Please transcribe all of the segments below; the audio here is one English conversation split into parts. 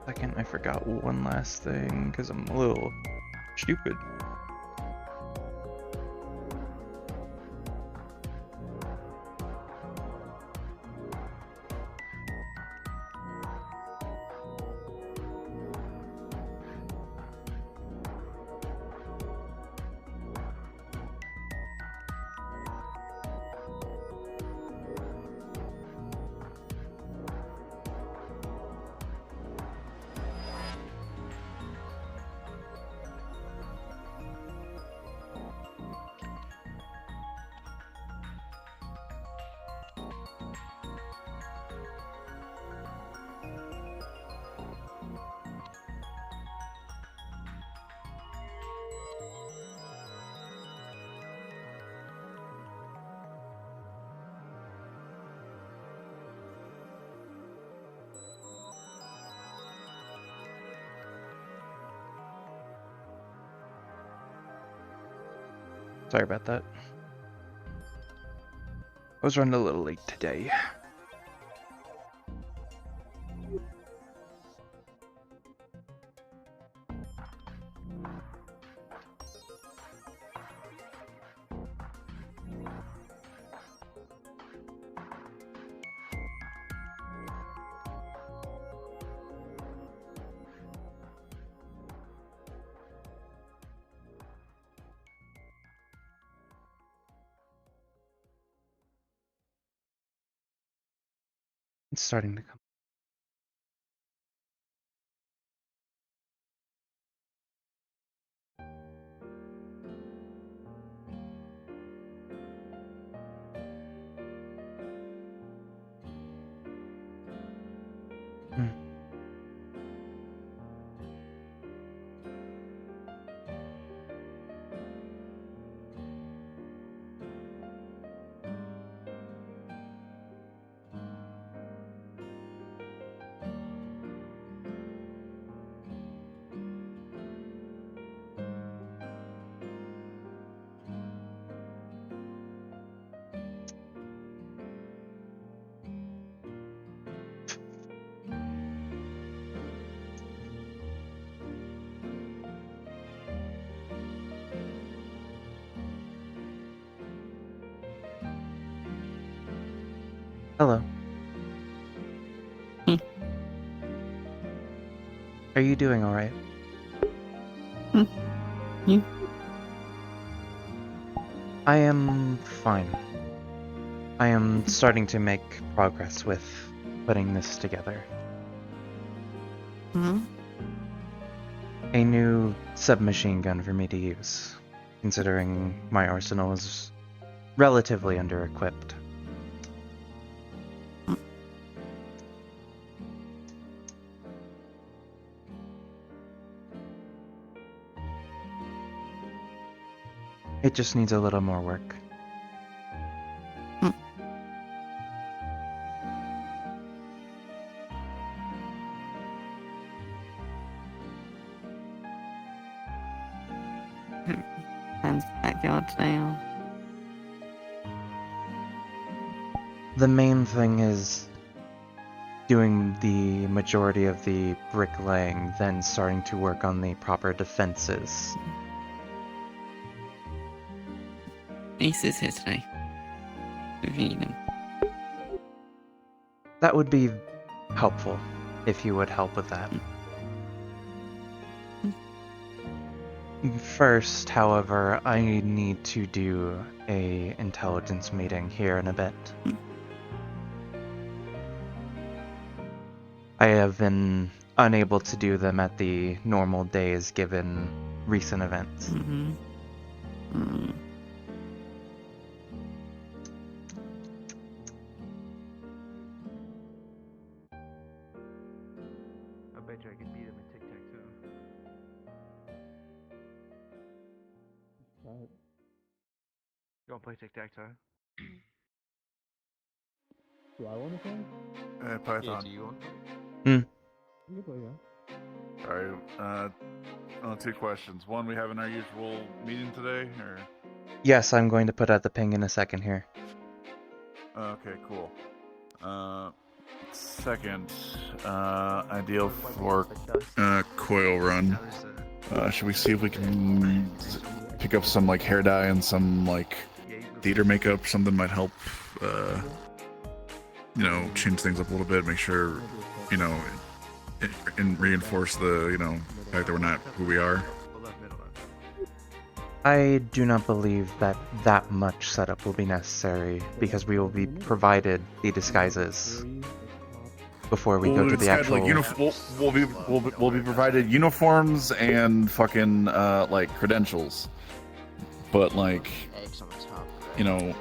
second, I forgot one last thing because I'm a little stupid. Sorry about that. I was running a little late today. It's starting to come. Hello. Are you doing alright? You? I am fine. I am starting to make progress with putting this together. Hmm? A new submachine gun for me to use, considering my arsenal is relatively under-equipped. It just needs a little more work. Friend's backyard today, or... The main thing is doing the majority of the bricklaying, then starting to work on the proper defenses. Ace is here today. If you need him. That would be helpful, if you would help with that. First, however, I need to do a intelligence meeting here in a bit. I have been unable to do them at the normal days given recent events. I bet you I could beat him at tic-tac-toe. You wanna play tic-tac-toe? Do I want to play? Python. Yeah, do you want to? Hmm. You can play, yeah. Alright, two questions. One, we having our usual meeting today, or? Yes, I'm going to put out the ping in a second here. Okay, cool. Second, ideal for coil run. Should we see if we can pick up some like hair dye and some like theater makeup? Something might help. You know, change things up a little bit. Make sure, you know, and reinforce the fact that we're not who we are. I do not believe that much setup will be necessary because we will be provided the disguises before we go to the actual. We'll be provided uniforms and fucking like credentials, but like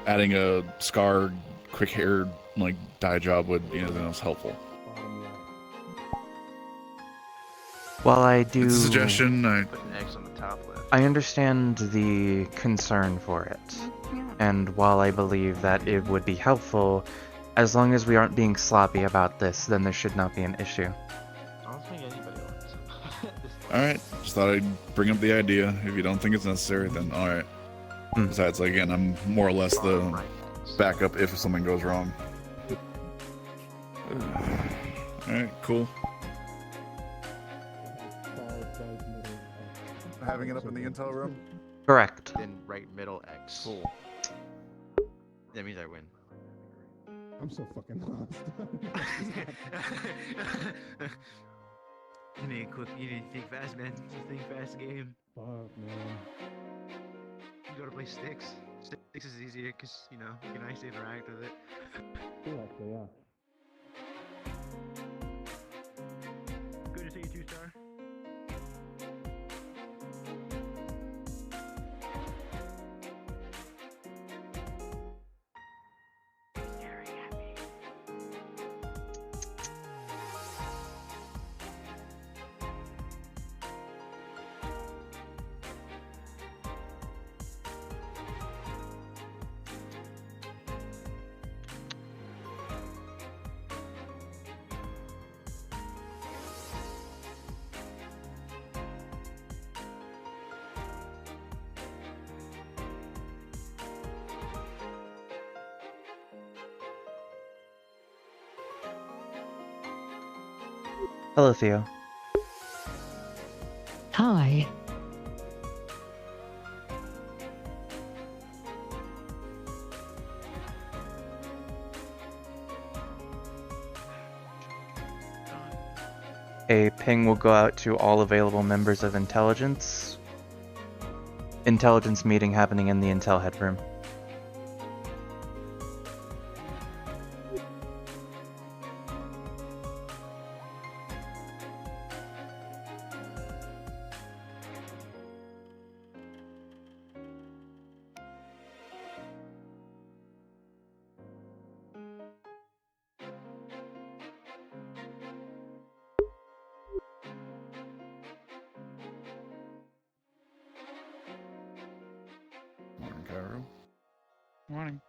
adding a scar, quick hair like dye job would be anything else helpful. While I do, it's a suggestion. I understand the concern for it, and while I believe that it would be helpful, as long as we aren't being sloppy about this, then there should not be an issue. I don't think anybody wants it. Alright, just thought I'd bring up the idea. If you don't think it's necessary, then alright. Besides, like, again, I'm more or less the backup if something goes wrong. Alright, cool. Having it up in the intel room? Correct. Then right middle X. Cool. That means I win. I'm so fucking lost. You need to think fast, man. It's a think fast game. Fuck, man. You gotta play sticks. Sticks is easier because, you can actually interact with it. Yeah. Good to see you, 2-star. Hello, Theo. Hi. A ping will go out to all available members of intelligence. Intelligence meeting happening in the Intel headroom. Morning, Cairo. Morning.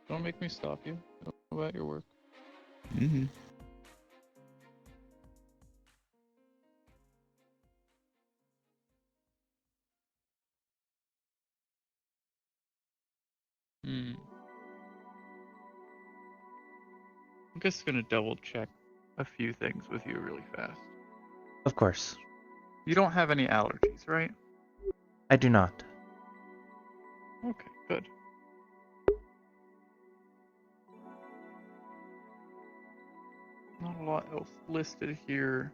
Don't make me stop you. Go about your work. Mm-hmm. I'm just gonna double check a few things with you really fast. Of course. You don't have any allergies, right? I do not. Okay, good. Not a lot else listed here.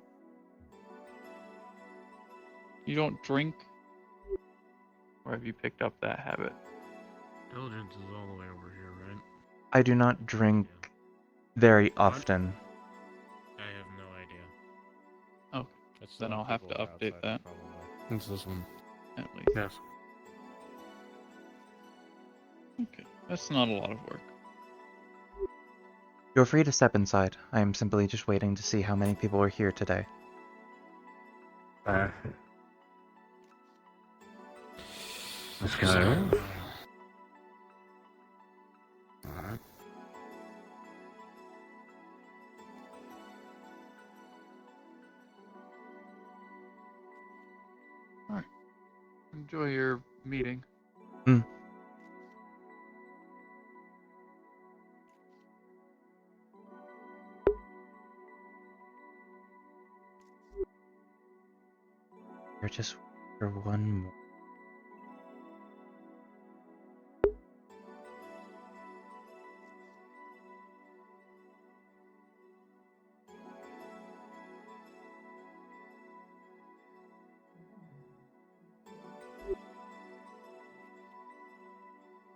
You don't drink? Or have you picked up that habit? Diligence is all the way over here, right? I do not drink very often. I have no idea. Oh, then I'll have to update that. It's this one. At least. Yes. Okay, that's not a lot of work. You're free to step inside. I am simply just waiting to see how many people are here today. Let's go. Alright. Enjoy your meeting. Or just for one more.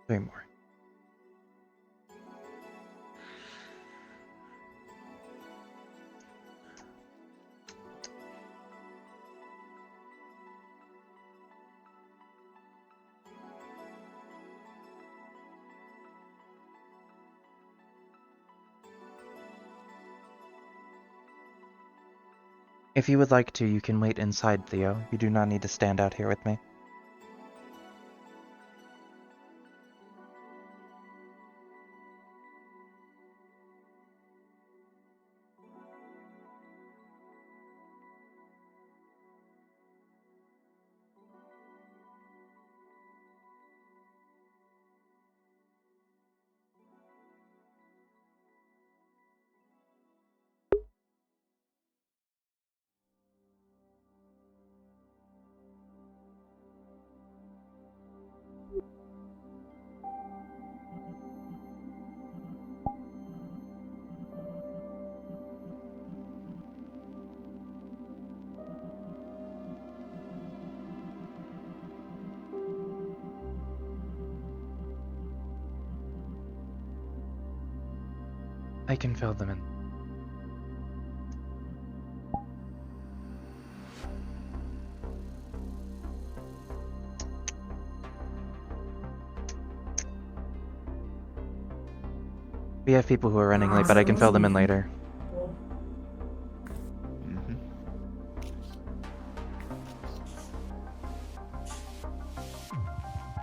Three more. If you would like to, you can wait inside, Theo. You do not need to stand out here with me. I can fill them in. We have people who are running late, but I can fill them in later.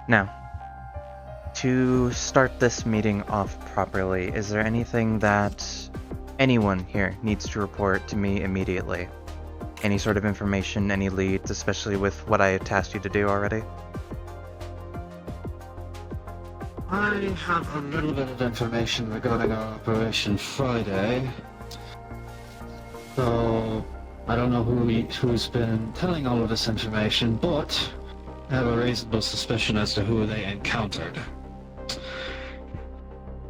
Now, to start this meeting off properly, is there anything that anyone here needs to report to me immediately? Any sort of information, any leads, especially with what I tasked you to do already? I have a little bit of information regarding our Operation Friday. So, I don't know who's been telling all of this information, but I have a reasonable suspicion as to who they encountered.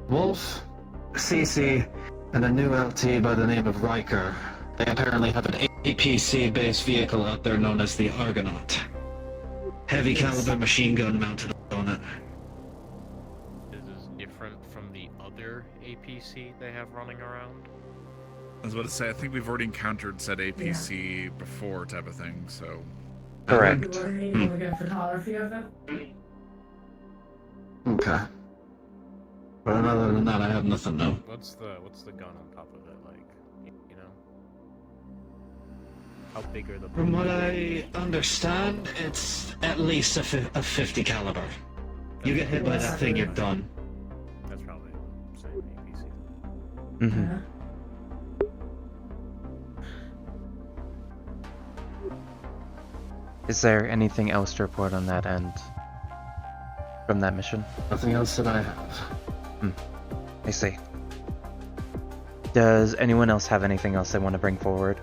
Wolf, CC, and a new LT by the name of Riker. They apparently have an APC-based vehicle out there known as the Argonaut. Heavy caliber machine gun mounted on it. This is different from the other APC they have running around? I was about to say, I think we've already encountered said APC before type of thing, so... Correct. Photography of it? Okay. But other than that, I have nothing, no. What's the gun on top of it, like, you know? How big are the... From what I understand, it's at least a 50 caliber. You get hit by that thing, you're done. That's probably the same APC. Mm-hmm. Is there anything else to report on that end from that mission? Nothing else that I have. I see. Does anyone else have anything else they want to bring forward?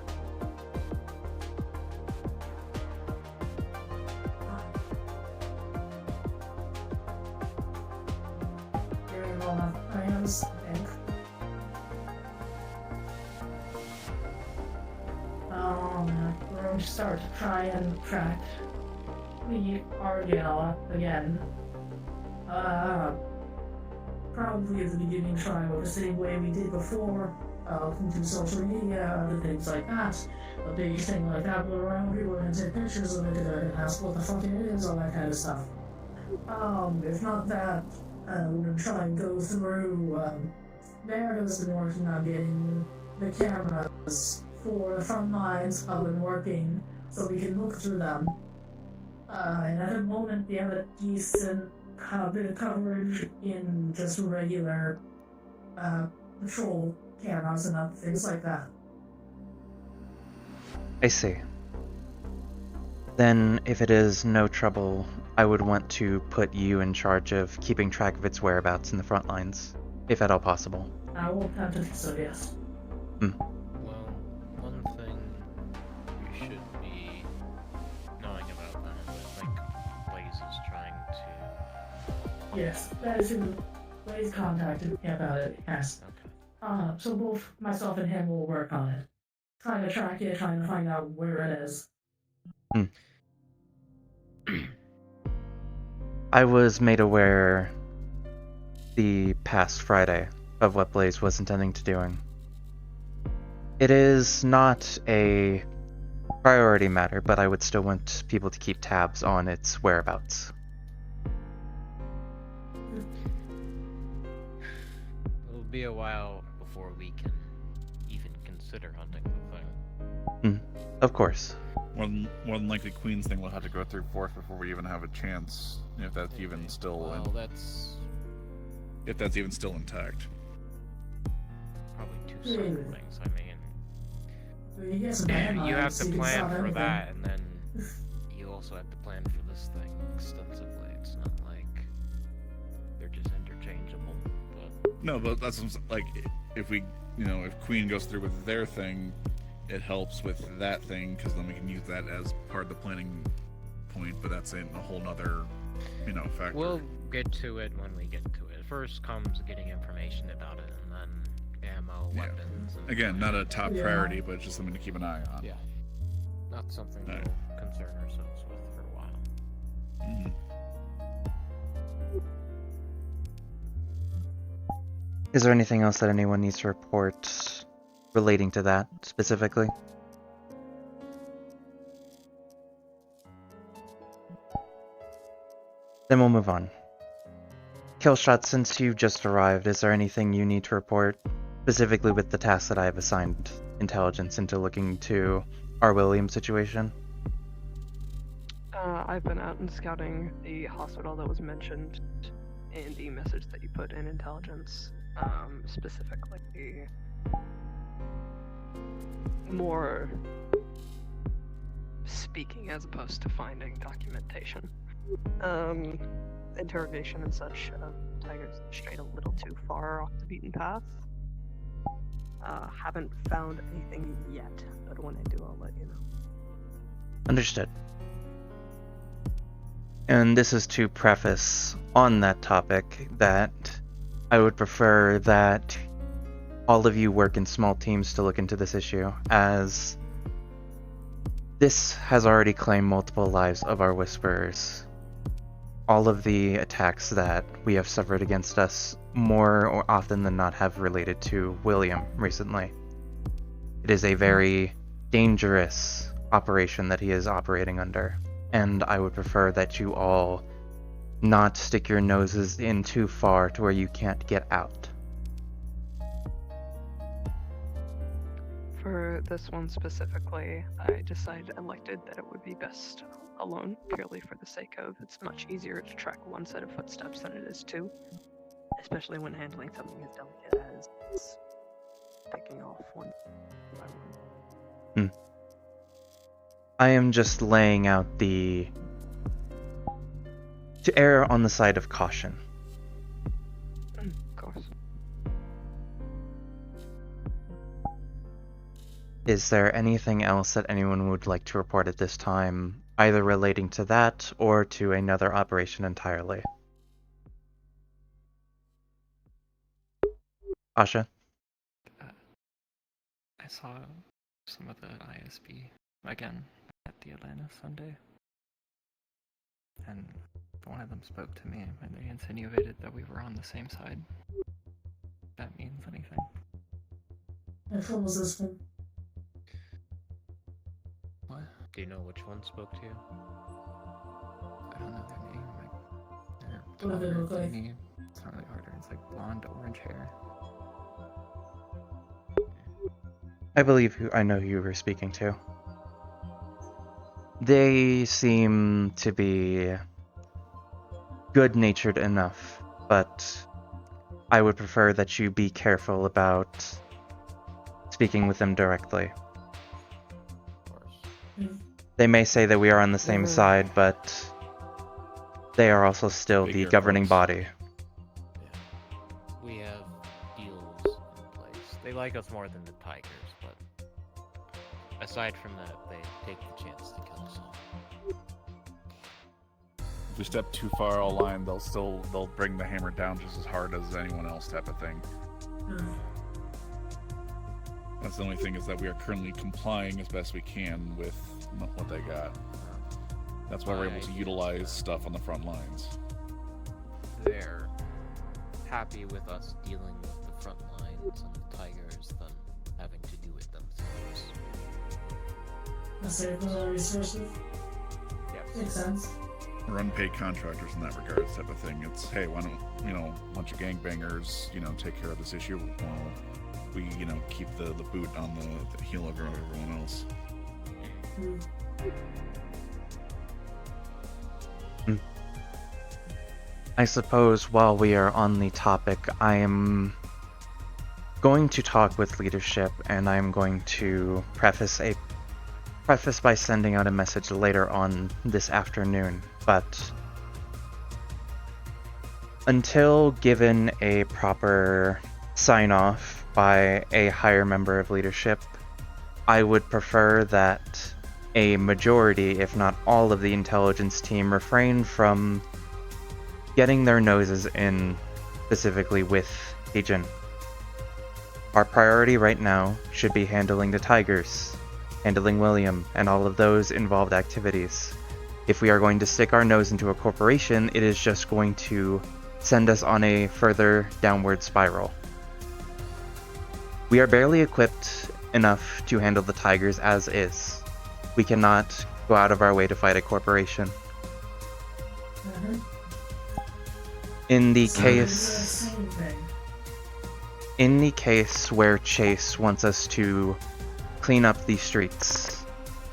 We're going to start to try and track the Argyle again. Probably at the beginning try the same way we did before, into social media, other things like that. A big thing like that, go around, people are gonna take pictures of it, they're gonna ask what the fuck it is, all that kind of stuff. If not that, we're gonna try and go through, Meredith's been working on getting the cameras for the front lines up and working, so we can look through them. And at the moment, we have a decent bit of coverage in just regular patrol cameras and other things like that. I see. Then, if it is no trouble, I would want to put you in charge of keeping track of its whereabouts in the front lines, if at all possible. I will have to, so yes. Well, one thing you should be... No, Yes, that is who Blaze contacted me about it. Yes. Okay. So both myself and him will work on it. Trying to track it, trying to find out where it is. I was made aware the past Friday of what Blaze was intending to doing. It is not a priority matter, but I would still want people to keep tabs on its whereabouts. It'll be a while before we can even consider hunting the thing. Of course. More than likely, Queen's thing will have to go through 4th before we even have a chance, if that's even still Well, that's if that's even still intact. probably two separate things. I mean, You get some you have to landmines, you can plan stop for anything. that, and then you also have to plan for this thing extensively. It's not like they're just interchangeable. But No, but that's like if we, if Queen goes through with their thing, it helps with that thing because then we can use that as part of the planning point. But that's in a whole nother, factor. we'll get to it when we get to it. First comes getting information about it, and then ammo, Yeah. weapons. And Again, not a top Yeah. priority, but just something to keep an eye on. Yeah. Not something Alright. we'll concern ourselves with for a while. Mhm. Is there anything else that anyone needs to report relating to that specifically? Then we'll move on. Killshot, since you just arrived, is there anything you need to report, specifically with the task that I have assigned intelligence into looking to our William situation? I've been out and scouting the hospital that was mentioned in the message that you put in intelligence, specifically more speaking as opposed to finding documentation. Interrogation and such, Tiger's strayed a little too far off the beaten path. Haven't found anything yet, but when I do, I'll let you know. Understood. And this is to preface on that topic that I would prefer that all of you work in small teams to look into this issue, as this has already claimed multiple lives of our Whisperers. All of the attacks that we have suffered against us more or often than not have related to William recently. It is a very dangerous operation that he is operating under, and I would prefer that you all not stick your noses in too far to where you can't get out. For this one specifically, I elected that it would be best alone, purely for the sake of it's much easier to track one set of footsteps than it is two, especially when handling something as delicate as picking off one by one. I am just laying out to err on the side of caution. Of course. Is there anything else that anyone would like to report at this time, either relating to that or to another operation entirely? Asha? I saw some of the ISB again at the Atlanta Sunday, and one of them spoke to me and they insinuated that we were on the same side. If that means anything. And what was this one? What? Do you know which one spoke to you? I don't know their name. They're What do they look taller, like? skinny. It's not really harder. It's like blonde, orange hair. I believe I know who you were speaking to. They seem to be good-natured enough, but I would prefer that you be careful about speaking with them directly. Of course. They may say that we are on the same side, but they are also still the Bigger governing folks. body. Yeah. We have deals in place. They like us more than the Tigers, but aside from that, they take the chance to kill us all. If we step too far out of line, they'll bring the hammer down just as hard as anyone else, type of thing. That's the only thing, is that we are currently complying as best we can with what they got. That's why we're able to utilize stuff on the front lines. They're happy with us dealing with the front lines and the tigers than having to do it themselves. Save those resources. Yes. Makes sense. We're unpaid contractors in that regard, type of thing. It's, hey, why don't, a bunch of gangbangers, take care of this issue while we, keep the boot on the heel of everyone else. I suppose while we are on the topic, I am going to talk with leadership, and I'm going to preface by sending out a message later on this afternoon, but until given a proper sign-off by a higher member of leadership, I would prefer that a majority, if not all, of the intelligence team refrain from getting their noses in, specifically with Agent. Our priority right now should be handling the Tigers, handling William, and all of those involved activities. If we are going to stick our nose into a corporation, it is just going to send us on a further downward spiral. We are barely equipped enough to handle the Tigers as is. We cannot go out of our way to fight a corporation. In the case where Chase wants us to clean up the streets,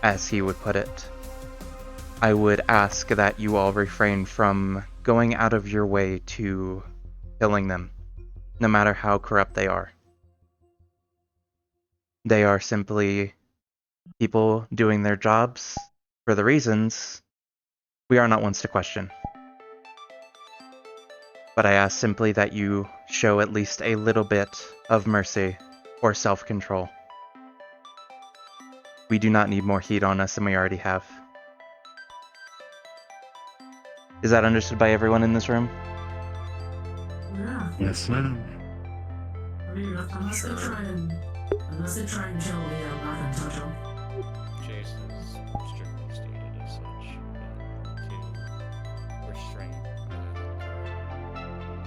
as he would put it, I would ask that you all refrain from going out of your way to killing them, no matter how corrupt they are. They are simply people doing their jobs for the reasons we are not ones to question. But I ask simply that you show at least a little bit of mercy or self-control. We do not need more heat on us than we already have. Is that understood by everyone in this room? Yeah. Yes, ma'am. I mean, unless they try and kill me, I'm not gonna touch them. Chase is strictly stated as such, to restrain.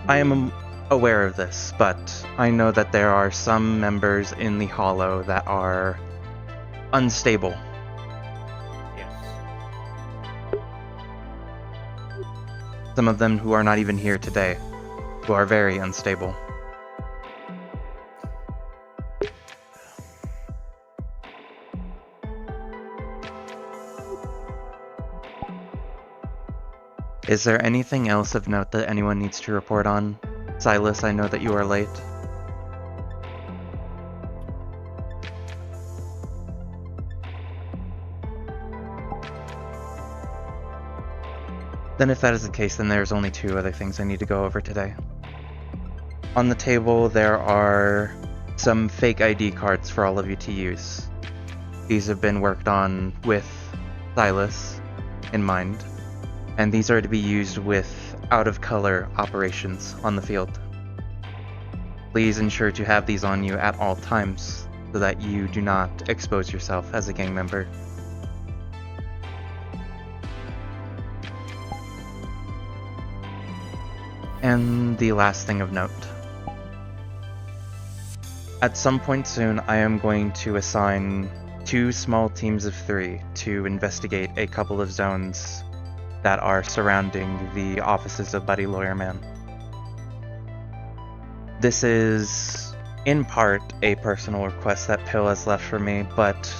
I am aware of this, but I know that there are some members in the Hollow that are unstable. Yes. Some of them who are not even here today, who are very unstable. Is there anything else of note that anyone needs to report on? Silas, I know that you are late. Then if that is the case, then there's only two other things I need to go over today. On the table, there are some fake ID cards for all of you to use. These have been worked on with Silas in mind, and these are to be used with out-of-color operations on the field. Please ensure to have these on you at all times, so that you do not expose yourself as a gang member. And the last thing of note. At some point soon, I am going to assign 2 small teams of 3 to investigate a couple of zones that are surrounding the offices of Buddy Lawyer Man. This is, in part, a personal request that Pill has left for me, but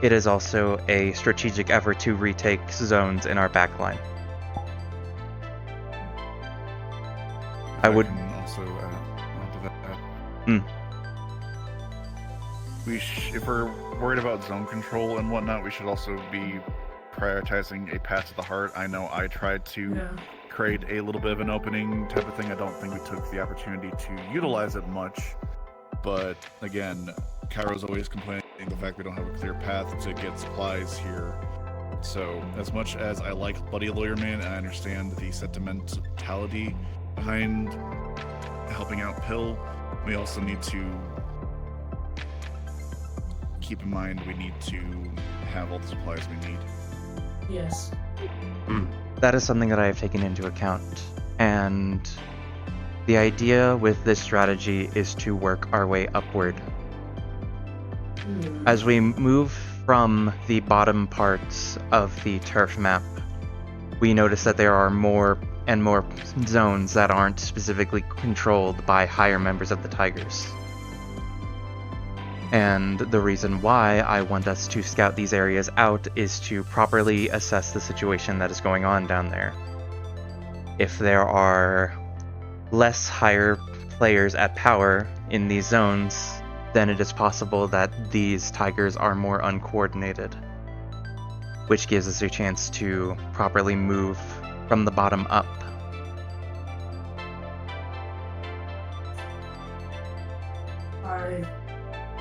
it is also a strategic effort to retake zones in our backline. I would can also add to that. If we're worried about zone control and whatnot, we should also be prioritizing a path to the heart. I know I tried to create a little bit of an opening type of thing. I don't think we took the opportunity to utilize it much. But again, Cairo's always complaining the fact we don't have a clear path to get supplies here. So, as much as I like Bloody Lawyer Man and I understand the sentimentality behind helping out Pill, we also need to keep in mind we need to have all the supplies we need. Yes. That is something that I have taken into account, and the idea with this strategy is to work our way upward. As we move from the bottom parts of the turf map, we notice that there are more and more zones that aren't specifically controlled by higher members of the Tigers. And the reason why I want us to scout these areas out is to properly assess the situation that is going on down there. If there are less higher players at power in these zones, then it is possible that these Tigers are more uncoordinated, which gives us a chance to properly move from the bottom up. I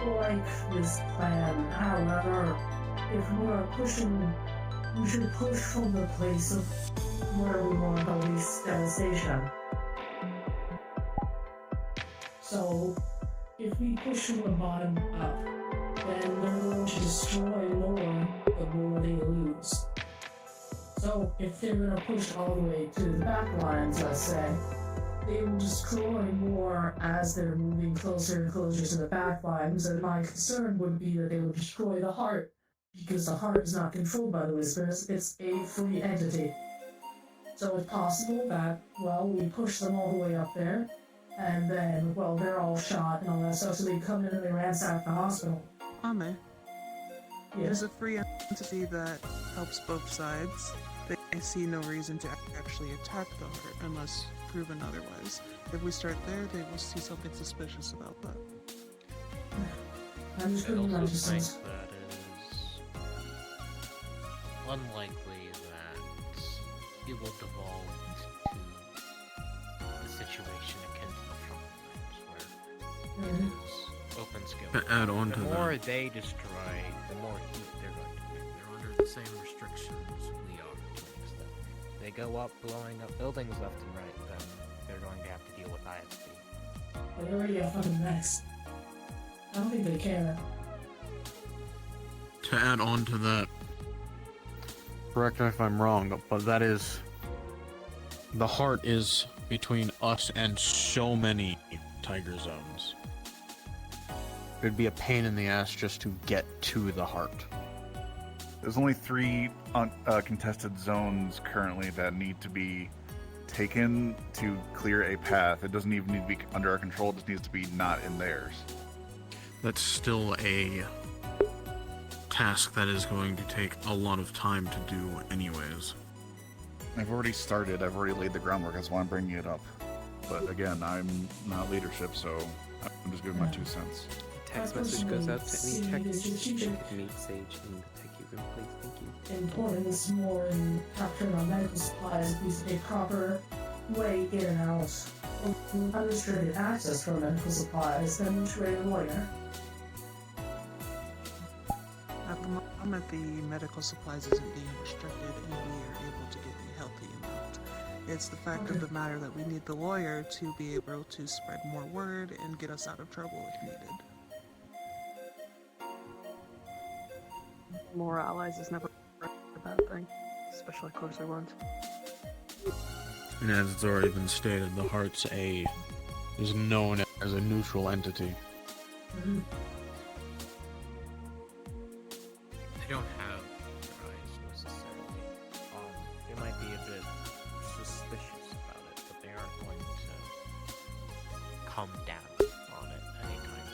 like this plan. However, if we're pushing, we should push from the place of where we want the least devastation. So, if we push from the bottom up, then they're going to destroy more the more they lose. So, if they're going to push all the way to the back lines, let's say, they will destroy more as they're moving closer and closer to the back lines, and my concern would be that they will destroy the heart, because the heart is not controlled by the Whispers, it's a free entity. So it's possible that, well, we push them all the way up there, and then, well, they're all shot and all that stuff, so they come in and they ransack the hospital. Ame, Yes? as a free entity that helps both sides, they see no reason to actually attack the heart unless proven otherwise. If we start there, they will see something suspicious about that. I'm just I putting my also two think cents. that is unlikely that it will devolve to the situation akin to the front lines, where it is open skill. To add on to the more that. they destroy, the more heat they're going to make. They're under the same restrictions we are to an extent. They go up, blowing up buildings left and right, then they're going to have to deal with ISP. They already got fucking next. I don't think they care. To add on to that, correct me if I'm wrong, but that is, the heart is between us and so many Tiger zones. It'd be a pain in the ass just to get to the heart. There's only 3 contested zones currently that need to be taken to clear a path. It doesn't even need to be under our control, it just needs to be not in theirs. That's still a task that is going to take a lot of time to do anyways. I've already started, I've already laid the groundwork, that's why I'm bringing it up. But again, I'm not leadership, so I'm just giving my 2 cents. Text message goes out to any techs. Meet Sage in the techie room, please. Thank you. Importance more in capturing our medical supplies because a proper way in and out of unrestricted access for medical supplies than to a lawyer. At the moment, the medical supplies isn't being restricted, and we are able to get a healthy amount. It's the fact of the matter that we need the lawyer to be able to spread more word and get us out of trouble if needed. More allies is never a bad thing, especially closer ones. And as it's already been stated, the heart's is known as a neutral entity. Mm-hmm. They don't have their eyes necessarily. They might be a bit suspicious about it, but they aren't going to come down on it anytime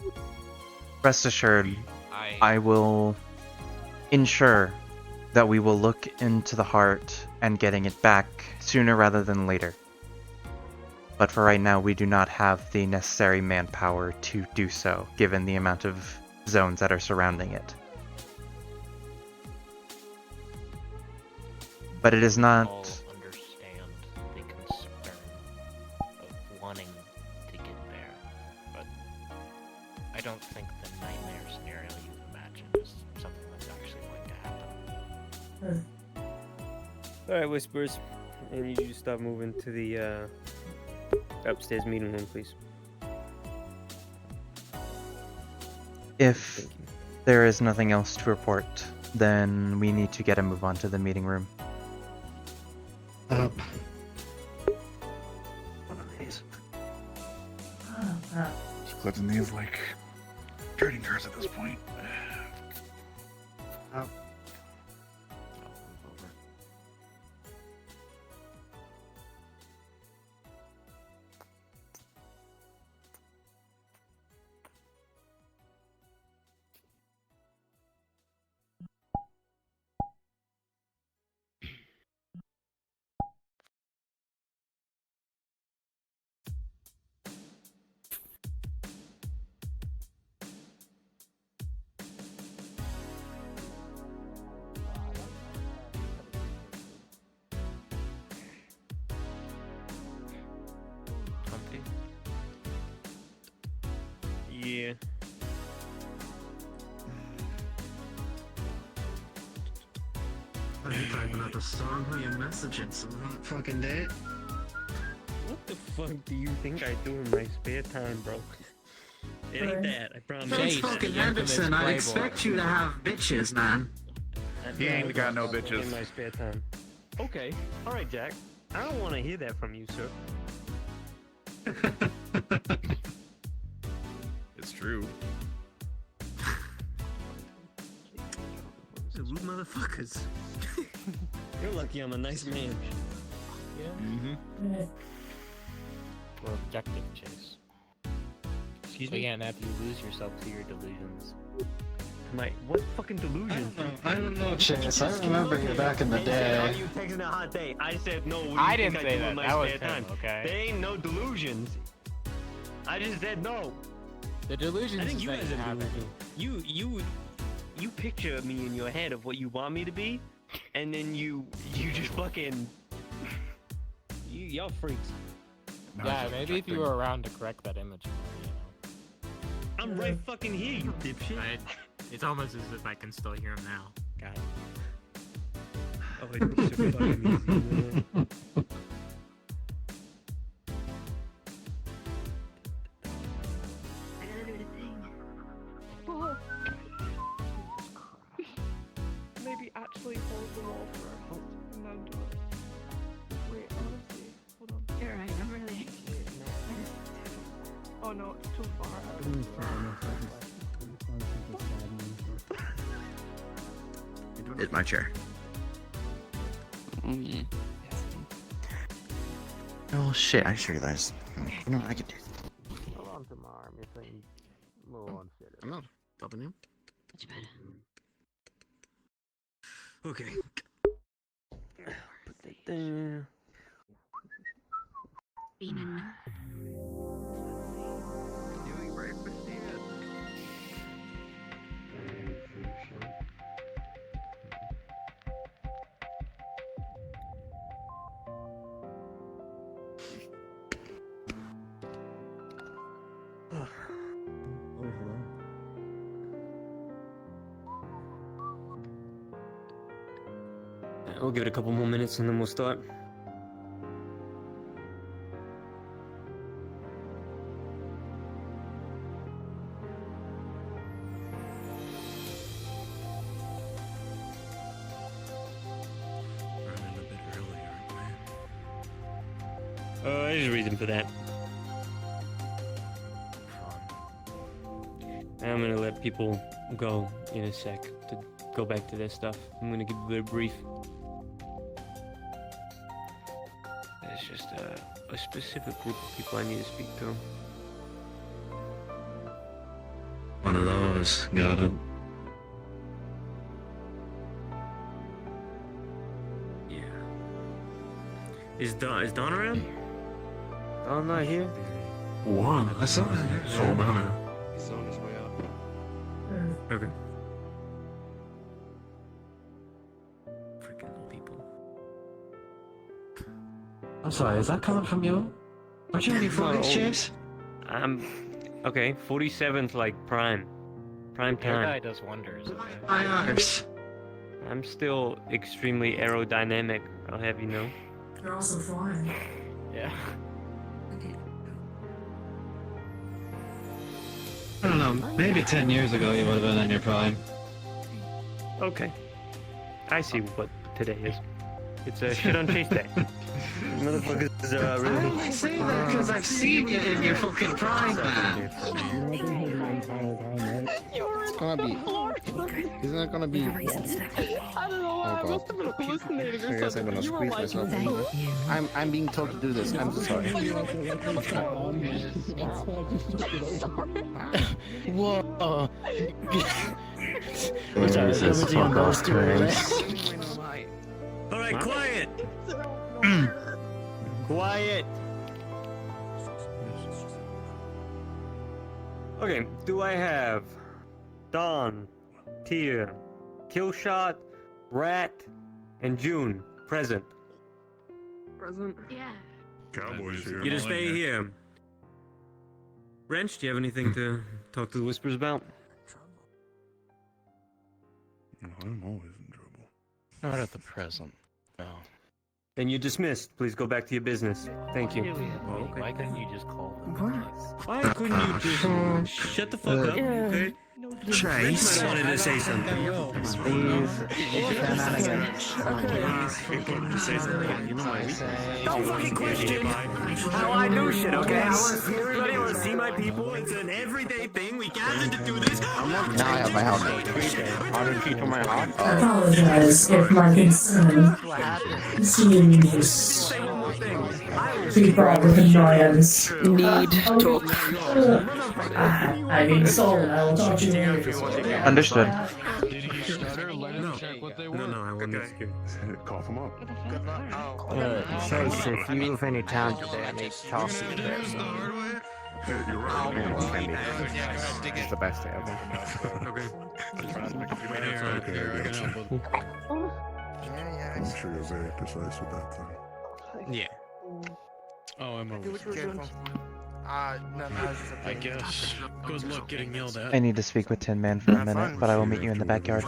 soon. Rest assured, I will ensure that we will look into the heart and getting it back sooner rather than later. But for right now, we do not have the necessary manpower to do so, given the amount of zones that are surrounding it. But it is not... All understand the concern of wanting to get there, but I don't think the nightmare scenario you've imagined is something that's actually going to happen. Alright, Whispers. I need you to stop moving to the upstairs meeting room, please. If there is nothing else to report, then we need to get a move on to the meeting room. Just collecting these like trading cards at this point. Humpty? Yeah. Are you typing out the song? Who you messaging? Some hot fucking date? What the fuck do you think I do in my spare time, bro? It ain't that, I promise. It's fucking Henderson. I expect you to have bitches, man. He ain't got no In bitches. my spare time. Okay. Alright, Jack. I don't want to hear that from you, sir. It's true. Rude motherfuckers. You're lucky I'm a nice man. Yeah. Mm-hmm. Or objective chase. Excuse So me? yeah, and after you lose yourself to your delusions. What fucking delusions? I don't know, Chase. I remember you back in the Are day. you texting a hot date? I said no. What do you I think didn't say do that. in my That was spare him, time? okay? There ain't no delusions. I just said no. The delusions I think is you that guys you are have it. delusional. You picture me in your head of what you want me to be, and then you just fucking y'all freaks. Yeah, maybe if you were around to correct that image more, you know. I'm right fucking here, you dipshit. It's almost as if I can still hear him now. God. Oh, it's so fucking easy, man. I gotta do the thing. Maybe actually hold the wall for a hot and then do it. Wait, honestly, hold on. You're right, I'm really. Oh no, it's too far out. It's my chair. Oh shit, I just realized. You know what I could do? Hold on to my arm, you're saying a little unfit. I'm not stopping you. Much better. Okay. Put that there. Beanin'. Doing breakfast here. We'll give it a couple more minutes and then we'll start. Running a bit early, aren't There's a reason for that. I'm gonna let people go in a sec to go back to their stuff. I'm gonna give a bit of brief. There's just a specific group of people I need to speak to. One of those. Got it. Yeah. Is Don around? Don not here? One. I saw that. So many. He's on his way up. Okay. Freaking little people. I'm sorry, is that coming from you? Aren't you any 40s, Chase? I'm okay. 47's like prime. Prime Your time. guy does wonders. Okay? I'm still extremely aerodynamic, I'll have you know. You're also flying. Yeah. I don't know, maybe 10 years ago you would have been in your prime. Okay. I see what today is. It's a shit on chase day. Motherfuckers really... I only say that because I've seen you in your fucking prime, man. It's gonna be. Isn't it gonna be? I don't know why. I must have been hallucinating or I guess I'm something. gonna You were squeeze like, myself. I'm being told to do this. I'm so sorry. Whoa. Jesus, fuck off, Chris. Alright, quiet! Quiet! Okay, do I have Dawn, Tyr, Killshot, Rat, and June present? Present. Yeah. Cowboys here. You just stay here. Wrench, do you have anything to talk to the Whispers about? I'm always in trouble. Not at the present. No. Then you're dismissed. Please go back to your business. Thank you. Why couldn't you just call them? Why couldn't you just shut the fuck up? Okay. Chase. I wanted to say something. Don't fucking question how I do shit, okay? I want to see everybody. I want to see my people. It's an everyday thing. We gathered to do this. I'm not. Now I have my helmet. R&P for my heart. I apologize if my concern seems too broad with annoyance. Need talk. I mean, Solon, I will talk to you later. Understood. No, I want to Cough him up. Chase, if you move any town today, I may toss you there. You're right. It's the best day ever. I'm sure you're very precise with that thing. Yeah. Oh, I'm over. I guess. Good luck getting yelled at. I need to speak with Tin Man for a minute, but I will meet you in the backyard.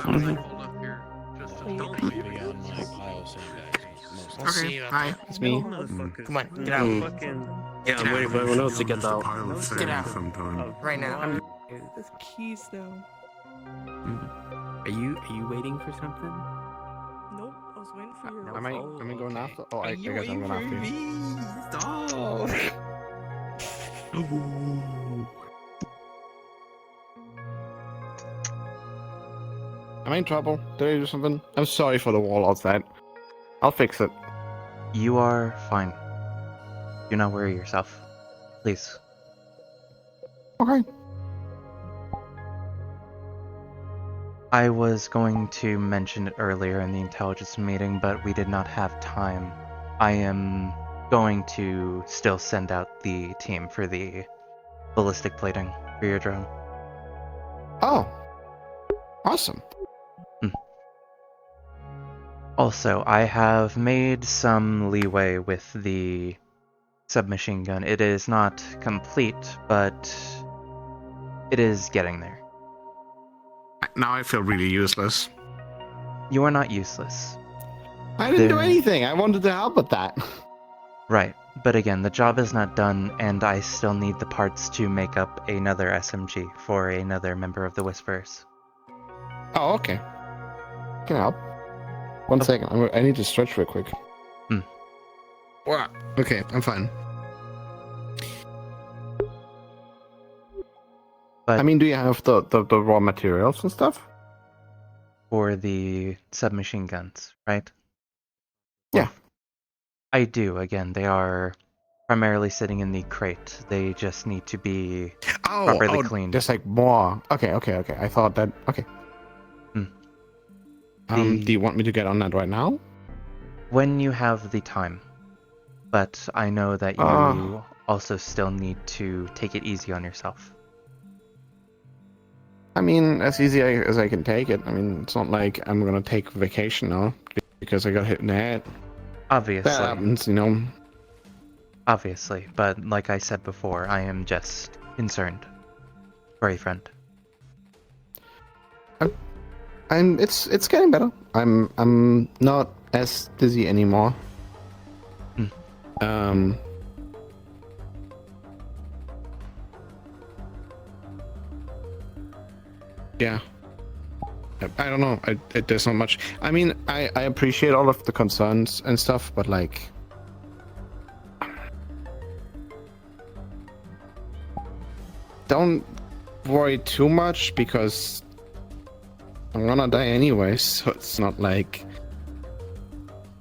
Okay, hi, it's me. Come on, get out. Yeah, I'm waiting for everyone else to get out. Get out. Right now. There's keys though. Are you waiting for something? Nope, I was waiting for you. Am I going after? Oh, I guess I'm going after you. Am I in trouble? Did I do something? I'm sorry for the wall outside. I'll fix it. You are fine. Do not worry yourself. Please. Okay. I was going to mention it earlier in the intelligence meeting, but we did not have time. I am going to still send out the team for the ballistic plating for your drone. Oh. Awesome. Also, I have made some leeway with the submachine gun. It is not complete, but it is getting there. Now I feel really useless. You are not useless. I didn't do anything. I wanted to help with that. Right, but again, the job is not done, and I still need the parts to make up another SMG for another member of the Whispers. Oh, okay. Can I help? One second. I need to stretch real quick. What? Okay, I'm fine. But I mean, do you have the raw materials and stuff? for the submachine guns, right? Yeah. I do. Again, they are primarily sitting in the crate. They just need to be properly cleaned. Just like more. Okay. I thought that. Okay. Do you want me to get on that right now? When you have the time. But I know that you also still need to take it easy on yourself. I mean, as easy as I can take it. I mean, it's not like I'm gonna take vacation now because I got hit in the head. Obviously. That happens, you know. Obviously, but like I said before, I am just concerned for a friend. It's getting better. I'm not as dizzy anymore. Yeah. I don't know. There's not much. I mean, I appreciate all of the concerns and stuff, but like, don't worry too much because I'm gonna die anyway. So it's not like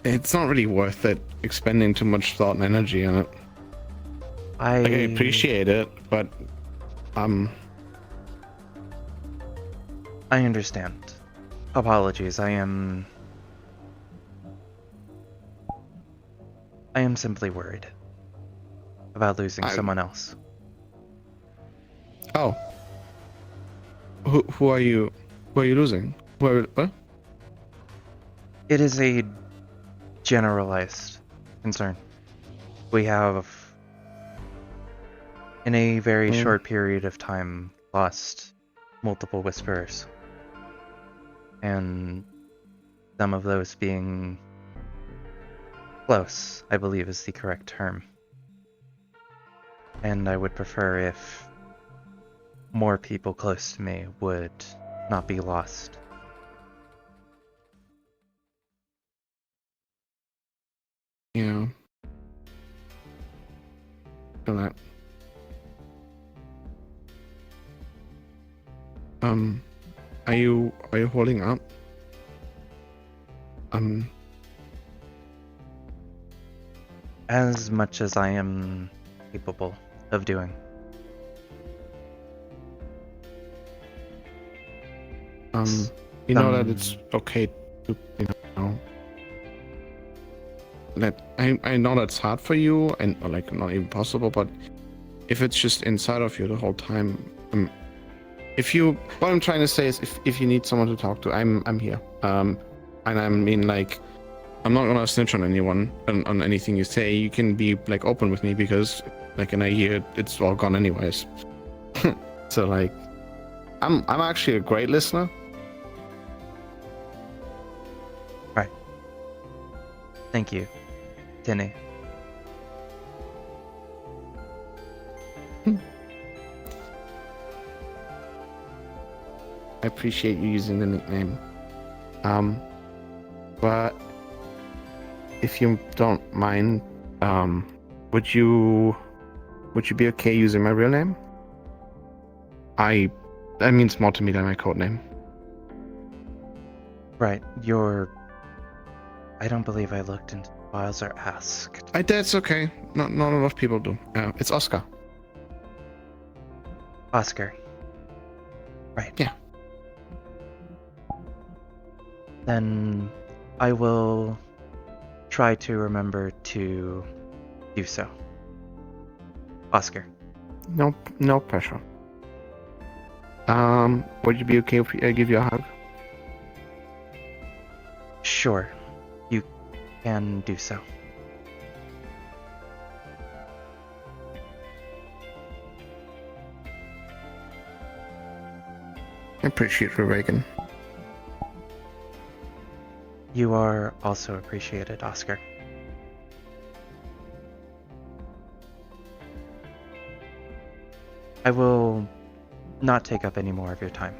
it's not really worth it expending too much thought and energy on it. I appreciate it, but I understand. Apologies, I am simply worried about losing someone else. Oh. Who are you? Who are you losing? What? It is a generalized concern. We have, in a very short period of time, lost multiple Whisperers. And some of those being close, I believe is the correct term. And I would prefer if more people close to me would not be lost. Yeah. Feel that. Are you holding up? As much as I am capable of doing. You know that it's okay to, that I know that's hard for you and like not even possible, but if it's just inside of you the whole time, what I'm trying to say is if you need someone to talk to, I'm here. And I mean, like, I'm not gonna snitch on anyone on anything you say. You can be like open with me because like in a year it's all gone anyways. So like, I'm actually a great listener. Right. Thank you, Tinny. I appreciate you using the nickname. But if you don't mind, would you be okay using my real name? That means more to me than my code name. Right, I don't believe I looked into the files or asked. That's okay. Not a lot of people do. It's Oscar. Oscar. Right. Yeah. Then I will try to remember to do so. Oscar. No pressure. Would you be okay if I give you a hug? Sure. You can do so. I appreciate you, Reagan. You are also appreciated, Oscar. I will not take up any more of your time.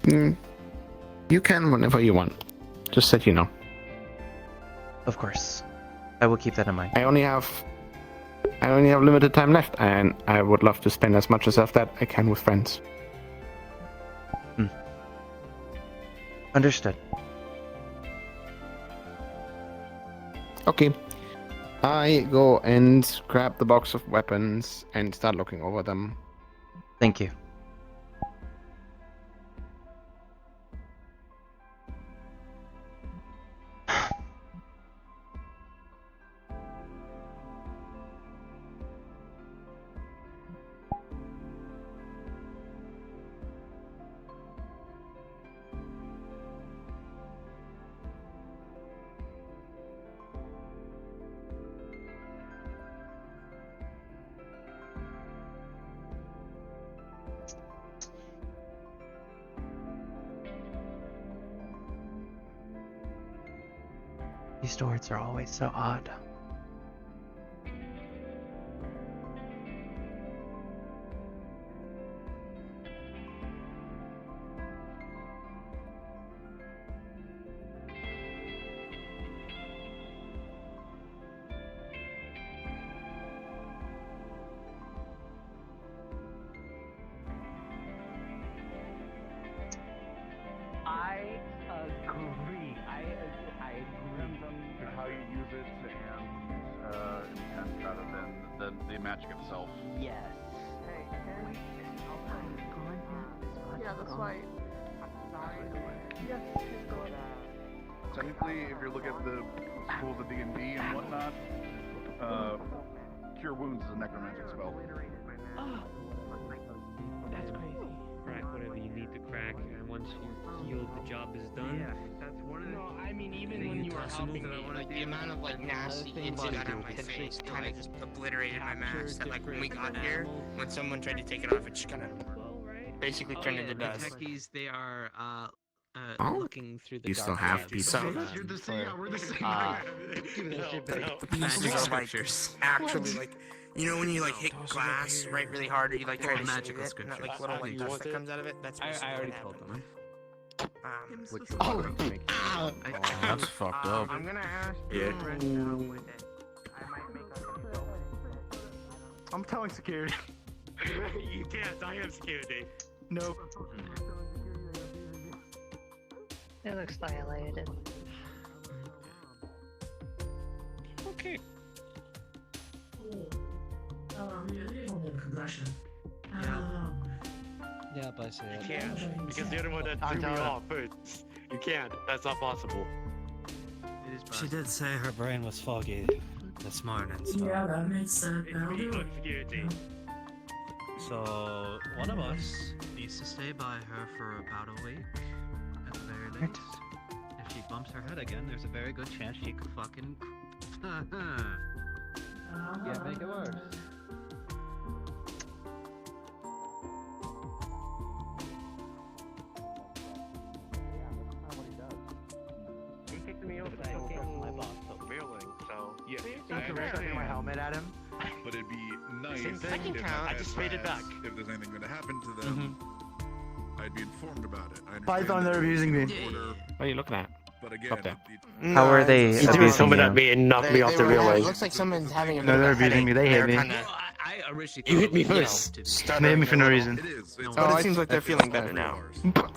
You can whenever you want. Just that you know. Of course. I will keep that in mind. I only have limited time left, and I would love to spend as much of that I can with friends. Understood. Okay. I go and grab the box of weapons and start looking over them. Thank you. These doors are always so odd. I agree. I agree. How you use it and intent rather than the magic itself. Yes. Yeah, that's why. Yes, he's going. Technically, if you look at the schools of D&D and whatnot, Cure Wounds is a necromantic spell. Oh, that's crazy. Crack whatever you need to crack, and once you heal, the job is done. Yeah, that's one of the. No, I mean even when you were helping me, like the amount of like nasty things I got on my face kind of just obliterated my mask. That like when we got here, when someone tried to take it off, it just kind of basically turned into dust. Techies, they are Oh. looking through the You still have dark some. web, You're for, the same. Yeah, we're the same. These are like actually like, you know when you like hit glass right really hard or you like try to magical shave it, scriptures. and that, like little like dust that comes out of it. That's I already told them. That's fucked up. I'm gonna ask Yeah. I'm telling security. You can't. I am security. Nope. It looks dilated. Okay. Yeah, but I say You it. can't, because you're the one that threw me off first. You can't. That's not possible. She did say her brain was foggy this morning, so. Yeah, that makes sense. It's me on security. So, one of us needs to stay by her for about a week, at the very least. If she bumps her head again, there's a very good chance she could fucking... Yeah, make it worse. He kicked me off the fucking my boss building, so Yeah, I can throw my helmet at him. But it'd be nice Same thing. if I just made it back. If there's anything going to happen to them, I'd be informed about it. I Python, they're abusing me. What are you looking at? But again, Up there. How are they He threw abusing someone you? at me and knocked me off the railway. It looks like someone's having a No, they're abusing me. They hit me. I originally You hit me thought it was, first. They hit me for no reason. it is. It's But it seems like they're feeling better now.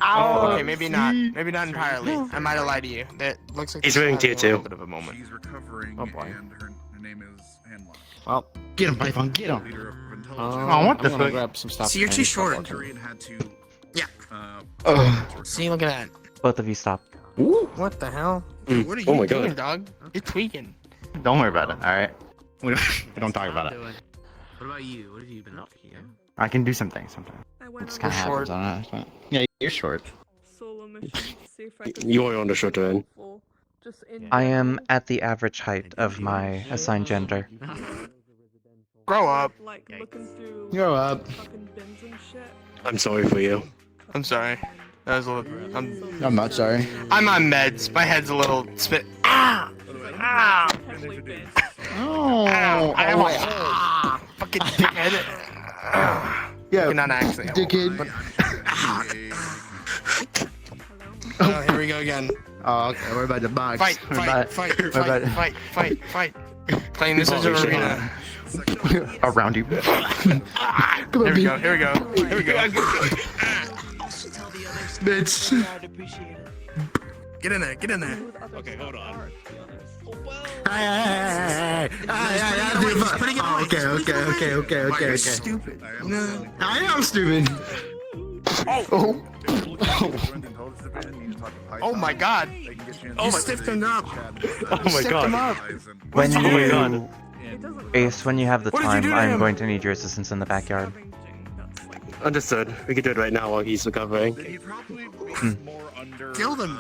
Ow! Okay, maybe not. Maybe not entirely. I might have lied to you. That looks like He's they're doing having tier a little two. bit of a moment. She's recovering, Oh, boy. and her name is Hanlock. Well, Get him, Python, get him! Leader of intelligence. Oh, what the I'm gonna fuck? grab some stuff. See, you're and too stop short. working. Tyrion had to. Yeah. See, look at that. Both of you stop. What the hell? Dude, what are you Oh my doing, God. dog? You're tweaking. Don't worry about it, alright? We don't talk about it. What about you? What have you been up to? I can do some things sometimes. I went Just on kind of You're happens, I don't know. Yeah, you're short. solo mission to see if I could You are on the short end. just in I am general. at the average height of my assigned gender. Grow up. Like looking through Grow up. fucking bins and shit. I'm sorry for you. I'm sorry. That was a little. I'm not sorry. I'm on meds. My head's a little spit. Ah! Ah! Heavily bins. Oh, I am like, ah! Fucking dickhead. yeah, Not actually. dickhead. But, oh, here we go again. Oh, okay, we're about to box. Fight, We're fight, about- fight, we're fight, about- fight, fight, fight. Playing this as a arena. Around you. Here we go, here we go, here we go. Bitch. Get in there, get in there. Okay, hold on. Hey, Putting it away. Okay. You're stupid. No. I am stupid. Oh. Oh my god. You stiffed him up. Oh my Stiffed God. him up. When Oh my God. you... Ace, when you have the What did you do time, to I'm him? going to need your assistance in the backyard. Understood. We can do it right now while he's recovering. Kill them.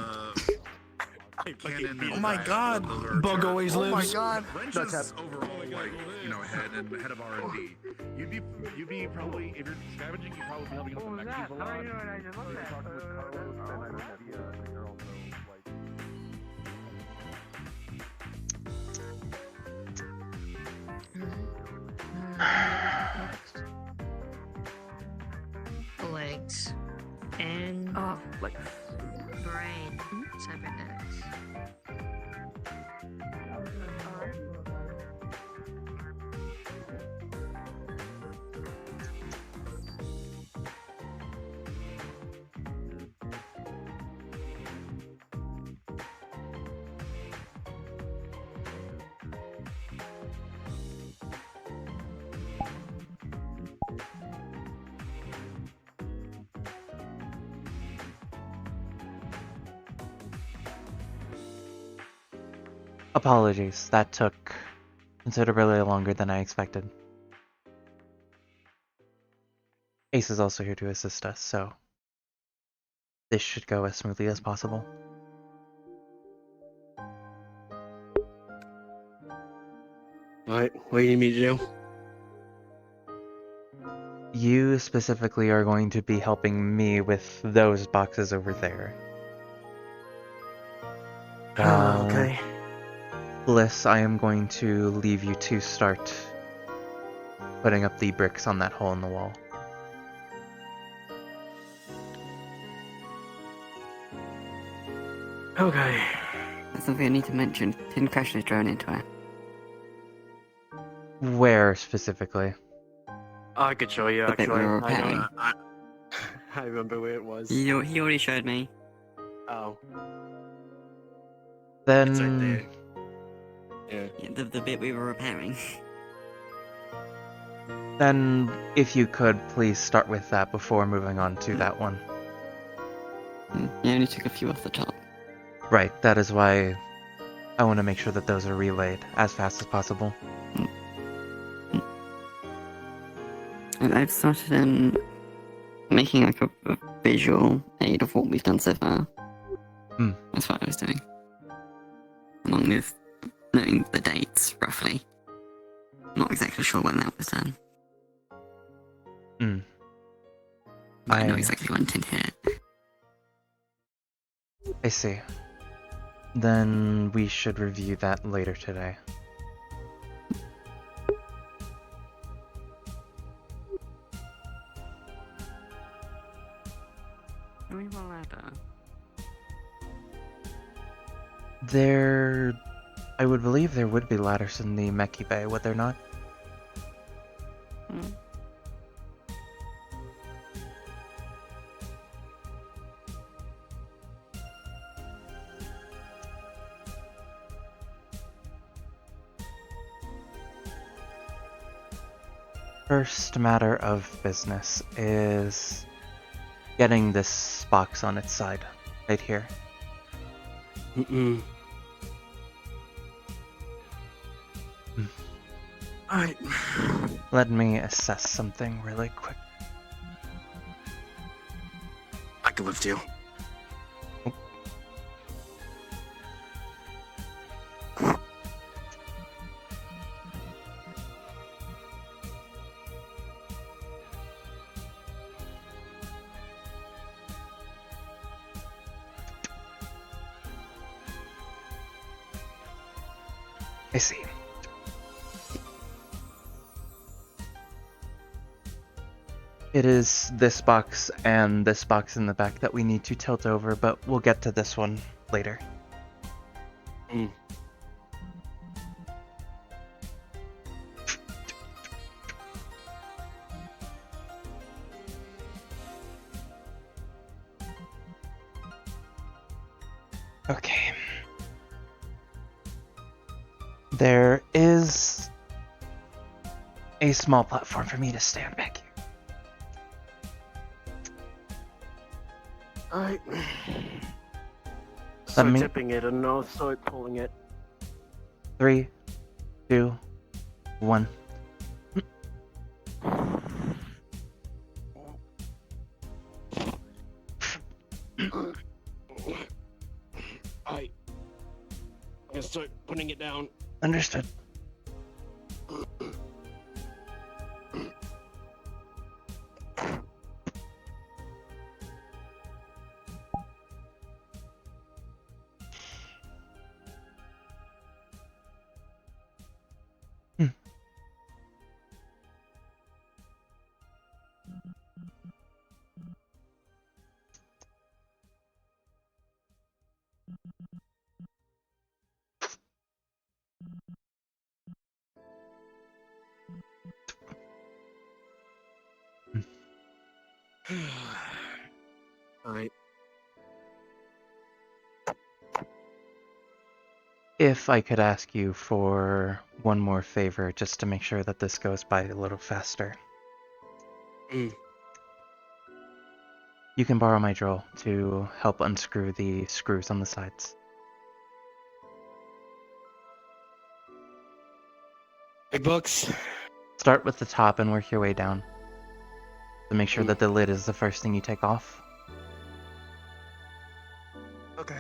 Oh my god. Bug always Oh my lives. god. Wrench's overall, like, you know, head of R&D. You'd be probably, if you're scavenging, you'd probably be helping out the Mexicans a lot. You're talking with Carlos, and I know Nadia, I think they're also, like... Legs. And like brain. Cybernetics. Apologies, that took considerably longer than I expected. Ace is also here to assist us, so this should go as smoothly as possible. Alright, what do you need me to do? You specifically are going to be helping me with those boxes over there. Okay. Bliss, I am going to leave you to start putting up the bricks on that hole in the wall. Okay. That's something I need to mention. Didn't crash his drone into it. Where specifically? I could show you, The bit actually. we were I know repairing. that. I remember where it was. He already showed me. Oh. Then... It's right there. Yeah. The bit we were repairing. Then, if you could, please start with that before moving on to that one. Yeah, only took a few off the top. Right, that is why I want to make sure that those are relayed as fast as possible. I've started making like a visual aid of what we've done so far. That's what I was doing. Along with knowing the dates, roughly. Not exactly sure when that was done. But I know exactly when to hit it. I see. Then we should review that later today. Do we have a ladder? I would believe there would be ladders in the Meki Bay, would there not? First matter of business is getting this box on its side, right here. Alright. Let me assess something really quick. I can lift you. I see. It is this box and this box in the back that we need to tilt over, but we'll get to this one later. Okay. There is a small platform for me to stand back here. Alright. Start me- tipping it and I'll start pulling it. 3, 2, 1. Alright. I'm gonna start putting it down. Understood. Alright. If I could ask you for one more favor, just to make sure that this goes by a little faster. Mm. You can borrow my drill to help unscrew the screws on the sides. Big bucks. Start with the top and work your way down. To make sure that the lid is the first thing you take off. Okay.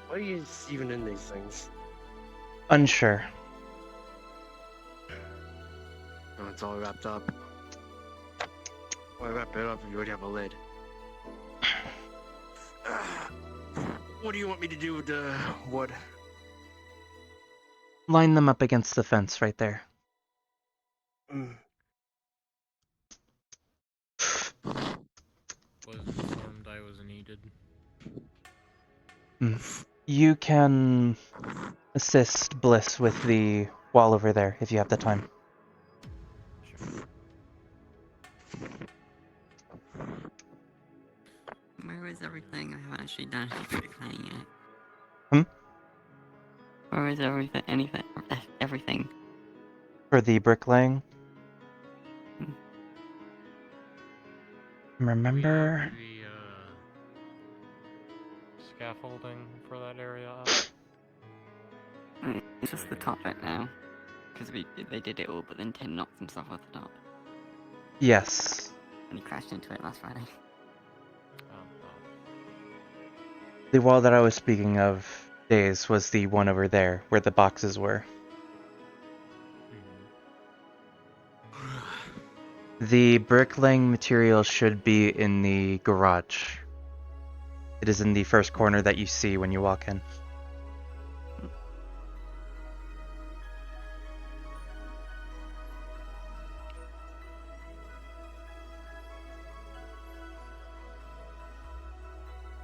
Why are you even in these things? Unsure. Oh, it's all wrapped up. Why wrap it up if you already have a lid? What do you want me to do with the wood? Line them up against the fence right there. Was informed I was needed. You can assist Bliss with the wall over there if you have the time. Where is everything? I haven't actually done any bricklaying yet. Hmm? Where is everything? For the bricklaying? Remember? The scaffolding for that area up. It's just the top right now. Because they did it all, but then Tim knocked himself off the top. Yes. And he crashed into it last Friday. The wall that I was speaking of, Days, was the one over there, where the boxes were. The bricklaying material should be in the garage. It is in the first corner that you see when you walk in.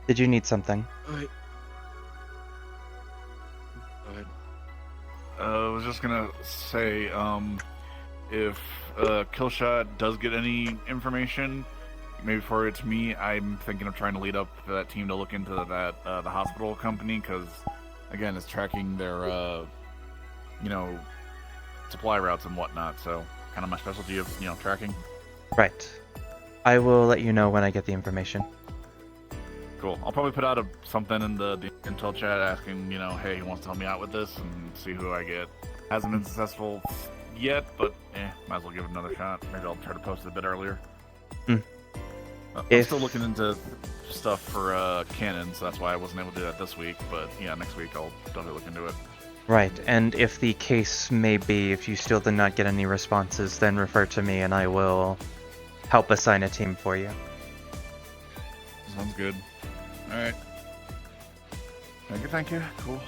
Did you need something? Alright. I was just gonna say, if Killshot does get any information, maybe before it's me, I'm thinking of trying to lead up that team to look into that the hospital company, because again, it's tracking their supply routes and whatnot. So kind of my specialty of tracking. Right. I will let you know when I get the information. Cool. I'll probably put out something in the intel chat asking, hey, who wants to help me out with this, and see who I get. Hasn't been successful yet, but might as well give it another shot. Maybe I'll try to post it a bit earlier. I'm still looking into stuff for Canon, so that's why I wasn't able to do that this week. But yeah, next week I'll definitely look into it. Right, and if the case may be, if you still did not get any responses, then refer to me and I will help assign a team for you. Sounds good. Alright. Thank you. Cool.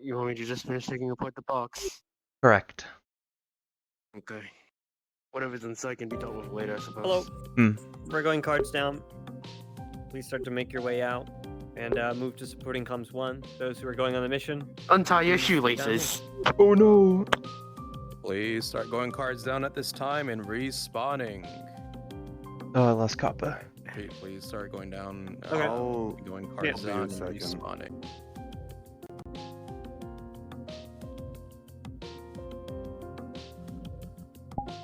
You want me to just finish taking apart the box? Correct. Okay. Whatever's inside can be dealt with later, I suppose. Hello. We're going cards down. Please start to make your way out. And move to supporting comms 1. Those who are going on the mission. Untie your shoelaces. Oh no. Please start going cards down at this time and respawning. Oh, I lost Kappa. Please start going down. Okay. Going cards down and respawning.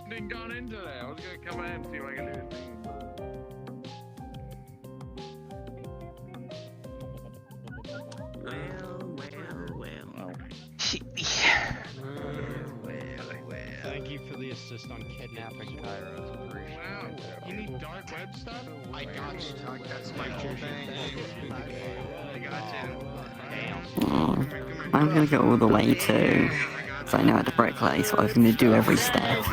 Didn't gone into that. I was gonna come in and see if I can do anything. Well. Thank you for the assist on kidnapping Tyra. Wow, you need dark web stuff? I got you. That's my whole thing. I got you. Oh, I'm gonna go all the way too. Because I know how to bricklay, so I was gonna do every step.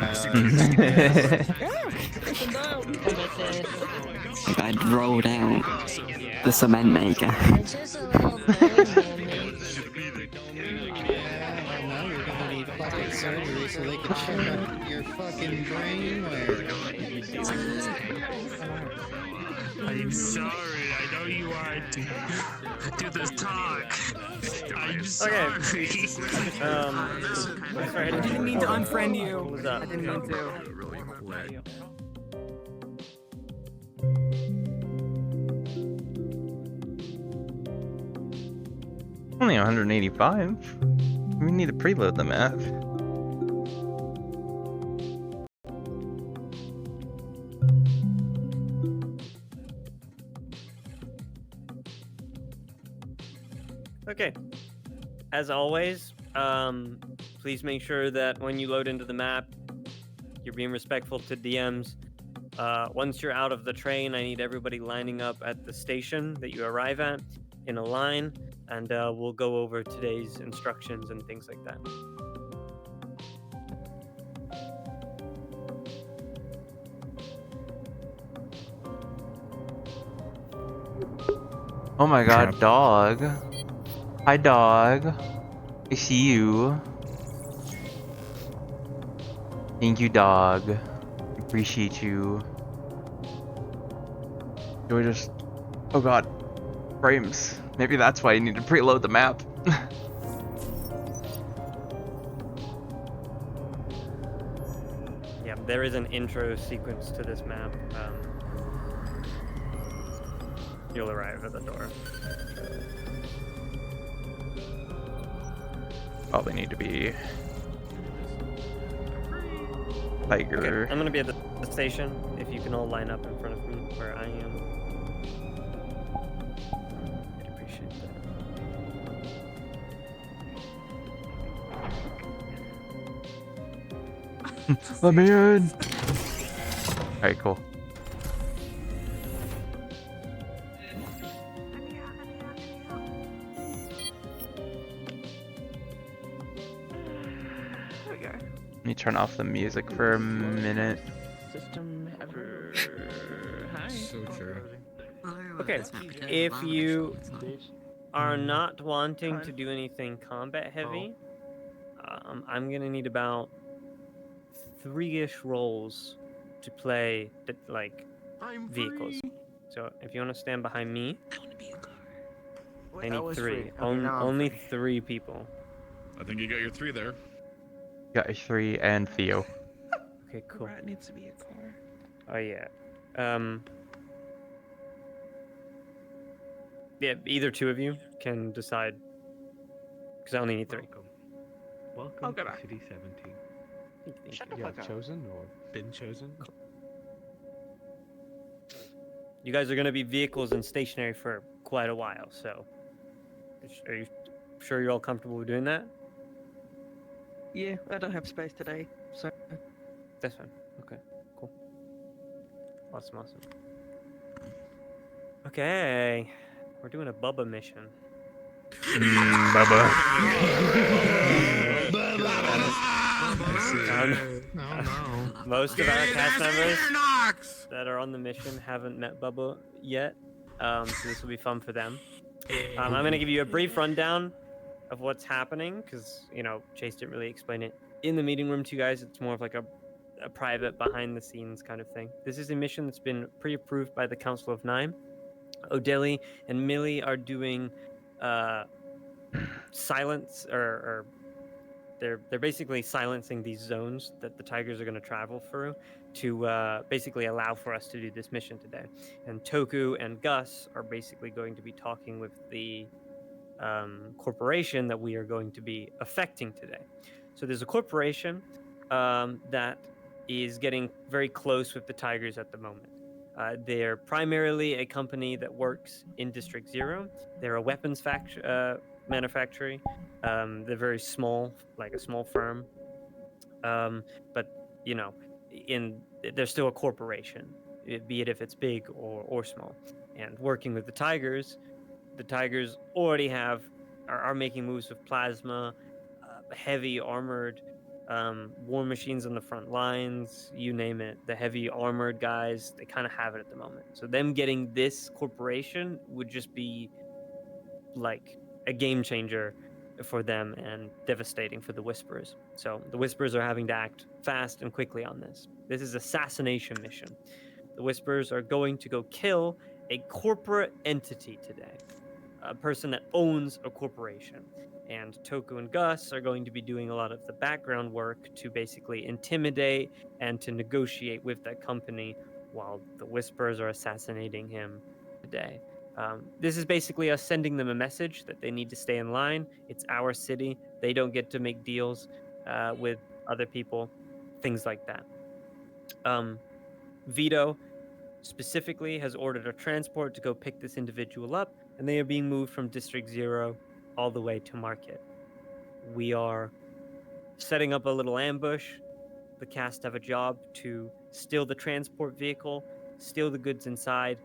Like I'd rolled out the cement maker. Surgery so they can check out your fucking brain. I'm sorry, I know you aren't. Do this talk. I'm sorry. I didn't mean to unfriend you. What was that? I didn't mean to. Only 185. We need to preload the map. Okay. As always, please make sure that when you load into the map, you're being respectful to DMs. Once you're out of the train, I need everybody lining up at the station that you arrive at in a line, and we'll go over today's instructions and things like that. Oh my god, dog. Hi, dog. I see you. Thank you, dog. Appreciate you. Do I just... Oh god. Frames. Maybe that's why you need to preload the map. Yeah, there is an intro sequence to this map. You'll arrive at the door. Probably need to be... Tiger. Okay, I'm gonna be at the station. If you can all line up in front of me where I am. I'd appreciate that. Let me in! Alright, cool. Let me turn off the music for a minute. System ever. Hi. So true. Okay, if you are not wanting to do anything combat heavy, I'm gonna need about 3-ish rolls to play vehicles. So if you want to stand behind me, I need 3. Only 3 people. I think you got your 3 there. Got 3 and Theo. Okay, cool. Rat needs to be a car. Oh yeah. Yeah, either 2 of you can decide. Because I only need 3. Welcome to City 17. You have chosen or been chosen? You guys are going to be vehicles and stationary for quite a while, so are you sure you're all comfortable with doing that? Yeah, I don't have space today, so. That's fine. Okay, cool. Awesome. Okay, we're doing a Bubba mission. Bubba. Most of our cast members that are on the mission haven't met Bubba yet, so this will be fun for them. I'm going to give you a brief rundown of what's happening, because, Chase didn't really explain it in the meeting room to you guys. It's more of like a private, behind-the-scenes kind of thing. This is a mission that's been pre-approved by the Council of 9. O'Delly and Millie are doing silence, or they're basically silencing these zones that the Tigers are going to travel through to basically allow for us to do this mission today. And Toku and Gus are basically going to be talking with the corporation that we are going to be affecting today. So there's a corporation that is getting very close with the Tigers at the moment. They're primarily a company that works in District 0. They're a weapons manufacturer. They're very small, like a small firm. But you know, they're still a corporation, be it if it's big or small. And working with the Tigers already are making moves with plasma, heavy armored war machines on the front lines, you name it. The heavy armored guys, they kind of have it at the moment. So them getting this corporation would just be like a game changer for them and devastating for the Whisperers. So the Whisperers are having to act fast and quickly on this. This is assassination mission. The Whisperers are going to go kill a corporate entity today, a person that owns a corporation. And Toku and Gus are going to be doing a lot of the background work to basically intimidate and to negotiate with that company while the Whisperers are assassinating him today. This is basically us sending them a message that they need to stay in line. It's our city. They don't get to make deals with other people, things like that. Vito specifically has ordered a transport to go pick this individual up, and they are being moved from District 0 all the way to Market. We are setting up a little ambush. The cast have a job to steal the transport vehicle, steal the goods inside,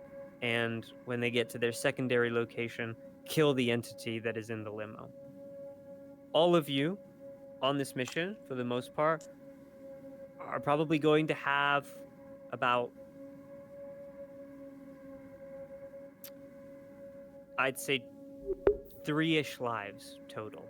and when they get to their secondary location, kill the entity that is in the limo. All of you on this mission, for the most part, are probably going to have about, I'd say, 3-ish lives total.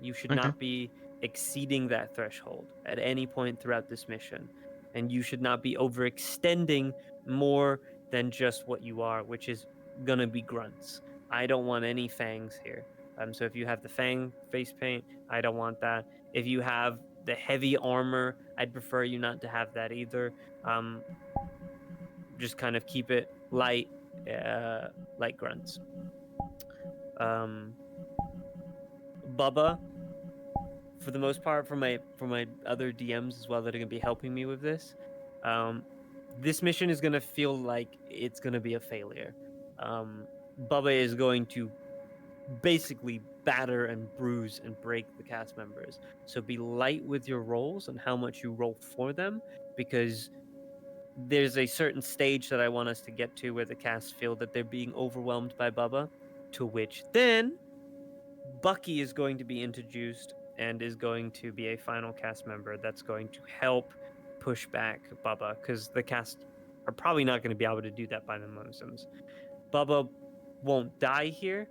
You should not be exceeding that threshold at any point throughout this mission. And you should not be overextending more than just what you are, which is gonna be grunts. I don't want any fangs here. So if you have the fang face paint, I don't want that. If you have the heavy armor, I'd prefer you not to have that either. Just kind of keep it light, light grunts. Bubba, for the most part, for my other DMs as well that are gonna be helping me with this, this mission is gonna feel like it's gonna be a failure. Bubba is going to basically batter and bruise and break the cast members. So be light with your rolls and how much you roll for them, because there's a certain stage that I want us to get to where the cast feel that they're being overwhelmed by Bubba, to which then Bucky is going to be introduced and is going to be a final cast member that's going to help push back Bubba, because the cast are probably not going to be able to do that by themselves. Bubba won't die here,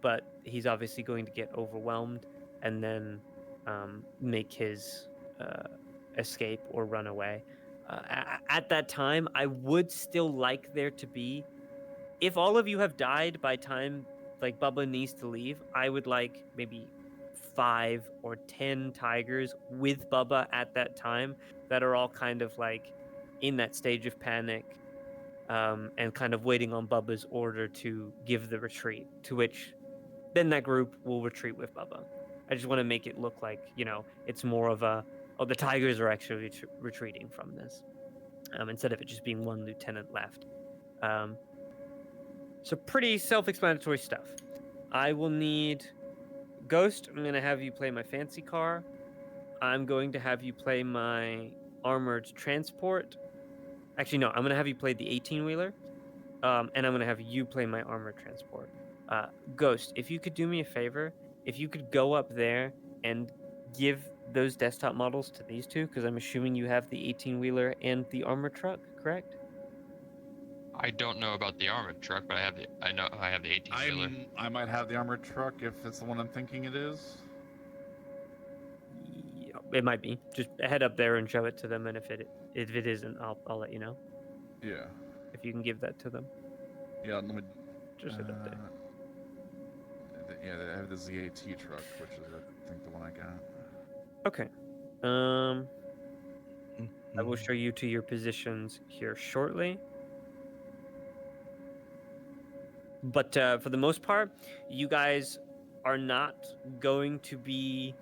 but he's obviously going to get overwhelmed and then make his escape or run away. At that time, I would still like there to be, if all of you have died by time like Bubba needs to leave, I would like maybe 5 or 10 tigers with Bubba at that time that are all kind of like in that stage of panic, and kind of waiting on Bubba's order to give the retreat, to which then that group will retreat with Bubba. I just want to make it look like, it's more of a, oh, the tigers are actually retreating from this, instead of it just being one lieutenant left. So pretty self-explanatory stuff. I will need Ghost. I'm going to have you play my fancy car. I'm going to have you play my armored transport. Actually, no, I'm going to have you play the 18-wheeler. And I'm going to have you play my armored transport. Ghost, if you could do me a favor, if you could go up there and give those desktop models to these two, because I'm assuming you have the 18-wheeler and the armored truck, correct? I don't know about the armored truck, but I know I have the 18-wheeler. I might have the armored truck if it's the one I'm thinking it is. Yeah, it might be. Just head up there and show it to them, and if it isn't, I'll let you know. Yeah. If you can give that to them. Yeah, let me just head up there. Yeah, they have the ZAT truck, which is I think the one I got. Okay. I will show you to your positions here shortly. But for the most part, you guys are not going to be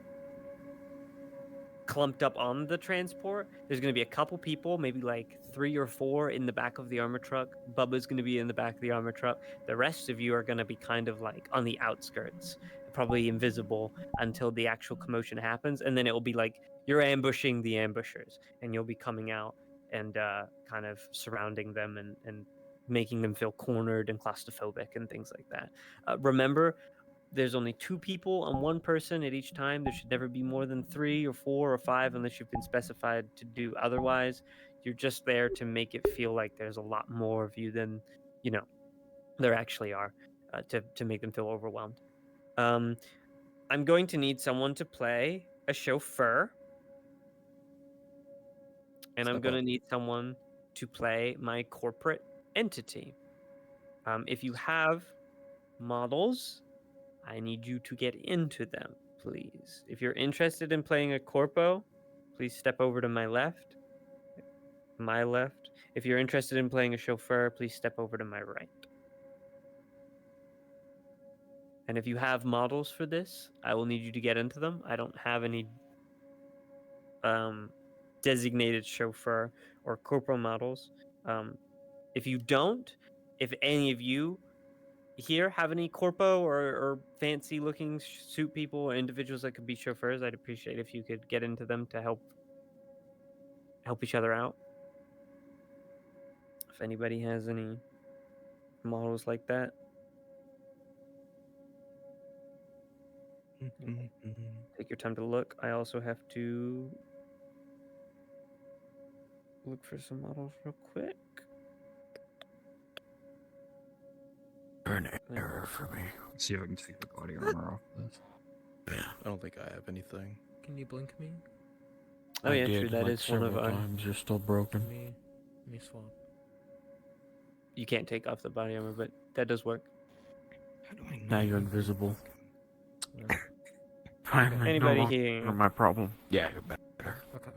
clumped up on the transport. There's going to be a couple people, maybe like 3 or 4 in the back of the armor truck. Bubba's going to be in the back of the armor truck. The rest of you are going to be kind of like on the outskirts, probably invisible until the actual commotion happens. And then it will be like you're ambushing the ambushers, and you'll be coming out and kind of surrounding them and making them feel cornered and claustrophobic and things like that. Remember, there's only 2 people on 1 person at each time. There should never be more than 3 or 4 or 5 unless you've been specified to do otherwise. You're just there to make it feel like there's a lot more of you than, there actually are, to make them feel overwhelmed. I'm going to need someone to play a chauffeur. And I'm going to need someone to play my corporate entity. If you have models, I need you to get into them, please. If you're interested in playing a corpo, please step over to my left. My left. If you're interested in playing a chauffeur, please step over to my right. And if you have models for this, I will need you to get into them. I don't have any designated chauffeur or corporal models. If you don't, if any of you here have any corpo or fancy looking suit people or individuals that could be chauffeurs, I'd appreciate if you could get into them to help each other out. If anybody has any models like that. Take your time to look. I also have to look for some models real quick. An error for me. Let's see if I can take the body armor off this. Yeah, I don't think I have anything. Can you blink me? Oh yeah, I did, true. That like, is one of several times. You're still broken. Let me swap. You can't take off the body armor, but that does work. Now you're invisible. Finally, Anybody no here? longer my problem. Yeah, you're better. Okay.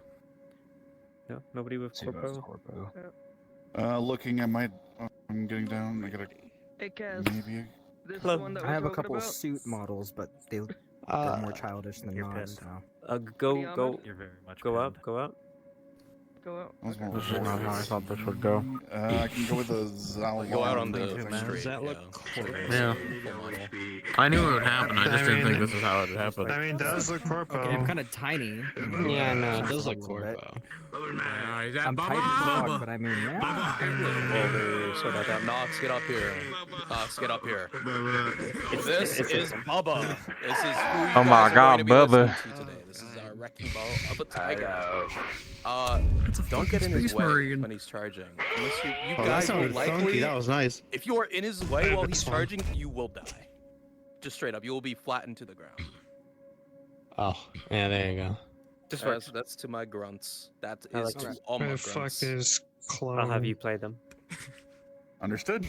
No, nobody with corpo. Looking at my, I'm getting down. I gotta. Hey, Kaz. Maybe. This Hello. one that I we're have a talking couple about? suit models, but they're more childish than not. So. Go You're very much go pinned. up, go up. Go out. This is not how I thought this would go. I can go with the Zal. Go out on the straight. straight. Yeah. I knew it would happen. I just didn't think this is how it would happen. I mean, it does look corpo. Okay, I'm kind of tiny. Yeah, no, it does look corpo. I'm tight as fuck, but I mean, yeah. Well, sorry about that. Nox, get up here. Nox, get up here. This is Bubba. This is who you Oh my guys are God, going to be Bubba. listening to today. This is our wrecking ball of a tiger. Don't get in his Space way Marine. when he's charging. Unless you Oh, that guys will sounded likely. funky. That was nice. If you are in his way Yeah, while he's that's fine. charging, you will die. Just straight up, you will be flattened to the ground. Oh, yeah, there you go. That's to my grunts. That I is like to that. all my Where the grunts. fuck is clone? I'll have you play them. Understood.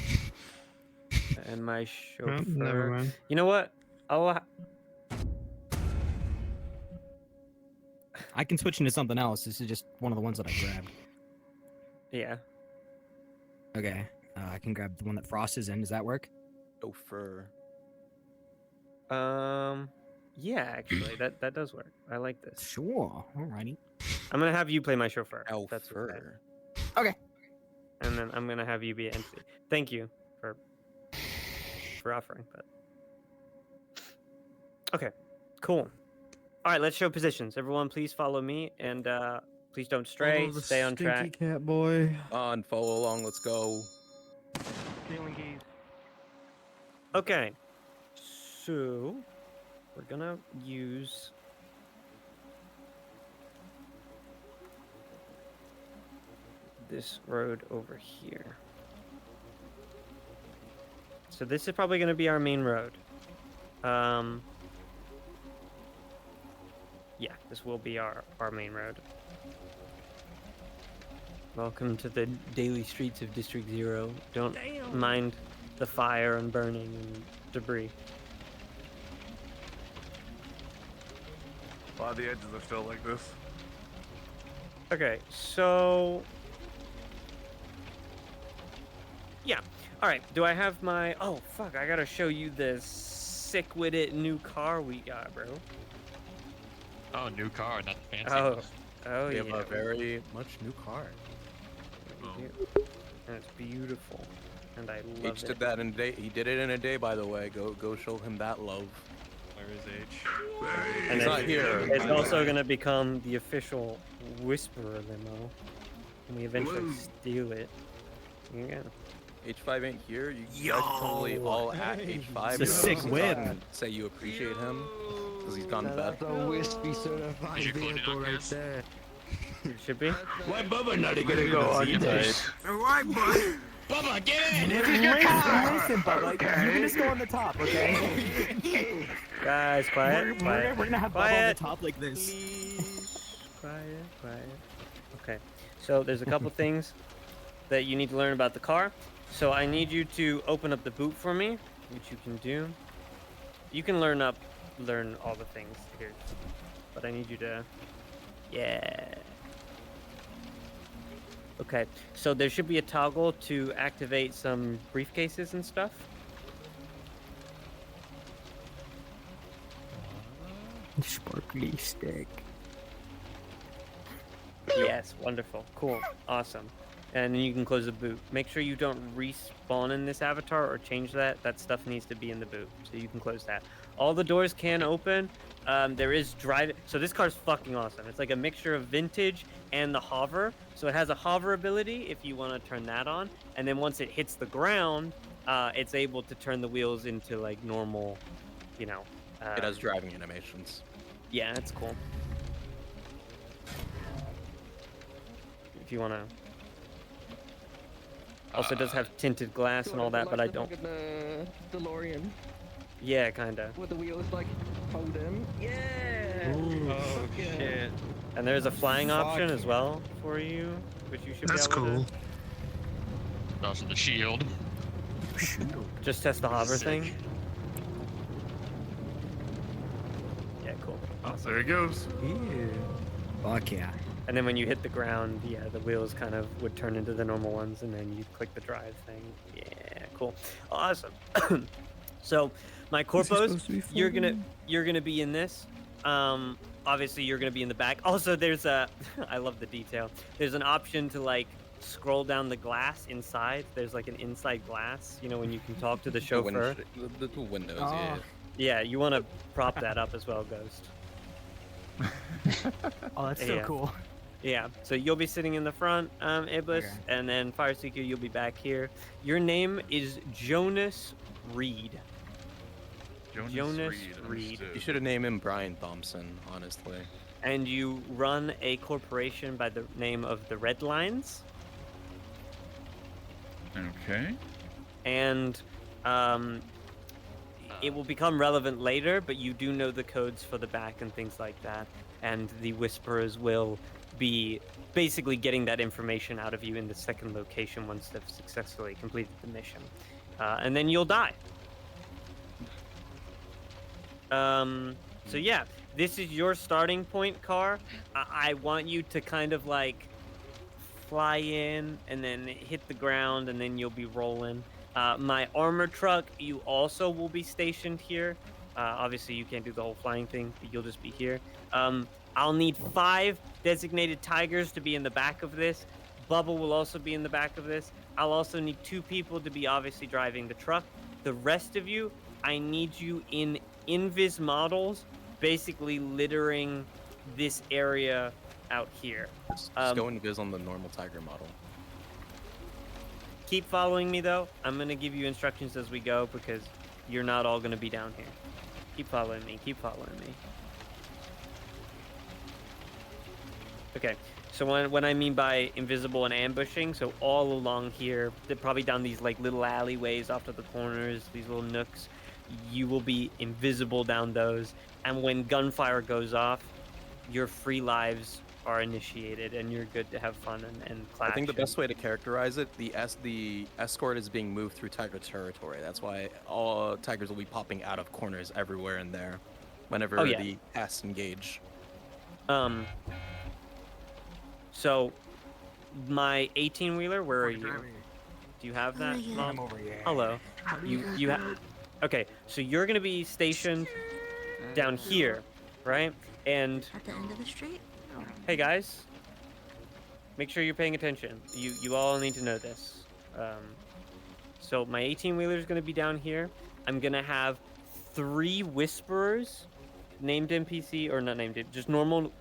And my chauffeur. never mind. You know what? I can switch into something else. This is just one of the ones that I grabbed. Yeah. Okay. I can grab the one that Frost is in. Does that work? Chauffeur. Yeah, actually, that does work. I like this. Sure. Alrighty. I'm gonna have you play my chauffeur. That's okay. Okay. And then I'm gonna have you be an entity. Thank you for offering that. Okay, cool. All right, let's show positions. Everyone, please follow me and please don't stray. Stay on track. Cat boy. On, follow along. Let's go. Stealing keys. Okay, so we're gonna use this road over here. So this is probably gonna be our main road. Yeah, this will be our main road. Welcome to the daily streets of District 0. Don't mind the fire and burning and debris. A lot of the edges are still like this. Okay, so... Yeah. Alright, do I have my... Oh, fuck, I gotta show you this sick-witted new car we got, bro. Oh, new car, not the fancy Oh, one. oh We yeah. have a very much new car. And it's beautiful. And I love H it. did that in a day. He did it in a day, by the way. Go show him that love. Where is H? And He's not here. It's also going to become the official Whisperer limo when we eventually steal it. Yeah. H5 ain't here. You guys should totally all at H5. It's a sick whip. Say you appreciate him because he's gone to bed. That's a wispy certified vehicle right there. It should be. Why Bubba not gonna go on this? Why, boy? Bubba, get in! This is your car! Listen, Bubba, you can just go on the top, okay? Guys, quiet. We're gonna have Bubba on the top like this. Quiet. Okay, so there's a couple things that you need to learn about the car. So I need you to open up the boot for me, which you can do. You can learn all the things here, but I need you to, yeah. Okay, so there should be a toggle to activate some briefcases and stuff. Sparkly stick. Yes, wonderful, cool, awesome. And then you can close the boot. Make sure you don't respawn in this avatar or change that. That stuff needs to be in the boot, so you can close that. All the doors can open. There is drive. So this car's fucking awesome. It's like a mixture of vintage and the hover. So it has a hover ability if you want to turn that on. And then once it hits the ground, it's able to turn the wheels into like normal, you know. It has driving animations. Yeah, that's cool. If you want to. Also, it does have tinted glass and all that, but I don't. Like the DeLorean Yeah, kinda. with the wheels like hold them. Yeah. Oh shit. And there's a flying option as well for you, which you should That's be able cool. to. Also the shield. Just test the hover thing. Yeah, cool. Oh, there he goes. Fuck yeah. And then when you hit the ground, yeah, the wheels kind of would turn into the normal ones, and then you click the drive thing. Yeah, cool, awesome. So, my corpos, you're gonna be in this. Obviously you're gonna be in the back. Also, there's a, I love the detail. There's an option to like scroll down the glass inside. There's like an inside glass, you know, when you can talk to the chauffeur. The windows, yeah. Yeah, you want to prop that up as well, Ghost. Oh, that's so cool. Yeah, so you'll be sitting in the front, Iblis, and then Fireseeker, you'll be back here. Your name is Jonas Reed. Jonas Reed. You should have named him Brian Thompson, honestly. And you run a corporation by the name of the Red Lines. Okay. And it will become relevant later, but you do know the codes for the back and things like that. And the Whisperers will be basically getting that information out of you in the second location once they've successfully completed the mission. And then you'll die. So yeah, this is your starting point, Car. I want you to kind of like fly in and then hit the ground and then you'll be rolling. My armor truck, you also will be stationed here. Obviously, you can't do the whole flying thing, but you'll just be here. I'll need 5 designated tigers to be in the back of this. Bubba will also be in the back of this. I'll also need 2 people to be obviously driving the truck. The rest of you, I need you in invis models, basically littering this area out here. Just go invis on the normal tiger model. Keep following me though. I'm gonna give you instructions as we go because you're not all gonna be down here. Keep following me. Keep following me. Okay. So when I mean by invisible and ambushing, so all along here, probably down these like little alleyways off to the corners, these little nooks, you will be invisible down those. And when gunfire goes off, your free lives are initiated and you're good to have fun and clash. I think the best way to characterize it, the escort is being moved through tiger territory. That's why all tigers will be popping out of corners everywhere in there whenever the S engage. So my 18-wheeler, where are you? Do you have that? I'm over here. Hello. You have. Okay, so you're gonna be stationed down here, right? And at the end of the street. hey guys, make sure you're paying attention. You all need to know this. So my 18-wheeler is gonna be down here. I'm gonna have 3 whisperers, named NPC or not named, just normal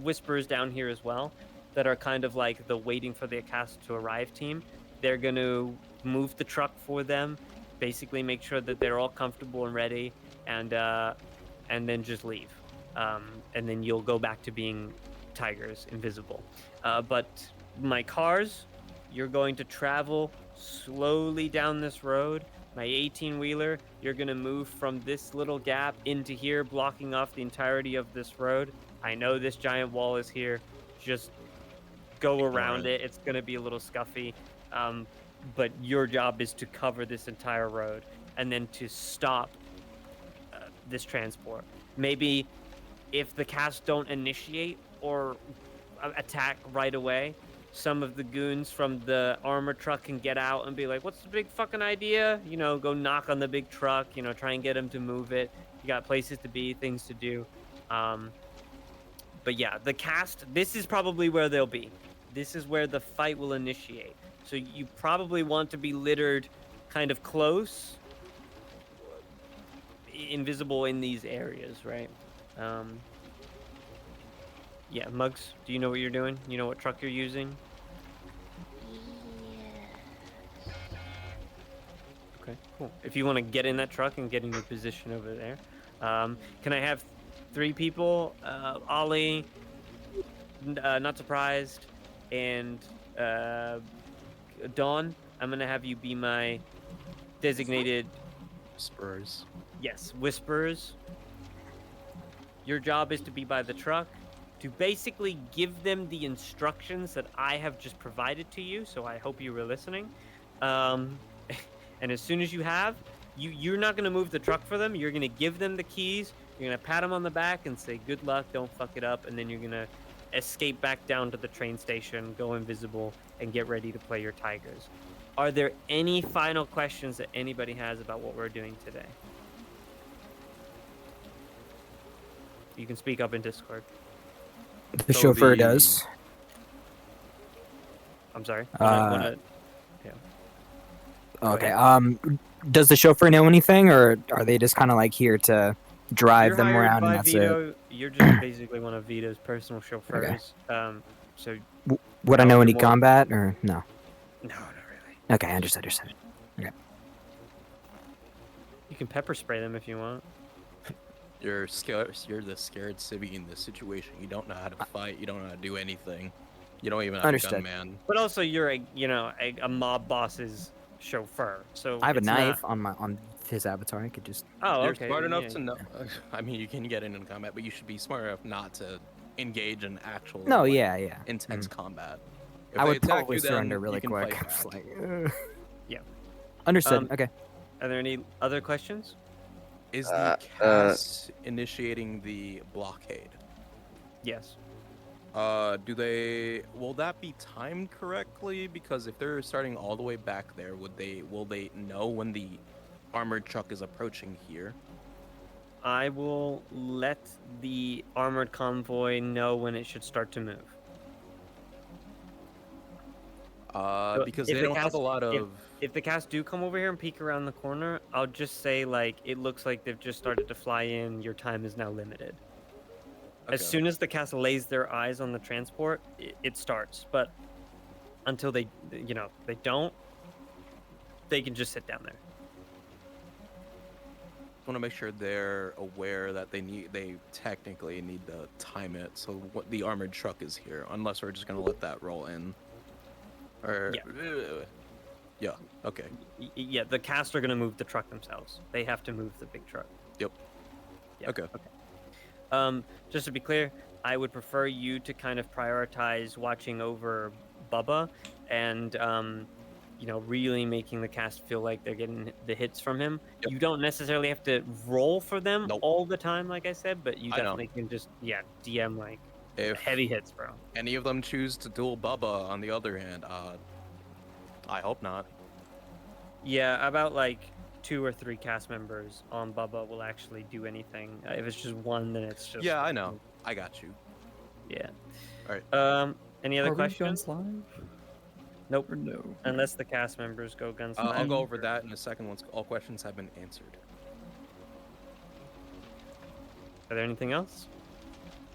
whisperers down here as well, that are kind of like the waiting for the cast to arrive team. They're going to move the truck for them, basically make sure that they're all comfortable and ready, and then just leave. And then you'll go back to being tigers, invisible. But my cars, you're going to travel slowly down this road. My 18-wheeler, you're going to move from this little gap into here, blocking off the entirety of this road. I know this giant wall is here. Just go around it. It's going to be a little scuffy. But your job is to cover this entire road and then to stop this transport. Maybe if the cast don't initiate or attack right away, some of the goons from the armor truck can get out and be like, what's the big fucking idea? You know, go knock on the big truck, you know, try and get them to move it. You got places to be, things to do. But yeah, the cast, this is probably where they'll be. This is where the fight will initiate. So you probably want to be littered kind of close, invisible in these areas, right? Yeah, Muggs, do you know what you're doing? You know what truck you're using? Okay, cool. If you want to get in that truck and get in your position over there. Can I have 3 people? Ollie, Not Surprised, and Dawn. I'm going to have you be my designated... Whisperers. Yes, Whisperers. Your job is to be by the truck, to basically give them the instructions that I have just provided to you, so I hope you were listening. And as soon as you have, you're not going to move the truck for them. You're going to give them the keys. You're going to pat them on the back and say, good luck, don't fuck it up. And then you're going to escape back down to the train station, go invisible, and get ready to play your tigers. Are there any final questions that anybody has about what we're doing today? You can speak up in Discord. The chauffeur does. I'm sorry. Yeah. Go Okay. ahead. Does the chauffeur know anything, or are they just kind of like here to drive You're them hired around by and that's Vito. it? You're just basically one of Vito's personal chauffeurs. So Would I know any more- combat or no? No, not really. Okay, understood. Okay. You can pepper spray them if you want. You're scared. You're the scared civvy in this situation. You don't know how to fight. You don't know how to do anything. You don't even have Understood. a gunman. But also, you're a mob boss's chauffeur. So I have a it's knife not- on his avatar. I could just. Oh, You're okay. smart enough yeah. to know. I mean, you can get into combat, but you should be smart enough not to engage in actual. No, like, yeah. Intense combat. If I they would attack probably you, then surrender you really can quick. fight Just back. like, Yeah. Understood. Okay. Are there any other questions? Is the cast initiating the blockade? Yes. Will that be timed correctly? Because if they're starting all the way back there, will they know when the armored truck is approaching here? I will let the armored convoy know when it should start to move. Because If they the don't have cast- a lot of. If the cast do come over here and peek around the corner, I'll just say, like, it looks like they've just started to fly in. Your time is now limited. As Okay. soon as the cast lays their eyes on the transport, it starts. But until they don't, they can just sit down there. Want to make sure they're aware that they technically need to time it so what the armored truck is here, unless we're just gonna let that roll in. Or yeah, okay. Yeah, the cast are gonna move the truck themselves. They have to move the big truck. Yep. Yeah, Okay. Just to be clear, I would prefer you to kind of prioritize watching over Bubba and really making the cast feel like they're getting the hits from him. You don't necessarily have to roll for them all the time, like I said, but you I know. definitely can just DM like If heavy hits, bro. any of them choose to duel Bubba, on the other hand, I hope not. Yeah, about like 2 or 3 cast members on Bubba will actually do anything. If it's just one, then it's just Yeah, I know. I got you. Yeah. All right. Any other Are we questions? guns Nope. No. Unless the cast members go guns live. I'll go over that in a second once all questions have been answered. Are there anything else?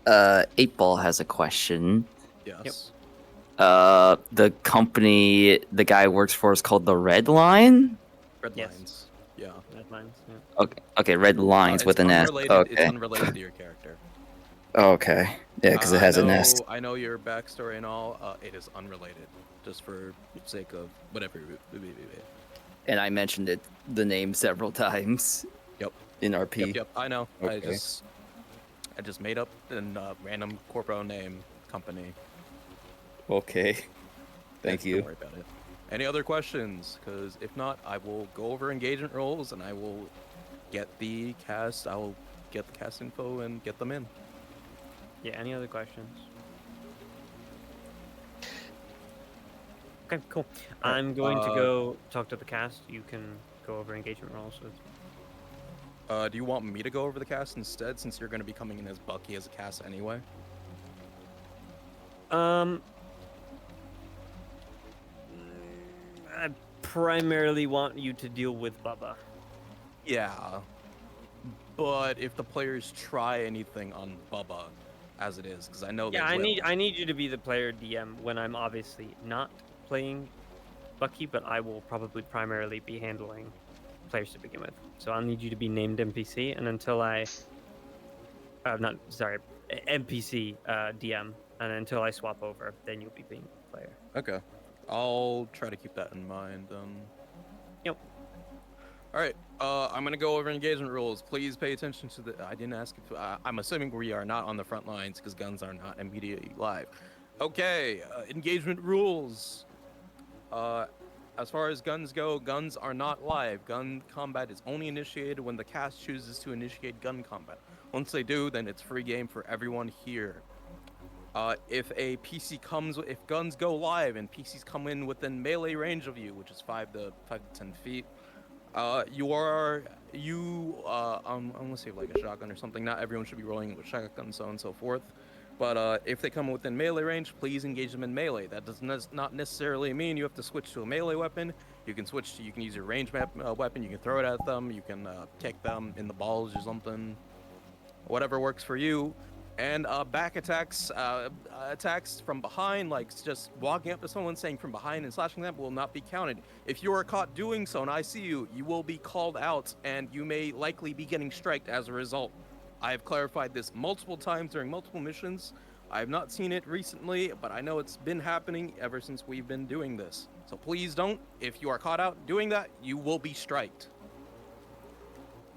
8-Ball has a question. Yes. The company the guy works for is called the Red Line? Red Yes. lines. Yeah. Red lines. Yeah. Okay, Red Lines It's with an S. unrelated. Okay. It's unrelated to your character. Okay. Yeah, because it has an S. I know your backstory and all. It is unrelated, just for sake of whatever. And I mentioned the name several times. Yep. In RP. Yep. I know. Okay. I just made up a random corpo name company. Okay. Thank you. Don't worry about it. Any other questions? Because if not, I will go over engagement roles and I will get the cast. I will get the cast info and get them in. Yeah. Any other questions? Okay. Cool. I'm going to go talk to the cast. You can go over engagement roles with. Do you want me to go over the cast instead, since you're going to be coming in as Bucky as a cast anyway? I primarily want you to deal with Bubba. Yeah. But if the players try anything on Bubba, as it is, because I know Yeah, they will. I need you to be the player DM when I'm obviously not playing Bucky, but I will probably primarily be handling players to begin with. So I'll need you to be named NPC, and until NPC DM, and until I swap over, then you'll be being the player. Okay. I'll try to keep that in mind. Yep. All right. I'm gonna go over engagement rules. Please pay attention to the. I didn't ask if. I'm assuming we are not on the front lines because guns are not immediately live. Okay. Engagement rules. As far as guns go, guns are not live. Gun combat is only initiated when the cast chooses to initiate gun combat. Once they do, then it's free game for everyone here. If guns go live and PCs come in within melee range of you, which is 5 to 10 feet, I'm gonna say like a shotgun or something. Not everyone should be rolling with shotgun, so on and so forth. But if they come within melee range, please engage them in melee. That does not necessarily mean you have to switch to a melee weapon. You can use your range weapon. You can throw it at them. You can kick them in the balls or something. Whatever works for you. And back attacks from behind, like just walking up to someone, saying from behind and slashing them, will not be counted. If you are caught doing so and I see you, you will be called out and you may likely be getting striked as a result. I have clarified this multiple times during multiple missions. I have not seen it recently, but I know it's been happening ever since we've been doing this. So please don't. If you are caught out doing that, you will be striked.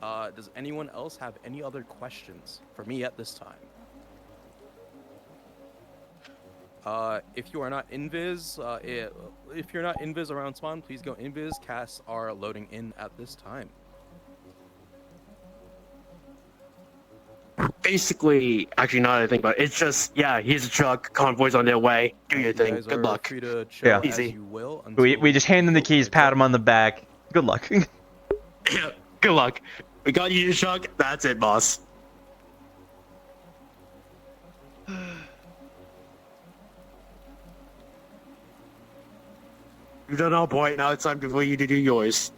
Does anyone else have any other questions for me at this time? If you are not invis, if you're not invis around spawn, please go invis. Casts are loading in at this time. Basically, actually, now that I think about it, it's just, yeah, here's a truck, convoy's on their way, do your thing, good luck. Free to chill Yeah. as Easy. you will We just hand them the keys, pat them on the back. Good luck. Yeah, good luck. We got you your truck, that's it, boss. You've done our point, now it's time for you to do yours.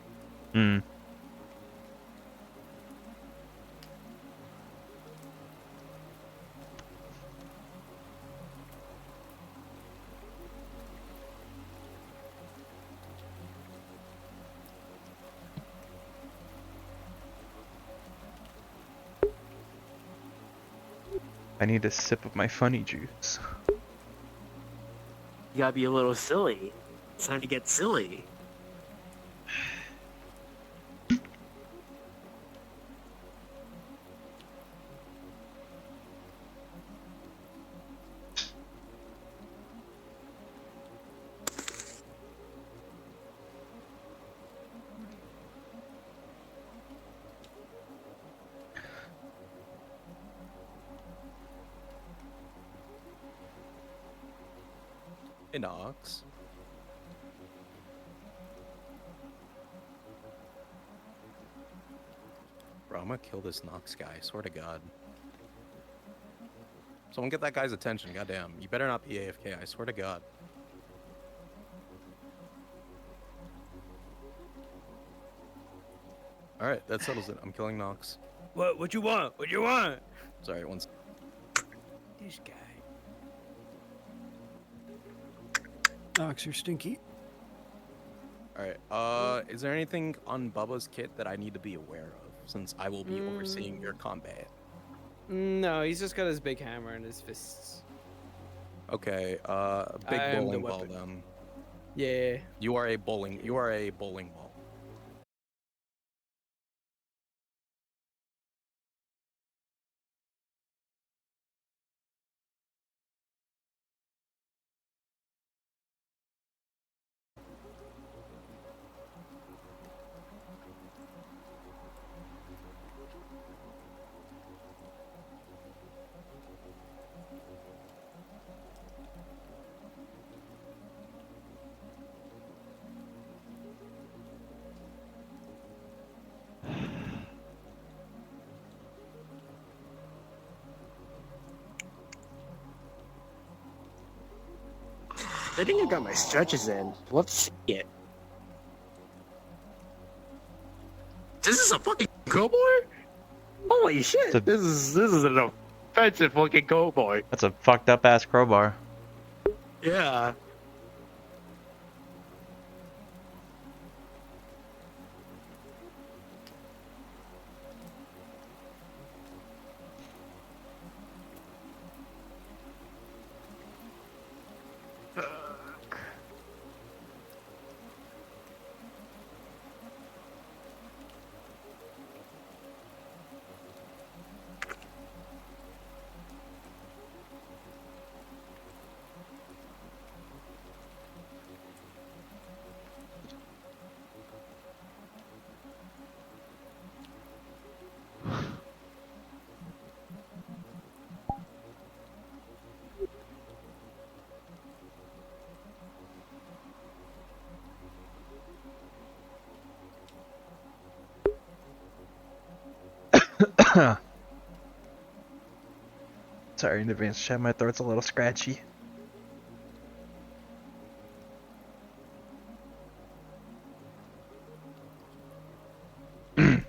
I need a sip of my funny juice. You gotta be a little silly. It's time to get silly. Inox. Bro, I'm gonna kill this Nox guy, swear to God. Someone get that guy's attention, goddamn. You better not be AFK, I swear to God. Alright, that settles it. I'm killing Nox. What you want? What you want? Sorry, one. This guy. Docs are stinky. All right. Is there anything on Bubba's kit that I need to be aware of, since I will be overseeing your combat? No, he's just got his big hammer and his fists. Okay. Big I am the bowling ball weapon. then. Yeah. You are a bowling. You are a bowling ball. I think I got my stretches in. Let's see it. This is a fucking cowboy? Holy shit! This is an offensive fucking cowboy. That's a fucked up ass crowbar. Yeah. Sorry in advance, chat. My throat's a little scratchy. I'm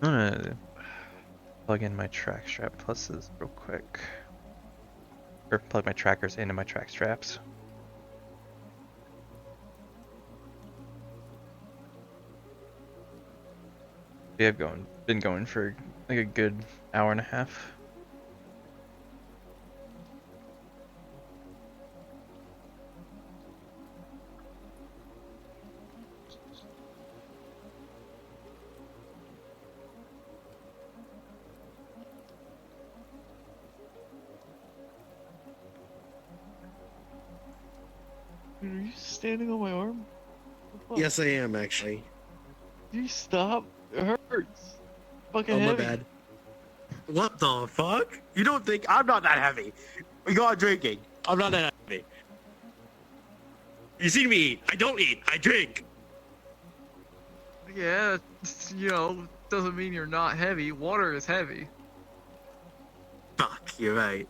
gonna plug in my track strap pluses real quick. Or plug my trackers into my track straps. We have been going for like a good hour and a half. Are you standing on my arm? Yes, I am actually. You stop. It hurts. Fucking Oh, my heavy. bad. What the fuck? You don't think I'm not that heavy? We go out drinking. I'm not that heavy. You see me eat. I don't eat. I drink. Yeah, you know, doesn't mean you're not heavy. Water is heavy. Fuck, you're right.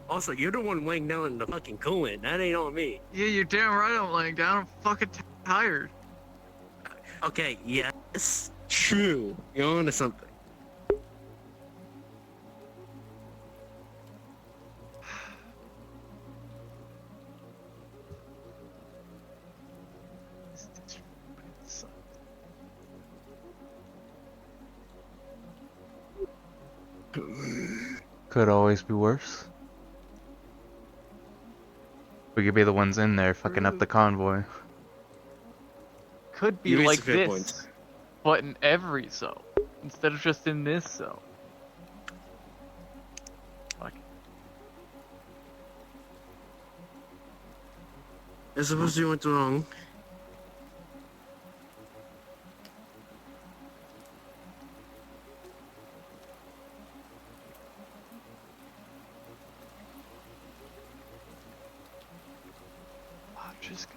Also, you're the one laying down in the fucking coolant. That ain't on me. Yeah, you're damn right I'm laying down. I'm fucking tired. Okay, yes, true. You're onto something. Could always be worse. We could be the ones in there fucking up the convoy. Could be You raise like a fair this, point. but in every zone instead of just in this zone. Fuck. I suppose you went wrong. Just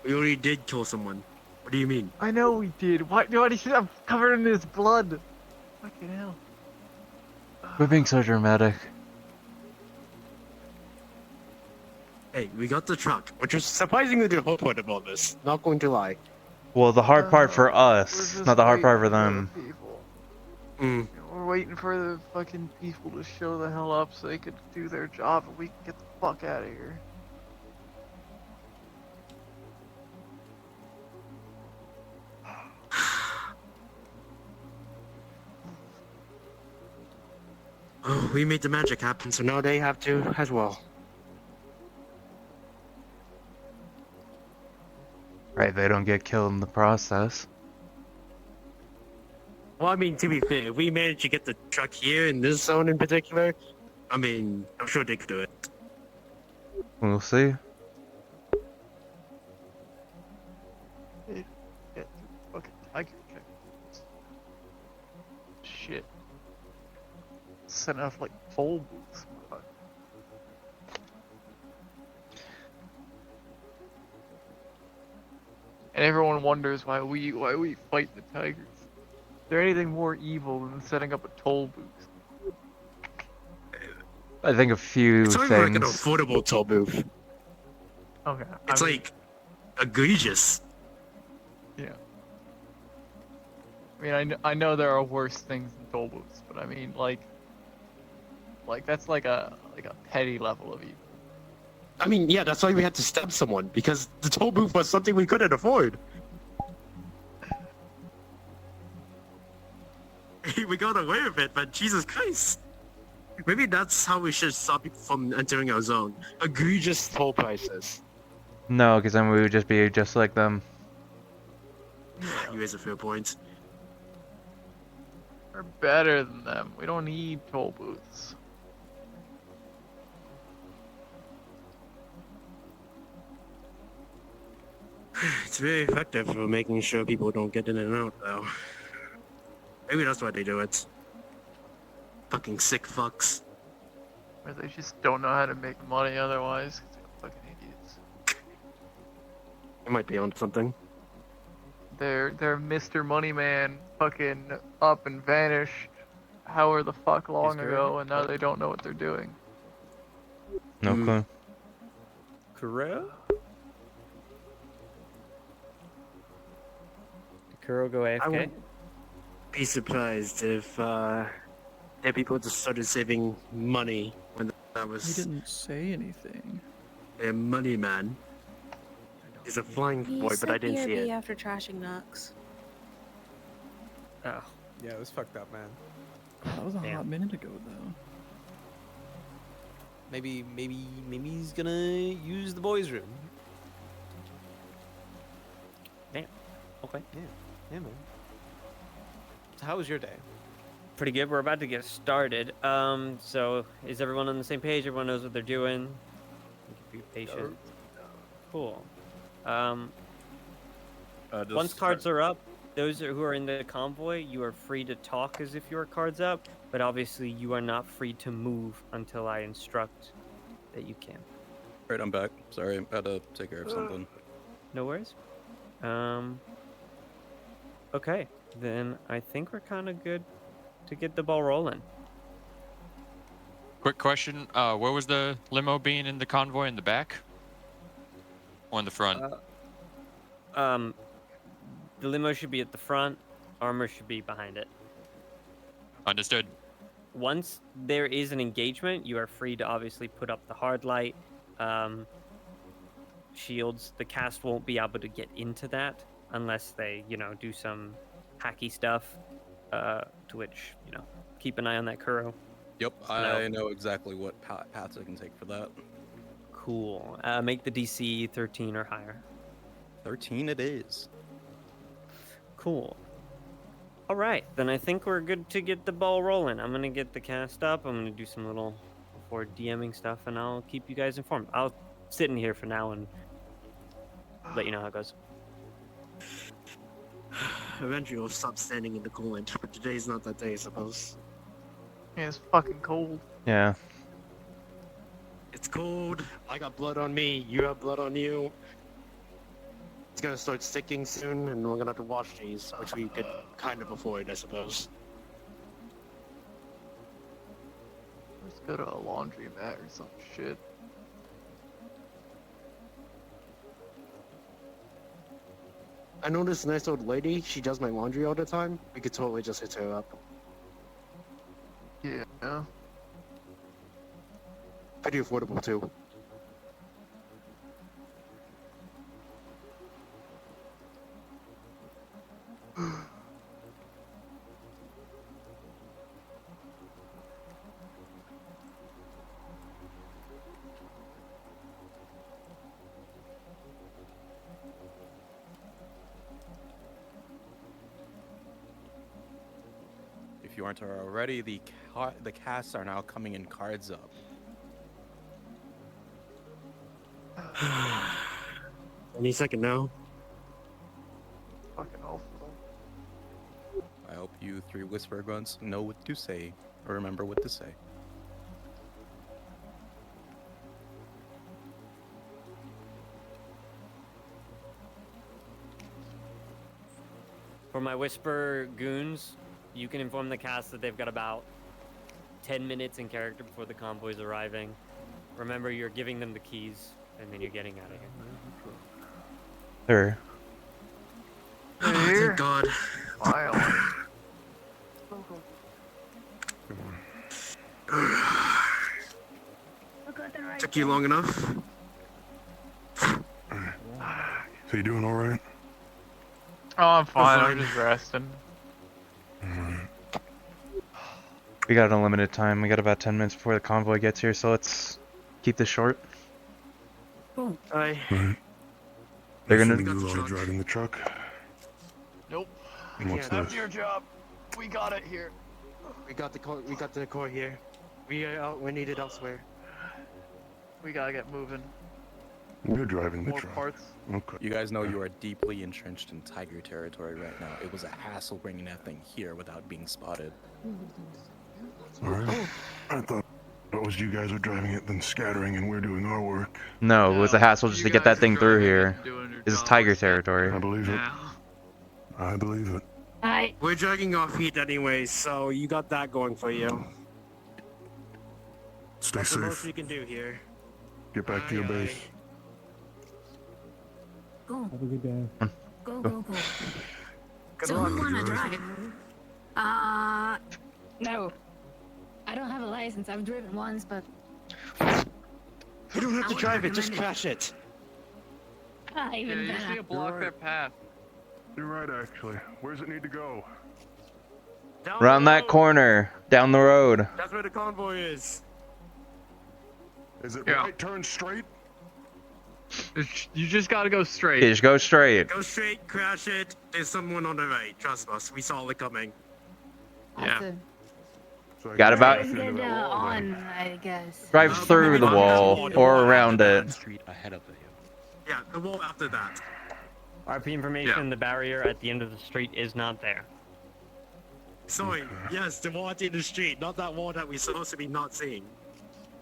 We already did kill someone. What do you mean? I know we did. Why do you see I'm covered in his blood? Fucking hell. We're being so dramatic. Hey, we got the truck, which is surprisingly the whole point of all this. Not going to lie. Well, the hard part for us, just not the hard part for waiting them. the people. Mm. We're waiting for the fucking people to show the hell up so they could do their job and we can get the fuck out of here. Oh, we made the magic happen, so now they have to as well. Right, they don't get killed in the process. Well, I mean, to be fair, if we managed to get the truck here in this zone in particular, I mean, I'm sure they could do it. We'll see. Hey, get the fucking tiger check. Shit. Set off like toll booths. And everyone wonders why we fight the tigers. Is there anything more evil than setting up a toll booth? I think a few It's not things. even like an affordable toll booth. Okay. It's like egregious. Yeah. I mean, I know there are worse things than toll booths, but I mean, like that's like a petty level of evil. I mean, yeah, that's why we had to stab someone, because the toll booth was something we couldn't afford. We got away with it, but Jesus Christ. Maybe that's how we should stop people from entering our zone. Egregious toll prices. No, because then we would just be just like them. You raise a fair point. We're better than them. We don't need toll booths. It's very effective for making sure people don't get in and out, though. Maybe that's why they do it. Fucking sick fucks. Or they just don't know how to make money otherwise, 'cause they're fucking idiots. They might be on something. They're Mr. Moneyman fucking up and vanished however the fuck long Mr. ago, and now they don't know what they're doing. No clue. Kuro? Did Kuro go AFK? I wouldn't be surprised if that people just started saving money when that was. He didn't say anything. A money man. He's a flying boy, but I didn't see it. after trashing Nux. Oh. Yeah, it was fucked up, man. That was a Damn. hot minute ago, though. Maybe he's gonna use the boys' room. Damn. Okay. Yeah, man. So how was your day? Pretty good. We're about to get started. So is everyone on the same page? Everyone knows what they're doing? Be patient. Cool. Once cards are up, those who are in the convoy, you are free to talk as if your card's up, but obviously you are not free to move until I instruct that you can. Alright, I'm back. Sorry, I had to take care of something. No worries. Okay, then I think we're kind of good to get the ball rolling. Quick question. Where was the limo being in the convoy? In the back? Or in the front? The limo should be at the front. Armor should be behind it. Understood. Once there is an engagement, you are free to obviously put up the hard light. Shields. The cast won't be able to get into that unless they, do some hacky stuff. To which, keep an eye on that Kuro. Yep, I know exactly what paths I can take for that. Cool. Make the DC 13 or higher. 13 it is. Cool. All right, then I think we're good to get the ball rolling. I'm gonna get the cast up. I'm gonna do some little before DMing stuff, and I'll keep you guys informed. I'll sit in here for now and let you know how it goes. Eventually, we'll stop standing in the coolant, but today's not that day, I suppose. Yeah, it's fucking cold. Yeah. It's cold. I got blood on me. You have blood on you. It's gonna start sticking soon, and we're gonna have to wash these, which we could kind of avoid, I suppose. Let's go to a laundromat or some shit. I know this nice old lady. She does my laundry all the time. We could totally just hit her up. Yeah. Pretty affordable too. If you aren't already, the casts are now coming in cards up. Any second now. Fucking awful. I hope you three whisper grunts know what to say, or remember what to say. For my Whisper goons, you can inform the cast that they've got about 10 minutes in character before the convoy's arriving. Remember, you're giving them the keys, and then you're getting out of here. Sure. Thank God. Took you long enough? So you doing all right? Oh, I'm fine. I'm just resting. We got unlimited time. We got about 10 minutes before the convoy gets here, so let's keep this short. Aye. They're gonna. You driving the truck? Nope. And what's That's this? your job. We got it here. We got the core. We got the core here. We are out. We need it elsewhere. We gotta get moving. You're driving the More truck. parts. Okay. You guys know you are deeply entrenched in tiger territory right now. It was a hassle bringing that thing here without being spotted. All right. I thought it was you guys are driving it, then scattering, and we're doing our work. No, it was a hassle just to get that thing through here. This is tiger territory. I believe it. I believe it. We're dragging off heat anyways, so you got that going for you. Stay That's the most safe. we can do here. Get back to your base. Go. Have a good day. Go, go, go. Good So luck. who wanna Enjoy. drive? No. I don't have a license. I've driven once, but You don't have to I drive it, just recommend it. crash it. even you just better. need to block their path. You're right, actually. Where's it need to go? Around that corner, down the road. That's where the convoy is. Is it Yeah. right turn straight? You just gotta go straight. Just go straight. Go straight, crash it. There's someone on the right. Trust us, we saw it coming. Yeah. So I Got guess about- I have to Get do that wall then. on, I guess. Drive through the wall or around it. Street ahead of you. Yeah, the wall after that. RP information, the barrier at the end of the street is not there. Sorry, yes, the wall at the end of the street, not that wall that we're supposed to be not seeing.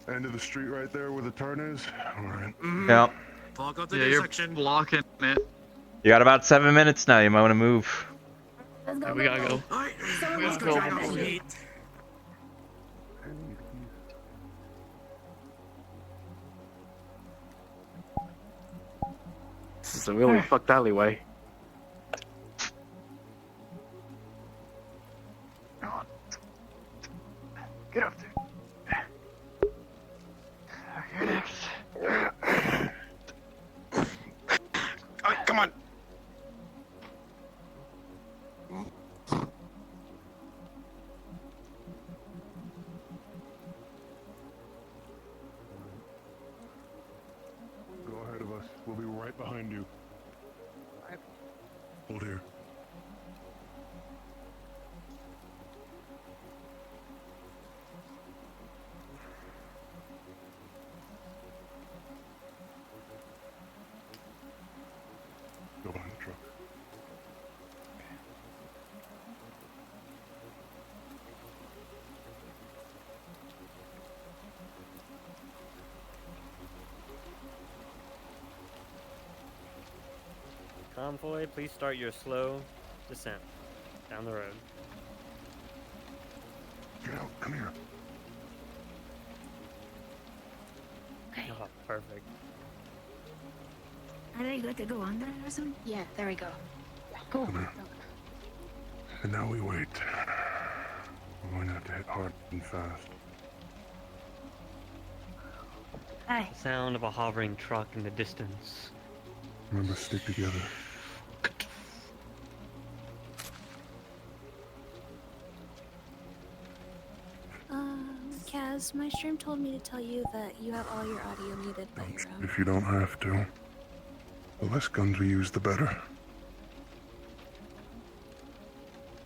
End of the street right there where the turn is? Alright. Yep. Block out the Yeah, you're intersection. blocking it. You got about 7 minutes now. You might want to move. Let's go. Yeah, we gotta go. Alright, Someone let's needs go to drag drive off that heat. This is a really fucked alleyway. Get up there. You're next. Alright, come on. Go ahead of us. We'll be right behind you. Hold here. Go behind the truck. Convoy, please start your slow descent down the road. Get out. Come here. Okay. Oh, perfect. Are they good to go on there or something? Yeah, there we go. Cool. Come here. And now we wait. We're going to have to hit hard and fast. Hi. The sound of a hovering truck in the distance. Remember, stick together. Kaz, my stream told me to tell you that you have all your audio muted, but you're If you don't have to. The less guns we use, the better.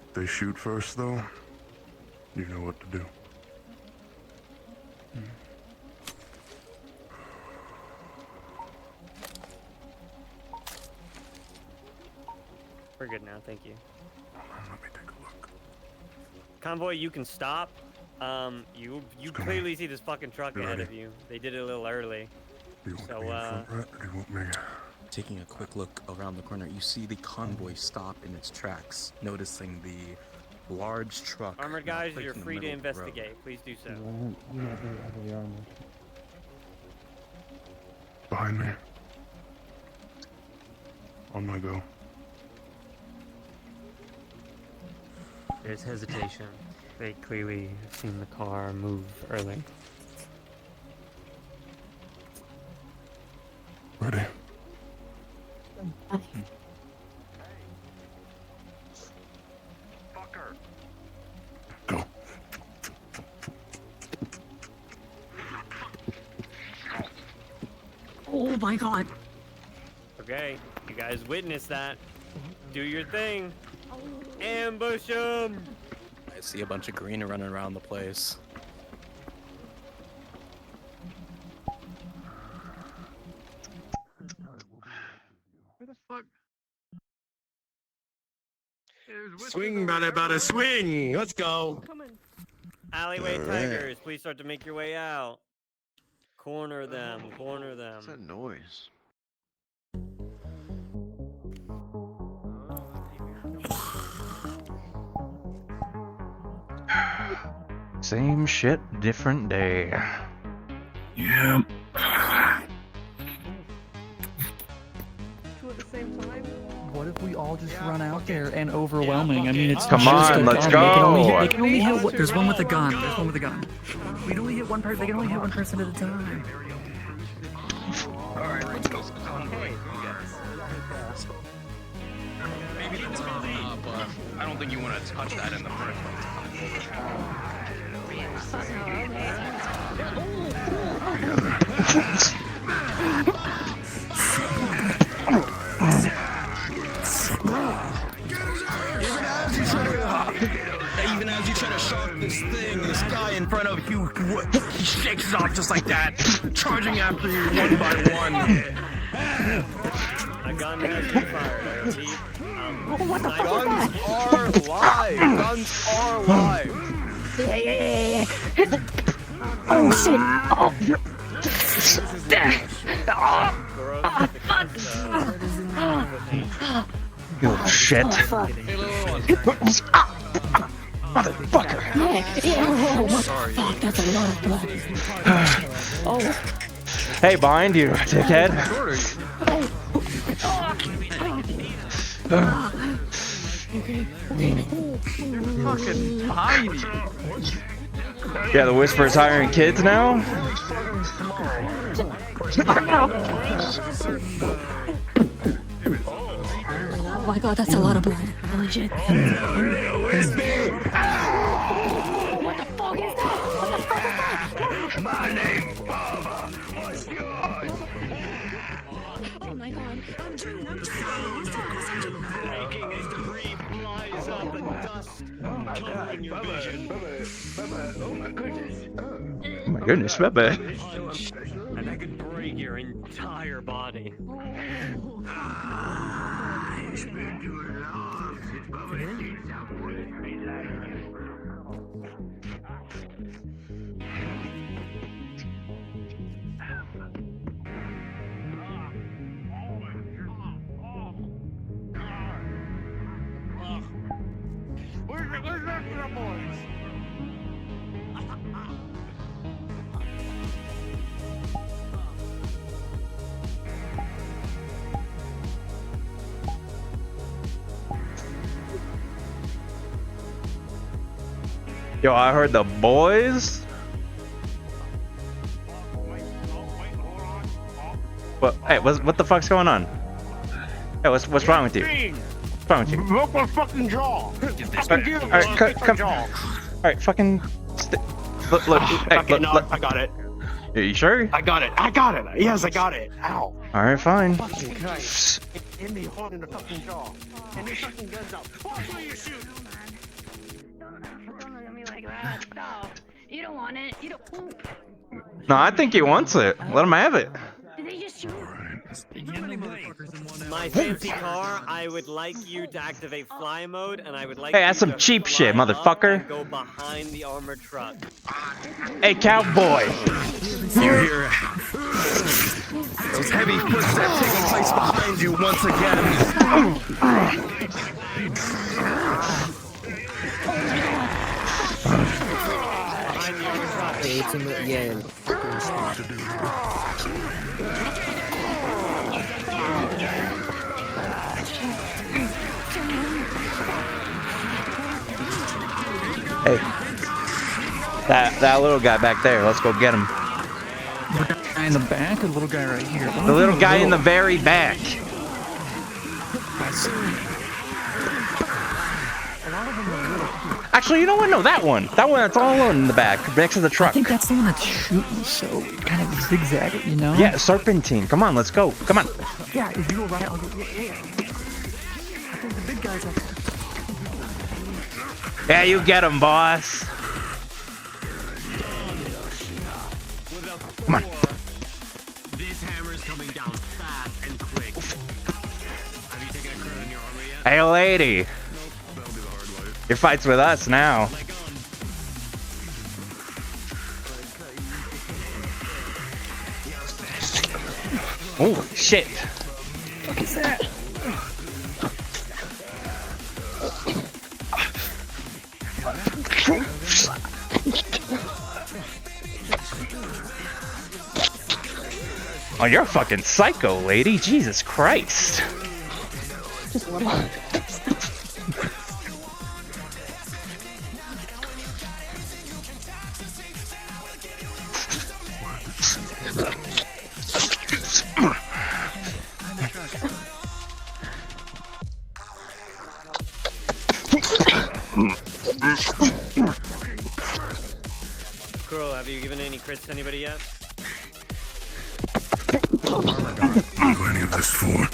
If they shoot first, though, you know what to do. We're good now, thank you. Let me take a look. Convoy, you can stop. You clearly see this fucking truck ahead of you. They did it a little early. So, Taking a quick look around the corner, you see the convoy stop in its tracks, noticing the large truck. armored now guys, parked you're in the free to middle of the road. investigate. Please do so. Behind me. On my go. There's hesitation. They clearly have seen the car move early. Ready. Fucker. Go. Oh my god. Okay, you guys witnessed that. Do your thing. Ambush them. I see a bunch of green running around the place. Where the fuck? Swing, bada, swing! Let's go! Alleyway All right. tigers, please start to make your way out. Corner them, corner them. What's that noise? Same shit, different day. Yeah. Two at the same time? What if we all just run out there and overwhelming? I mean, it's Come just on, a let's gun. They go. can only hit. There's one with a gun. There's one with a gun. We can only hit one person. They can only hit one person at a time. Alright, let's go. Maybe that's but I don't think you want to touch that in the first Even as you try to shark this thing, this guy in front of you, he shakes it off just like that, charging after you one by one. A gun has been fired, I repeat. What the fuck Guns are live! Guns are live! Yeah. Oh shit! Oh. You shit. Motherfucker. Yeah. Oh, fuck, that's a lot of blood. Oh. Hey, behind you, dickhead. They're fucking behind you. Yeah, the Whisper's hiring kids now? Oh my god, that's a lot of blood. Holy shit. What the fuck is that? What the fuck is that? My name's Baba. What's yours? Oh my god. Making as debris flies up and dust covering your vision. Oh my goodness. Oh my goodness, baby. And I could break your entire body. It's been too long since Baba seen someone relax. Yo, I heard the boys. What? Hey, what the fuck's going on? Hey, what's wrong with you? What's wrong with you? Broke my fucking jaw. Alright, come. Alright, fucking. Look. Hey, Okay, look, no, look. I got it. Are you sure? I got it. Yes, I got it. Ow. Alright, fine. Fucking Christ. Hit me hard in the fucking jaw. And this fucking gun's out. Watch where you shoot. Don't look at me like that. Stop. You don't want it. You don't. No, I think he wants it. Let him have it. Did they just shoot? My fancy car, I would like you to activate fly mode, and I would like Hey, you that's some to cheap fly shit, up motherfucker. and go behind the armored truck. Hey, cowboy. You hear those heavy footsteps taking place behind you once Hey, that little guy back there. Let's go get him. The guy in the back or the little guy right here? The little guy in the very back. Actually, you know what? No, that one. That one that's all alone in the back, next to the truck. I think that's the one that's shooting, so kind of zigzag it, you know? Yeah, serpentine. Come on, let's go. Come on. Yeah, if you go right, I'll go. Yeah. I think the big guy's up there. Yeah, you get him, boss. Come on. This hammer is coming down fast and quick. Have you taken a crit on your armor yet? Hey, lady. Your fight's with us now. Oh, shit. What is that? Oh, you're a fucking psycho, lady. Jesus Christ. Just a little. Girl, have you given any crits to anybody yet? What do any of this for?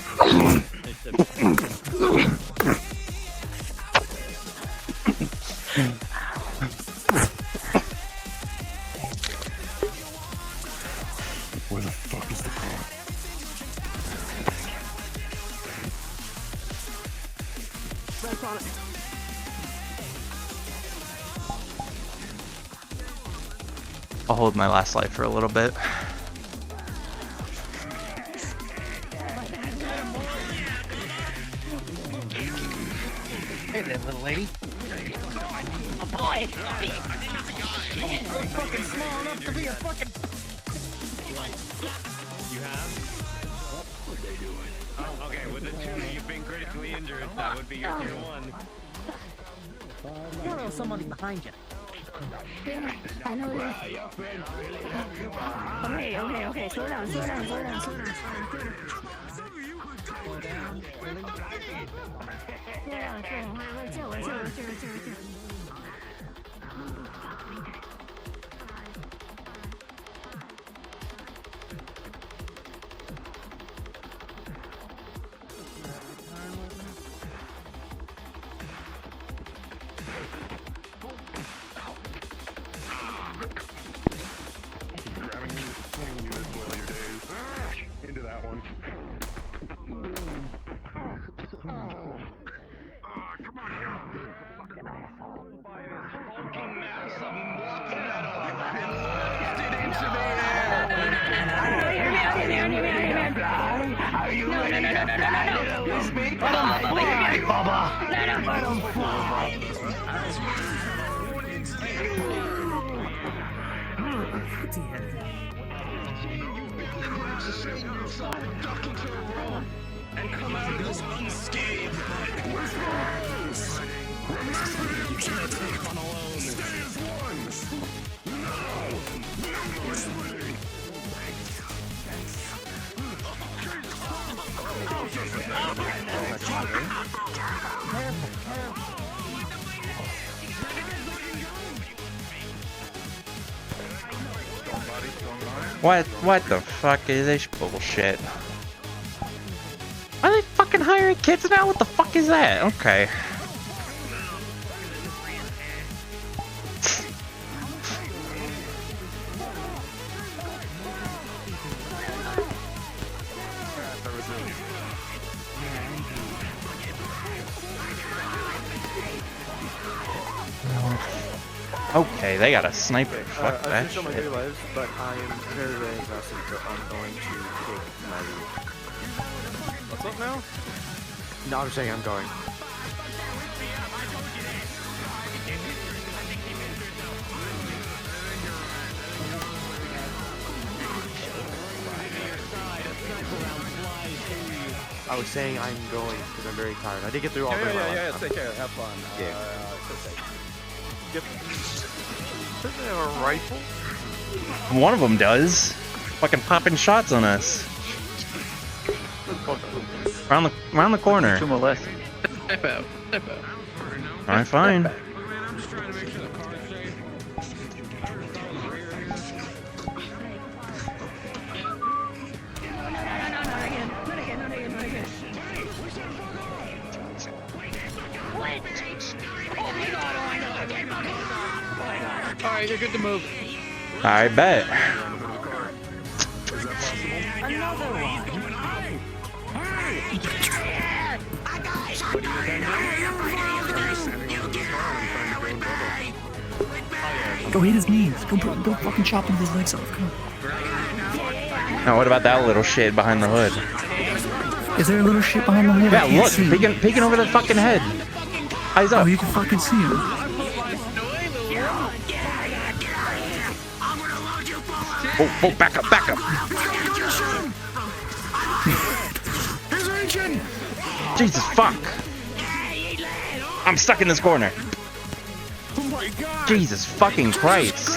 Where the fuck is the car? Right on it. I'll hold my last life for a little bit. Hey there, little lady. Oh boy! I'm fucking small enough to be a fucking. You have? What they doing? Oh, okay. With the two, you've been critically injured. That would be your tier 1. You know somebody behind you. Yeah, I know this. Okay. Slow down. Chill. Grabbing you, swinging you this well your days. Into that one. Come on here. Fucking mass of molten metal lifted into the air. Are you ready to fly, little speak? Let him fly, Bubba. Let him fly. And come out of this unscathed. You can't take on alone. Stay as one. No splitting. What the fuck is this bullshit? Are they fucking hiring kids now? What the fuck is that? Okay. Okay, they got a sniper. Fuck that I've my shit. 3 lives, but I am very, very invested, so I'm going to take my lead. What's up now? No, I'm saying I'm going. I was saying I'm going because I'm very tired. I did get through all day. Yeah, take care. Have fun. Yeah. Stay safe. Yep. Doesn't they have a rifle? One of them does. Fucking popping shots on us. Around the corner. To molest. Step out. Step out. Alright, fine. Alright, you're good to move. I bet. Go hit his knees. Go fucking chop him his legs off. Come on. Now what about that little shit behind the hood? Is there a little shit behind the hood? Yeah, I can't look, see. peeking over the fucking head. Eyes up. Oh, you can fucking see him. Oh, back up, back up. Jesus fuck. I'm stuck in this corner. Jesus fucking Christ.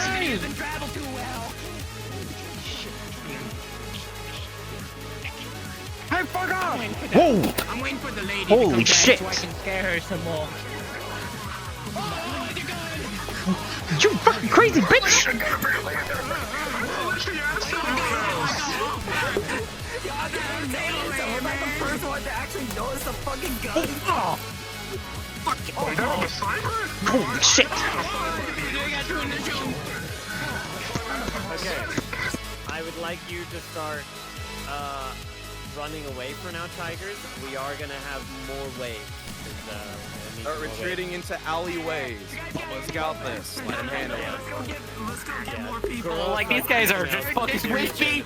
Hey, fuck off! Whoa! I'm waiting for the lady Holy to come shit. back so I can scare her some more. You fucking crazy bitch! Holy shit! Okay. I would like you to start running away for now, Tigers. We are gonna have more waves. Start retreating into alleyways. Let's scout this. Let him handle it. Like, these guys are just fucking wispy.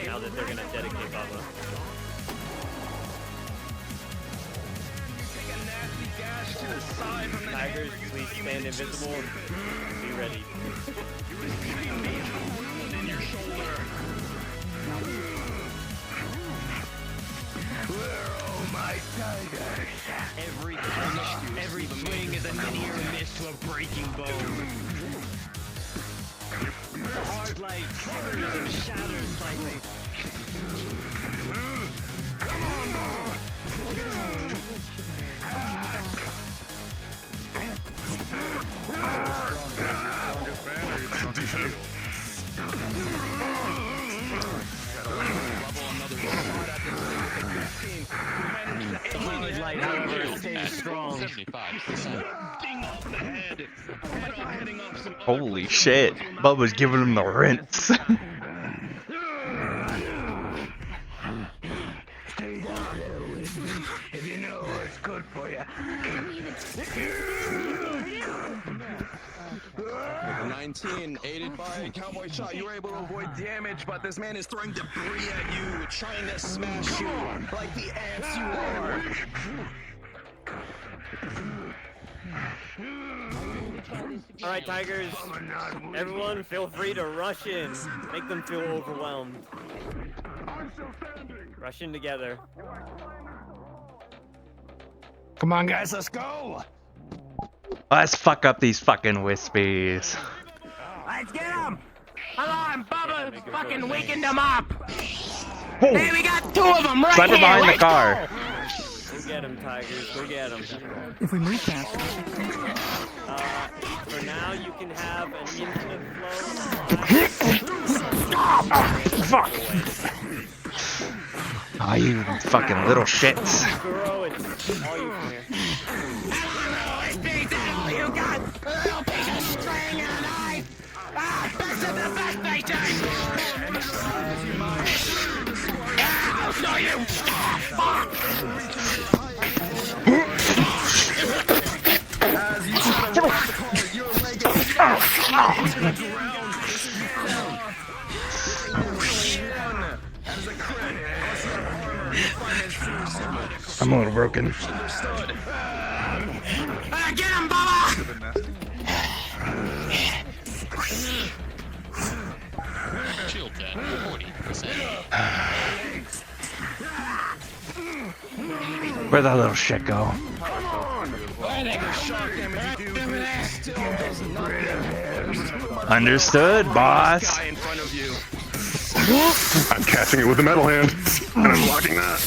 Now that they're gonna dedicate Bubba. Tigers, please stand invisible. Be ready. Every swing is a near miss to a breaking bone. Hard light quivers and shatters slightly. Hard light, however, stays strong. 75%. Holy shit. Bubba's giving him the rinse. If you know what's good for you. 19, aided by Cowboy Shot. You were able to avoid damage, but this man is throwing debris at you, trying to smash you like the ants you are. All right, Tigers. Everyone, feel free to rush in. Make them feel overwhelmed. Rush in together. Come on, guys, let's go! Let's fuck up these fucking wispies. Let's get him! Come on, Bubba! Fucking weakened him up! Hey, we got 2 of them right Sniper here! behind the Let's car. go! Go get him, Tigers. Go get him. If we move fast. For now, you can have an infinite Fuck! Oh, you fucking little shits. Guro, it's all you from here. You got a little piece of string and a knife! Ah, best of the best, bitches! Ah, I'll show you! Fuck! As you try to walk the car, your leg goes down to the ground. That is a crit. I'm a little broken. Get him, Bubba! Shield at 40%. Where'd that little shit go? Understood, boss. I'm catching it with a metal hand, and I'm blocking that.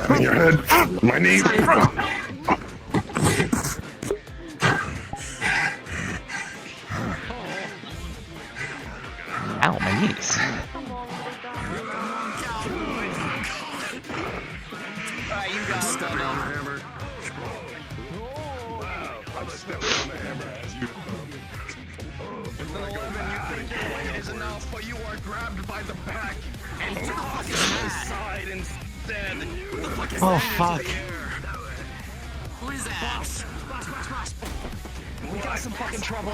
In your head, my knee. Ow, my knees. You got Step on the hammer. I just stepped on the hammer as you. With an 11, you think your weight is enough, but you are grabbed by the back and tossed to the side instead. What the fuck is Oh, that? fuck. Who is that? We got some fucking trouble.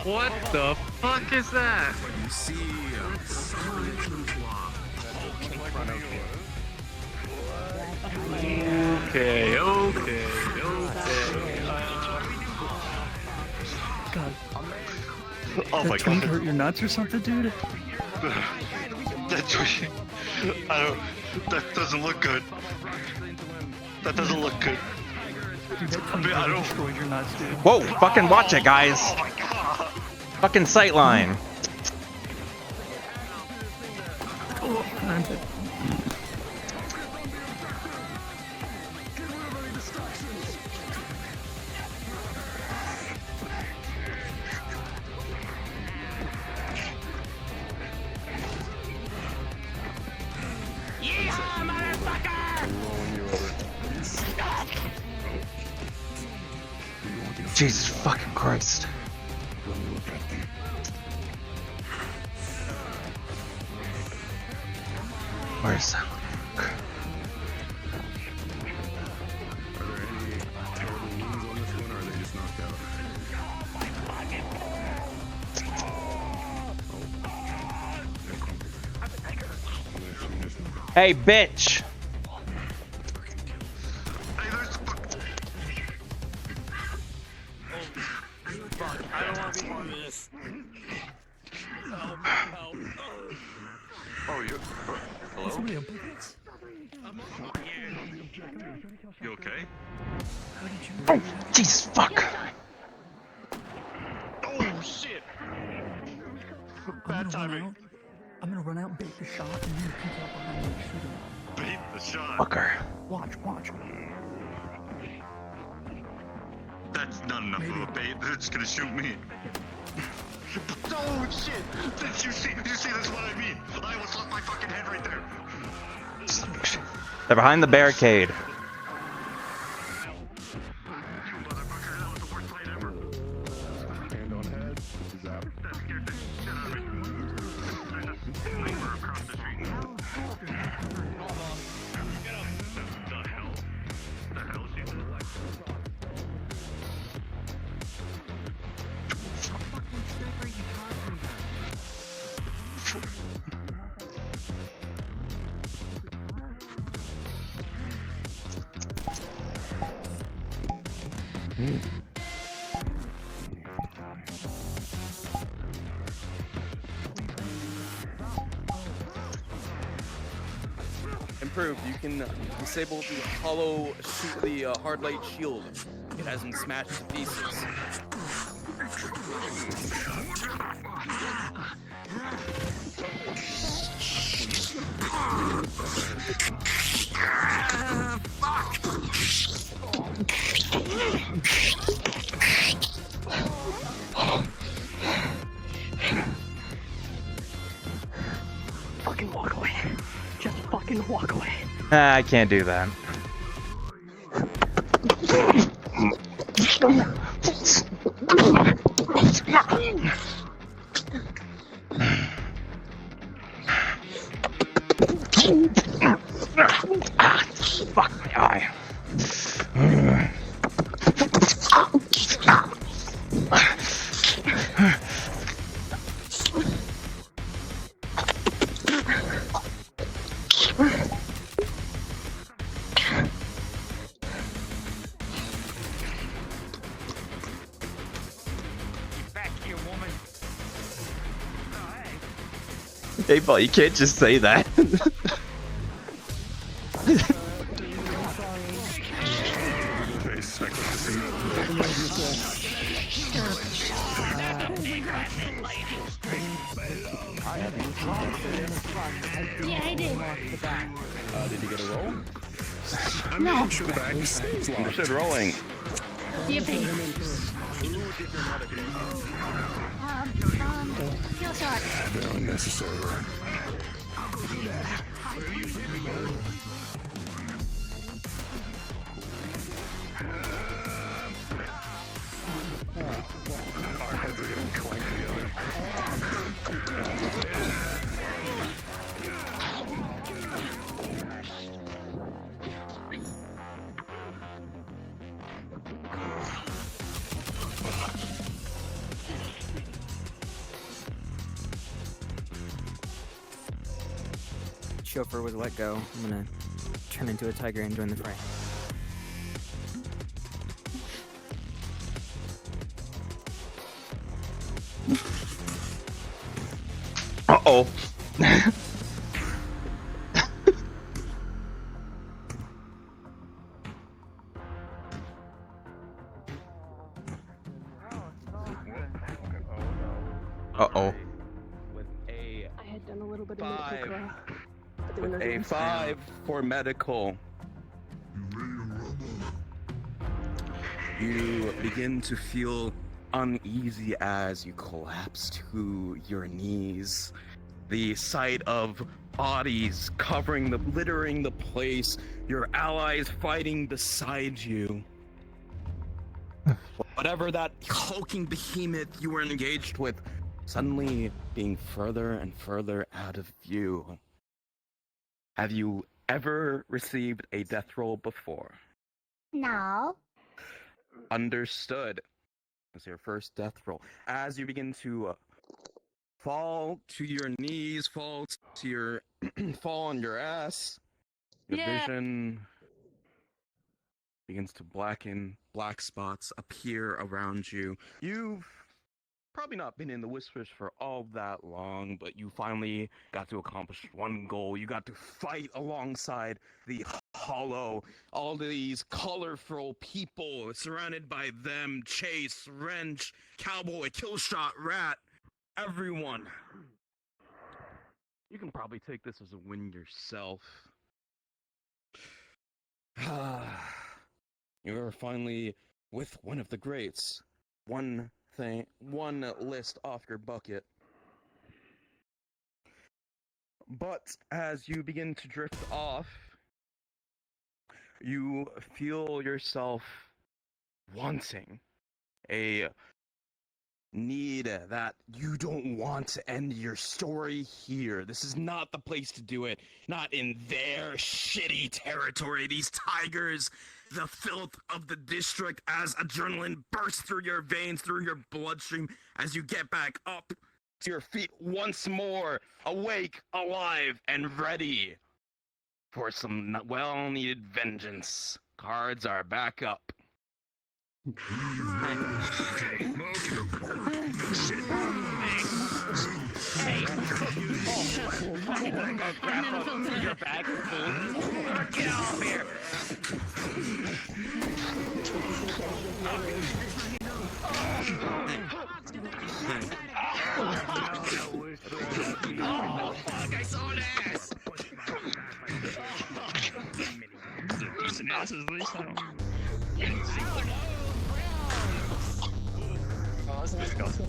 What the fuck is that? You see, Okay. God. Oh my That god. hurt your nuts or something, dude? That's I don't. That doesn't look good. That doesn't look good. Dude, that I don't. destroyed your nuts, dude. Whoa, fucking watch it, guys. Oh my god. Fucking sightline. Oh, I'm dead. Yeah, motherfucker! Jesus fucking Christ. Where's that? Hey, bitch! I don't want to be part of this. Help. Oh, you. Hello? Somebody up with You okay? Oh, Jesus fuck! Oh shit! Bad timing. I'm gonna run out and bait the shot, and you peek out behind me and shoot him. Bait the shot. Fucker. Watch. That's not enough of a bait. They're just gonna shoot me. Oh shit! Did you see? That's what I mean. I almost left my fucking head right there. They're behind the barricade. Hand on head. Zap. That scared the shit out of me. There's a sniper across the street. The hell? The hell she did? Improved. You can disable the hollow, the hard light shield. It has been smashed to pieces. Fucking walk away. Just fucking walk away. I can't do that. Fuck my eye. Back here, woman. Hey, Paul, you can't just say that. Yeah, I did. Did you get a roll? No. Understood rolling. Yippee. Kill shot. Unnecessary. Our heads are getting clanked together. Chauffeur was let go. I'm gonna turn into a tiger and join the fray. Uh-oh. Uh-oh. With a I had done a little bit of five. medical but there were no A names. 5 for medical. You begin to feel uneasy as you collapse to your knees. The sight of bodies littering the place, your allies fighting beside you. Whatever that hulking behemoth you were engaged with, suddenly being further and further out of view. Have you ever received a death roll before? No. Understood. It's your first death roll. As you begin to fall to your knees, fall to your fall on your ass, your vision begins to blacken. Black spots appear around you. You've probably not been in the Whispers for all that long, but you finally got to accomplish one goal. You got to fight alongside the Hollow. All these colorful people surrounded by them. Chase, Wrench, Cowboy, Killshot, Rat, everyone. You can probably take this as a win yourself. You're finally with one of the greats. One list off your bucket. But as you begin to drift off, you feel yourself wanting a need that you don't want to end your story here. This is not the place to do it. Not in their shitty territory. These tigers, the filth of the district, as adrenaline bursts through your veins, through your bloodstream, as you get back up to your feet once more, awake, alive, and ready for some well-needed vengeance. Cards are back up. Your back. Get off here. Oh, fuck, I saw an ass! Decent asses, at least I don't. Oh, that's disgusting.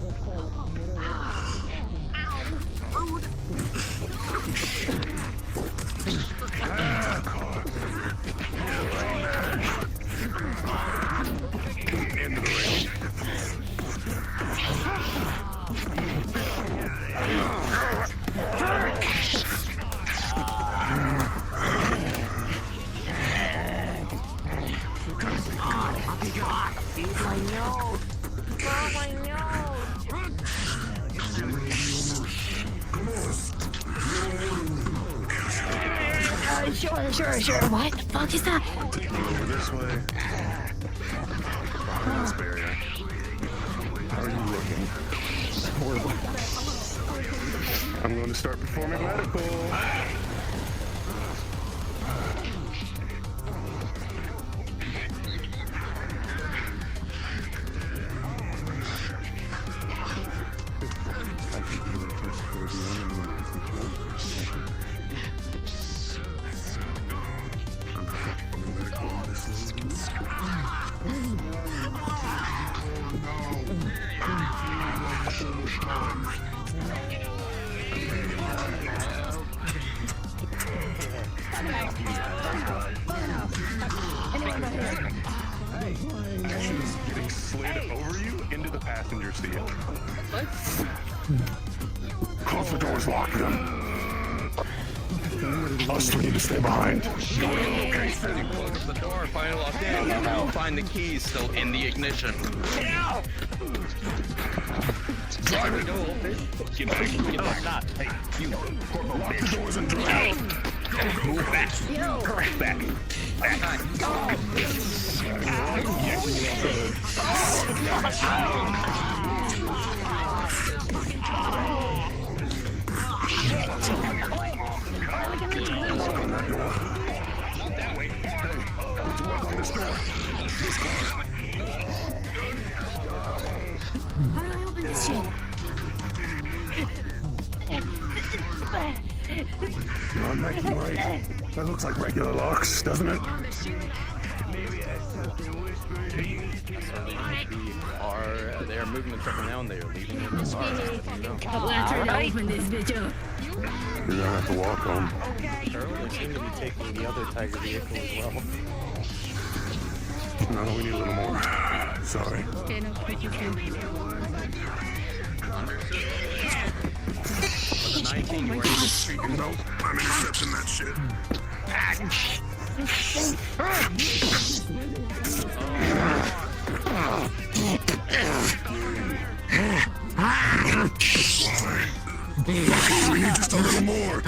End of the race. Sure. What the fuck is that? Over this way. Behind this barrier. How are you looking? Horrible. I'm going to start performing medical. She's getting slid over you into the passenger seat. Close the doors, lock them. Us three need to stay behind. Okay, so you close up the door, find it locked in, and now find the keys still in the ignition. Drive it. Get back. Stop. Hey, you. Lock the doors and drive. Move back. Back. That way. Hey, let's work on this door. How do I open this shit? You're not making right. That looks like regular locks, doesn't it? They're moving the truck around. They are leaving in the car. Let's try to open this bitch up. You're gonna have to walk home. Earl, they seem to be taking the other Tiger vehicle as well. No, we need a little more. Sorry. Okay, no, thank you, Ken. 19, you were in the street. Nope, I'm intercepting that shit. We need just a little more.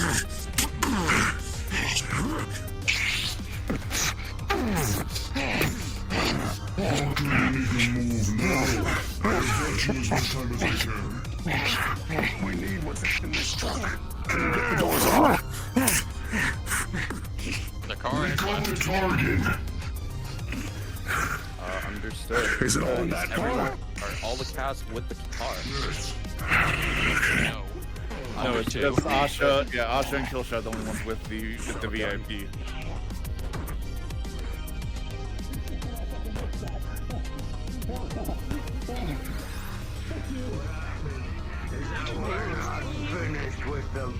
We need what's in this truck. Can you get the doors off? The car is got the target. Understood. Is it all in that car? Are all the cast with the car? No. No, it's just Asha. Yeah, Asha and Killshot are the only ones with the VIP. We're not finished with them.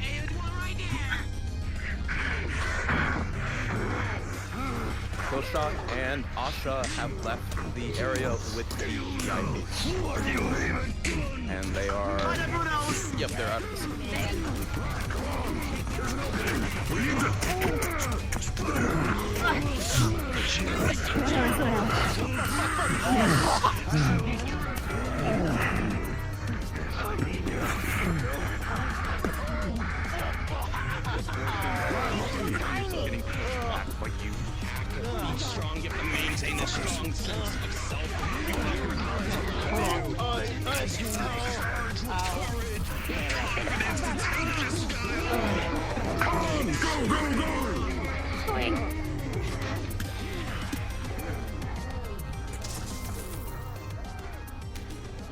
Killshot and Asha have left the area with the VIP. And they are... Yep, they're out of the city. Be strong, you have to maintain a strong sense of self.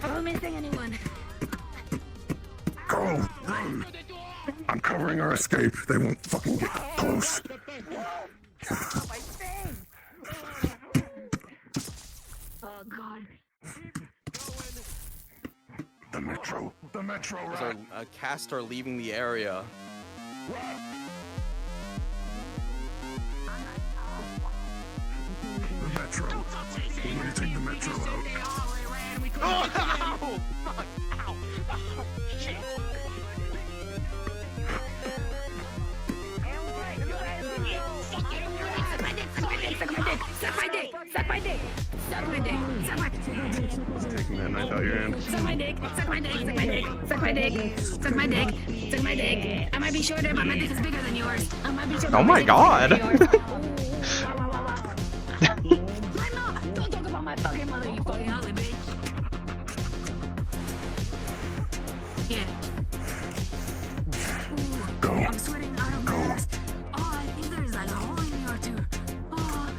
Are we missing anyone? Go! Run! I'm covering our escape. They won't fucking get close. Oh god. The metro. The metro, There's right? a cast are leaving the area. The metro. We need to take the metro out. Oh, ow! Fuck! Ow! Oh, shit! Suck my dick! Suck my dick! Suck my dick! Suck my dick! Taking that knife out your hand. Suck my dick! Suck my dick! Suck my dick! Suck my dick! Suck my dick! Suck my dick! I might be shorter, but my dick is bigger than yours. I might be shorter. Oh my god! Don't talk about my fucking mother, you fucking ugly bitch. Yeah. Go. I'm sweating out of my ass. Oh, I think there's like a hole in me or two. Oh.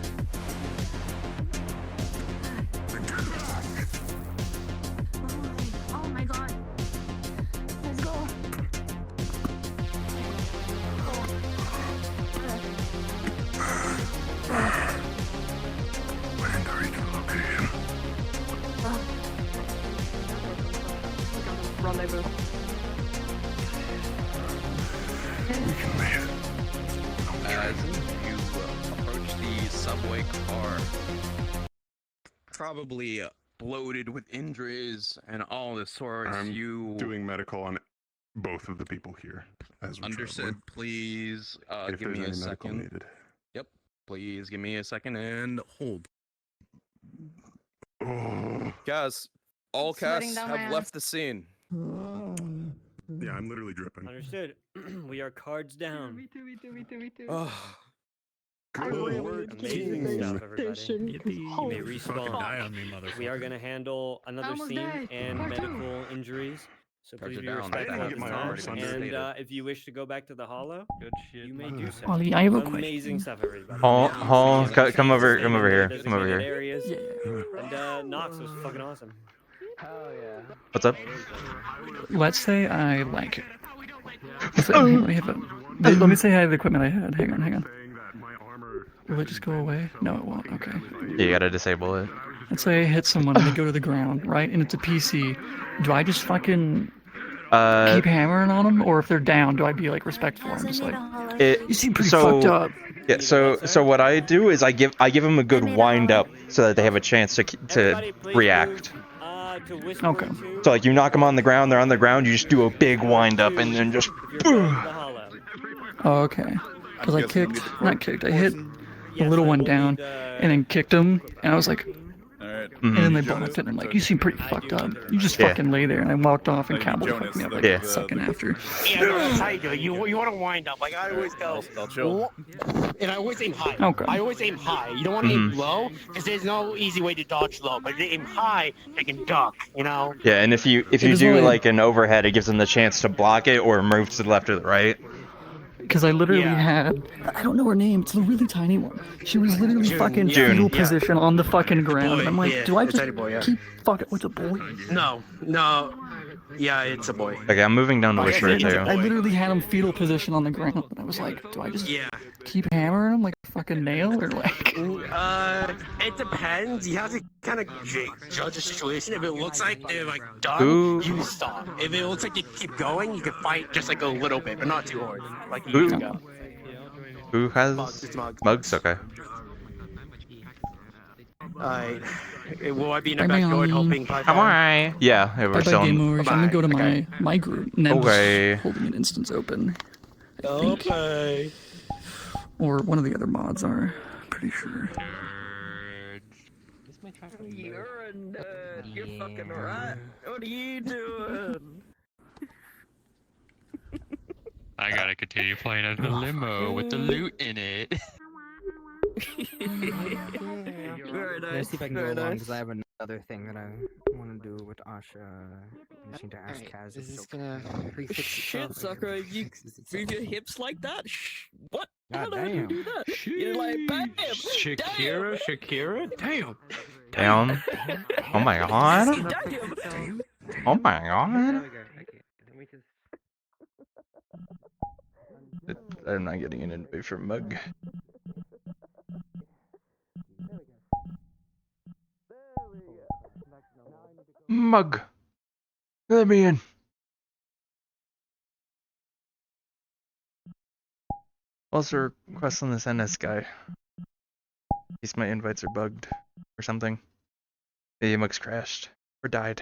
Oh my god. Let's go. Waiting to reach your location. Rendezvous. We can leave. As you approach the subway car, probably bloated with injuries and all the sorts, I'm you doing medical on both of the people here. As we're understood. traveling. Please If give there's me a any medical second. needed. Yep. Please give me a second and hold. Oh. Guys, all Sweating casts down my have ass. left the scene. Yeah, I'm literally dripping. Understood. We are cards down. Me too, me too, me too, me too. Oh, Good. Amazing stuff, everybody. You may Fucking respawn. die on me, motherfucker. We are going to handle another almost scene died. and Part two. medical injuries. So Cards please are be down. I respectful didn't of get the my time. arms And understated. if you wish to go back to the hollow, Good shit. you may do so. Ollie, I have a Amazing question. stuff, everybody. Come over here, Designated come over here. Areas. And Knox was fucking awesome. Hell yeah. What's up? Let's say I like it. Let me say I have the equipment I had. Hang on. Will it just go away? No, it won't. Okay. Yeah, you gotta disable it. Let's say I hit someone and they go to the ground, right? And it's a PC. Do I just fucking keep hammering on them, or if they're down, do I be like respectful? I'm just like, you seem pretty fucked up. Yeah, so what I do is I give them a good wind up so that they have a chance to react. Okay. So like you knock them on the ground, they're on the ground, you just do a big wind up and then just. Oh, okay. Because I hit the little one down and then kicked him, and I was like, and then they blocked it, and I'm like, you seem pretty fucked up. You just fucking lay there, and I walked off, and Campbell fucked me up like a second after. Yeah, that's how you do it. You want to wind up. Like I always go. And I always aim high. Okay. I always aim high. You don't want to aim low, because there's no easy way to dodge low. But if you aim high, they can duck. You know. Yeah, and if you do like an overhead, it gives them the chance to block it or move to the left or the right. Because I literally had, I don't know her name, it's a really tiny one. She was literally fucking fetal position on the fucking ground. I'm like, do I just keep fucking, what's a boy? No. Yeah, it's a boy. Okay, I'm moving down to Whisper too. I literally had him fetal position on the ground, and I was like, do I just keep hammering him like a fucking nail, or like? It depends. You have to kind of judge the situation. If it looks like they're like done, Ooh. you stop. If it looks like they keep going, you can fight just like a little bit, but not too hard. Like you Ooh. used to go. Who has mugs? Okay. Alright. Will I be in the backyard helping? Come on. Yeah, we're Bye-bye, still. gamers. I'm gonna go to my group. Neb's Okay. holding an instance open. I think. Okay. Or one of the other mods are. Pretty sure. You're a nerd. You're fucking right. What are you doing? I gotta continue playing as the limo with the loot in it. Very Let's nice. see if I can go Very along nice. because I have another thing that I want to do with Asha. Need to ask Kaz Is if this he'll- gonna refix Shit, itself? sucker, you move your hips like that? What? How God the hell do you do damn. that? You're like, bam! Shakira, Shakira, damn. Damn. Oh my god. Damn! Oh my god. I'm not getting an invite from Mug. Mug. Let me in. Also requesting this NS guy. In case my invites are bugged or something. Maybe Mug's crashed or died.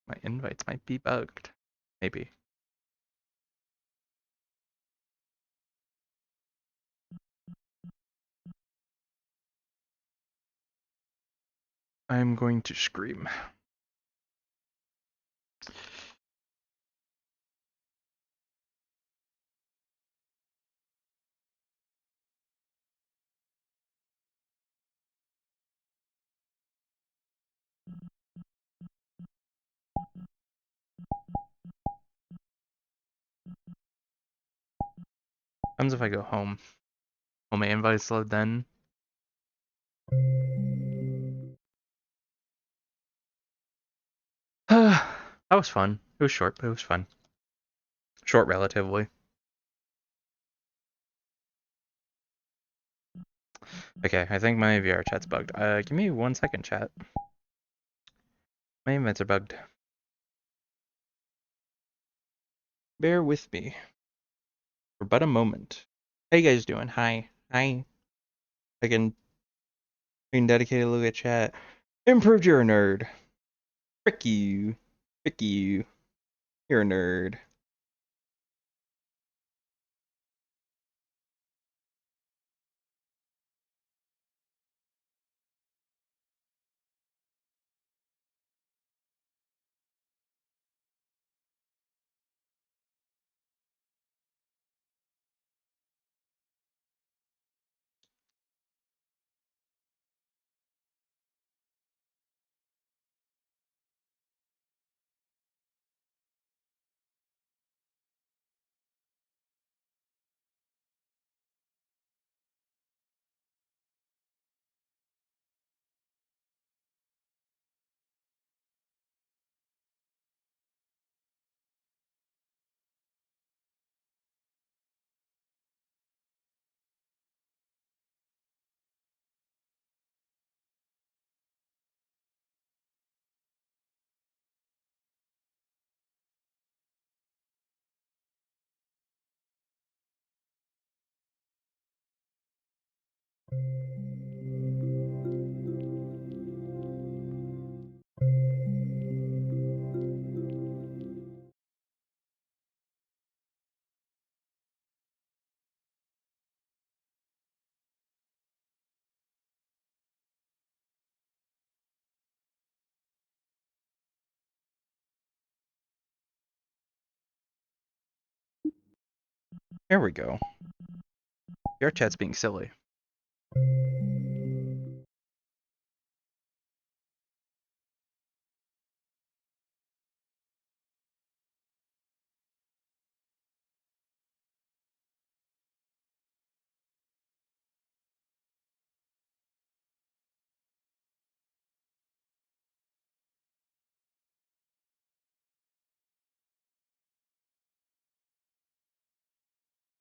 My invites might be bugged. Maybe. I'm going to scream. What happens if I go home? Will my invites load then? That was fun. It was short, but it was fun. Short relatively. Okay, I think my VRChat's bugged. Give me 1 second, chat. My invites are bugged. Bear with me. For but a moment. How you guys doing? Hi. Hi. I can dedicate a look at chat. Improved, you're a nerd. Frick you. Frick you. You're a nerd. Here we go. Your chat's being silly.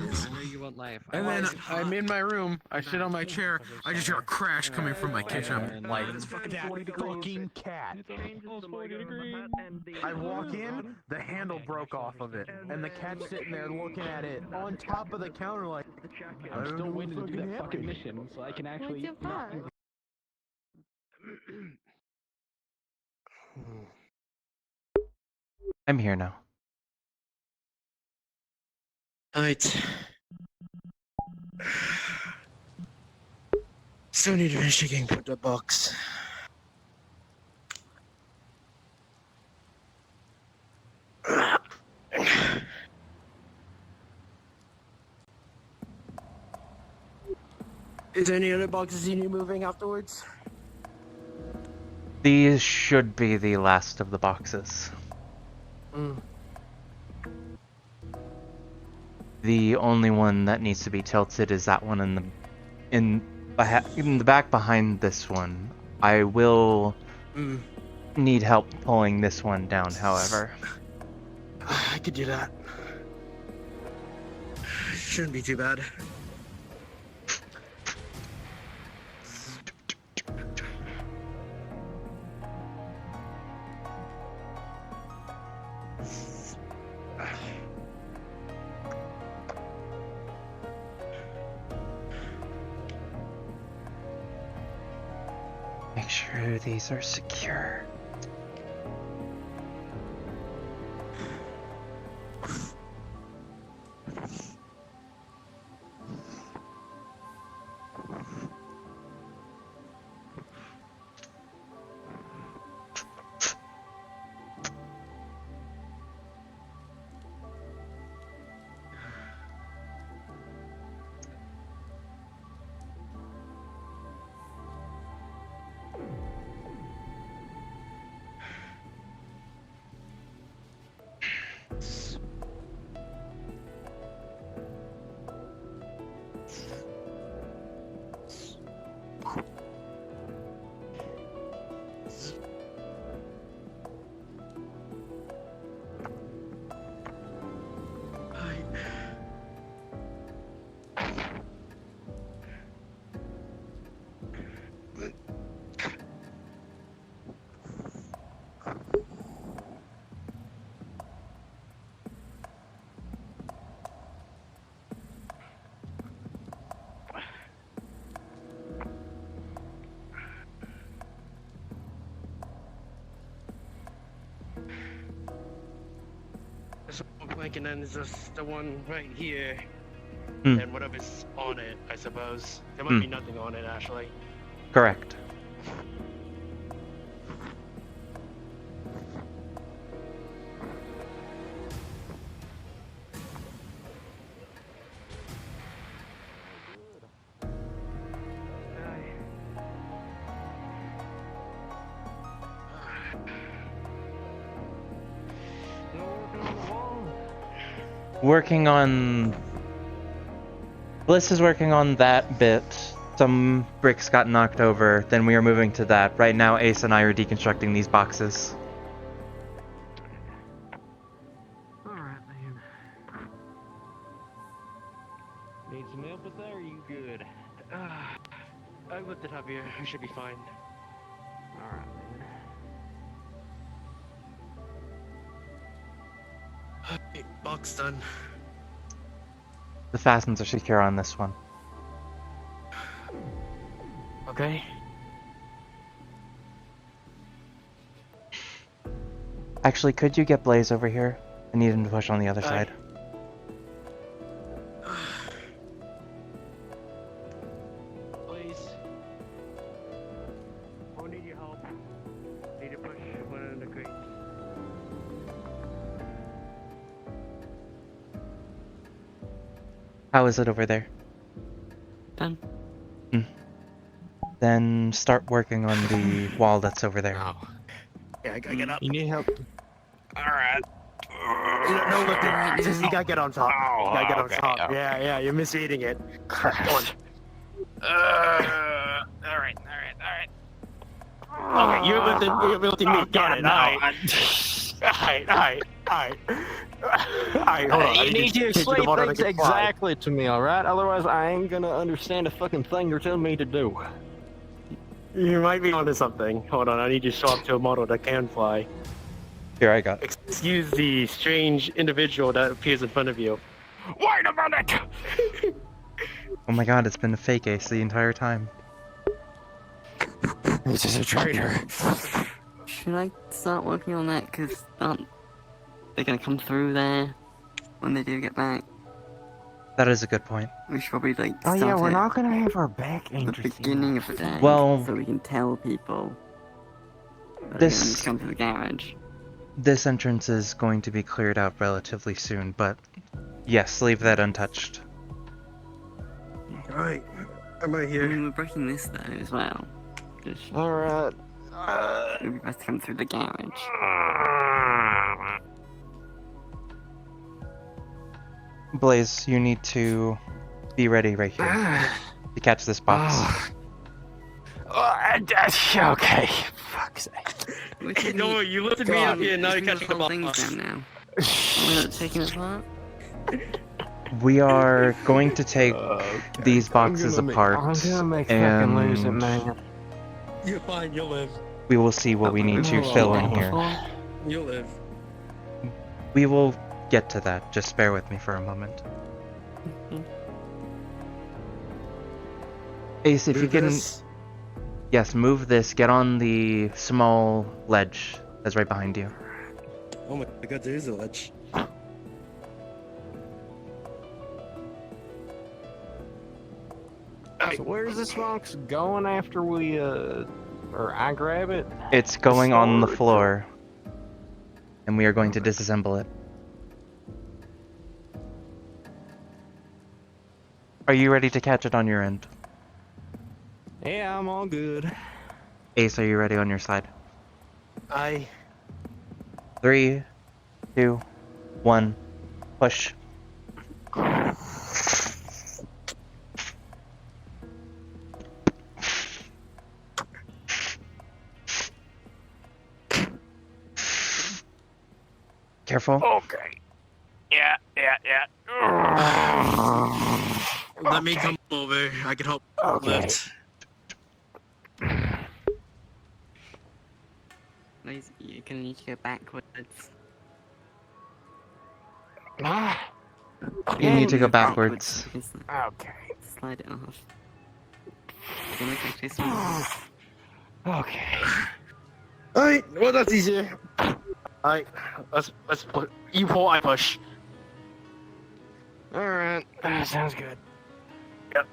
I know you want life. And then I'm in my room. I sit on my chair. I just hear a crash coming from my kitchen. I'm like, it's fucking 40 degrees. Fucking cat. I walk in, the handle broke off of it, and the cat's sitting there looking at it on top of the counter like. I'm still waiting to do that fucking mission, so I can actually. I'm here now. Alright. Still need to finish checking for the box. Is there any other boxes you need moving afterwards? These should be the last of the boxes. The only one that needs to be tilted is that one in the back behind this one. I will need help pulling this one down, however. I could do that. Shouldn't be too bad. Make sure these are secure. This one plank, and then there's just the one right here. Hmm. And whatever's on it, I suppose. There might be nothing on it, actually. Correct. Working on... Bliss is working on that bit. Some bricks got knocked over, then we are moving to that. Right now, Ace and I are deconstructing these boxes. Alright, man. Need some help with that, or are you good? I looked it up here. I should be fine. Alright, man. Okay, box done. The fastens are secure on this one. Okay. Actually, could you get Blaze over here? I need him to push on the other side. Please. I need your help. Need to push one of the crates. How is it over there? Done. Then start working on the wall that's over there. Yeah, I gotta get up. You need help? Alright. No, look, you gotta get on top. You gotta get on top. Okay. Yeah, you're misreading it. Come on. Alright. Okay, you're lifting me. Got it. Alright. Alright, hold on. You need to explain water things to get fly. exactly to me, alright? Otherwise, I ain't gonna understand a fucking thing you're telling me to do. You might be onto something. Hold on, I need to show up to a model that can fly. Here, I got it. Excuse the strange individual that appears in front of you. Wait a minute! Oh my god, it's been a fake Ace the entire time. This is a traitor. Should I start working on that? Because they're gonna come through there when they do get back. That is a good point. We should probably like Oh start yeah, we're it not gonna have our back at the interesting. beginning of the day. Well- so we can tell people. That This- they're gonna come to the garage. This entrance is going to be cleared out relatively soon, but yes, leave that untouched. Alright. I'm right here. I mean, we're breaking this though as well. Alright. We must come through the garage. Blaze, you need to be ready right here to catch this box. Okay. Fuck's sake. No, you lifted me up here, now you're catching the box. Now. We're not taking it apart. We are going to take these boxes apart, I'm gonna make fucking lose it, and man. You're fine, you'll live. we will see what we need to fill in here. You'll live. We will get to that. Just bear with me for a moment. Ace, if you can... Yes, move this. Get on the small ledge that's right behind you. Oh my god, there is a ledge. So where's this box going after we, or I grab it? It's going on the floor, and we are going to disassemble it. Are you ready to catch it on your end? Yeah, I'm all good. Ace, are you ready on your side? Aye. 3, 2, 1, push. Careful. Okay. Yeah. Let me come over. I can help lift. You're gonna need to go backwards. You need to go backwards. Okay. Slide it off. You're gonna take this one. Okay. Alright, well that's easier. Alright, let's put you pull, I push. Alright. Sounds good. Yep.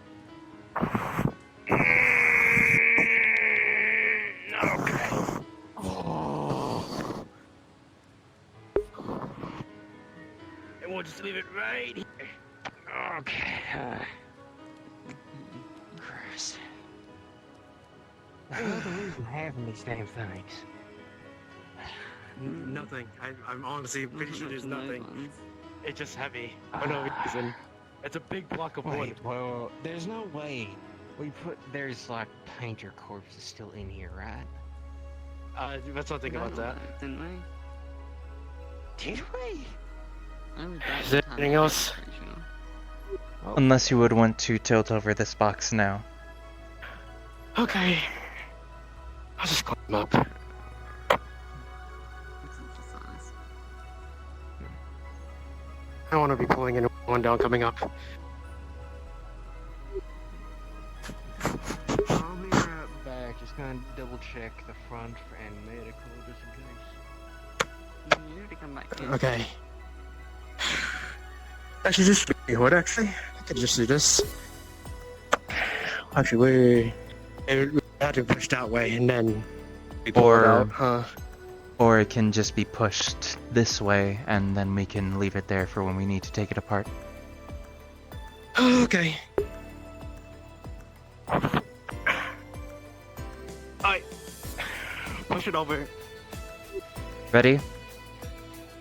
Okay. And we'll just leave it right here. Okay. Gross. What's the reason having these damn things? Nothing. I'm honestly pretty sure there's nothing. It's just heavy for no reason. It's a big block of wood. Wait, well, there's no way there's like painter corpses still in here, right? Let's not think about that. Didn't we? Did we? Is there anything else? Unless you would want to tilt over this box now. Okay. I'll just climb up. I don't want to be pulling anyone down coming up. I'll be right back. Just gonna double check the front and medical just in case. You need to come back here. Okay. Actually, just what? Actually, I could just do this. Actually, we had to push that way and then we pull it out, huh? Or it can just be pushed this way, and then we can leave it there for when we need to take it apart. Okay. Alright. Push it over. Ready?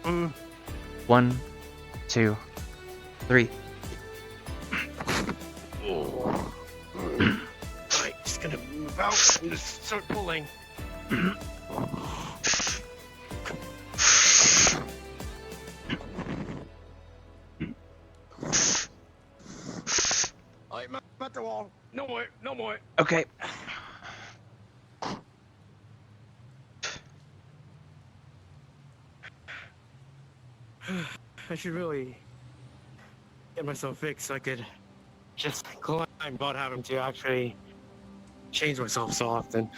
1, 2, 3. Alright, just gonna move out and just start pulling. I'm at the wall. No more, no more. Okay. I should really get myself fixed so I could just climb without having to actually change myself so often.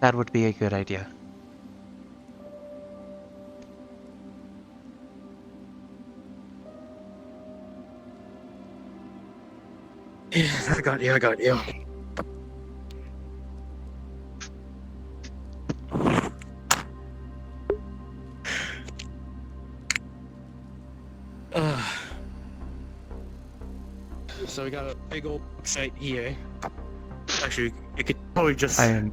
That would be a good idea. Yeah, I got you. So we got a big old site here. Actually, you could probably just. I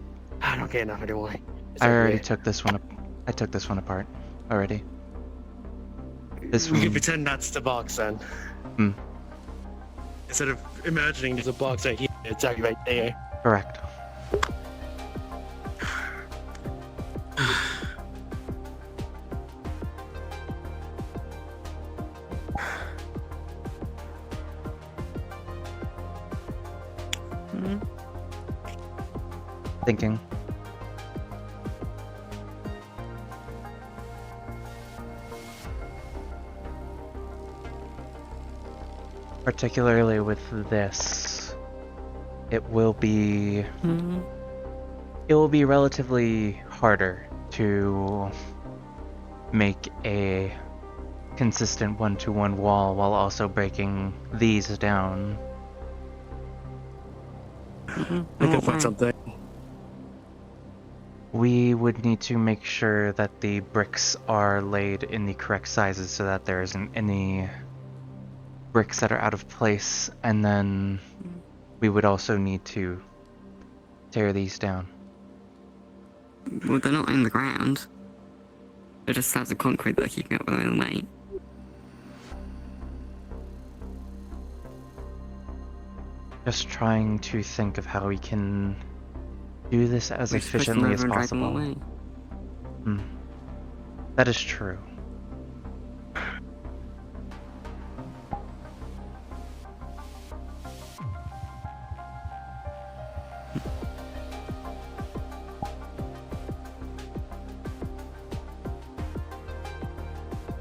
don't get enough anymore. It's I over already here. took this one. I took this one apart already. This We one. can pretend that's the box then. Hmm. Instead of imagining there's a box right here, it's actually right there. Correct. Thinking. Particularly with this, it will be relatively harder to make a consistent one-to-one wall while also breaking these down. We can find something. We would need to make sure that the bricks are laid in the correct sizes so that there isn't any bricks that are out of place, and then we would also need to tear these down. Well, they're not in the ground. They're just slabs of concrete that are keeping up with their own weight. Just trying to think of how we can do this as efficiently as possible. That is true.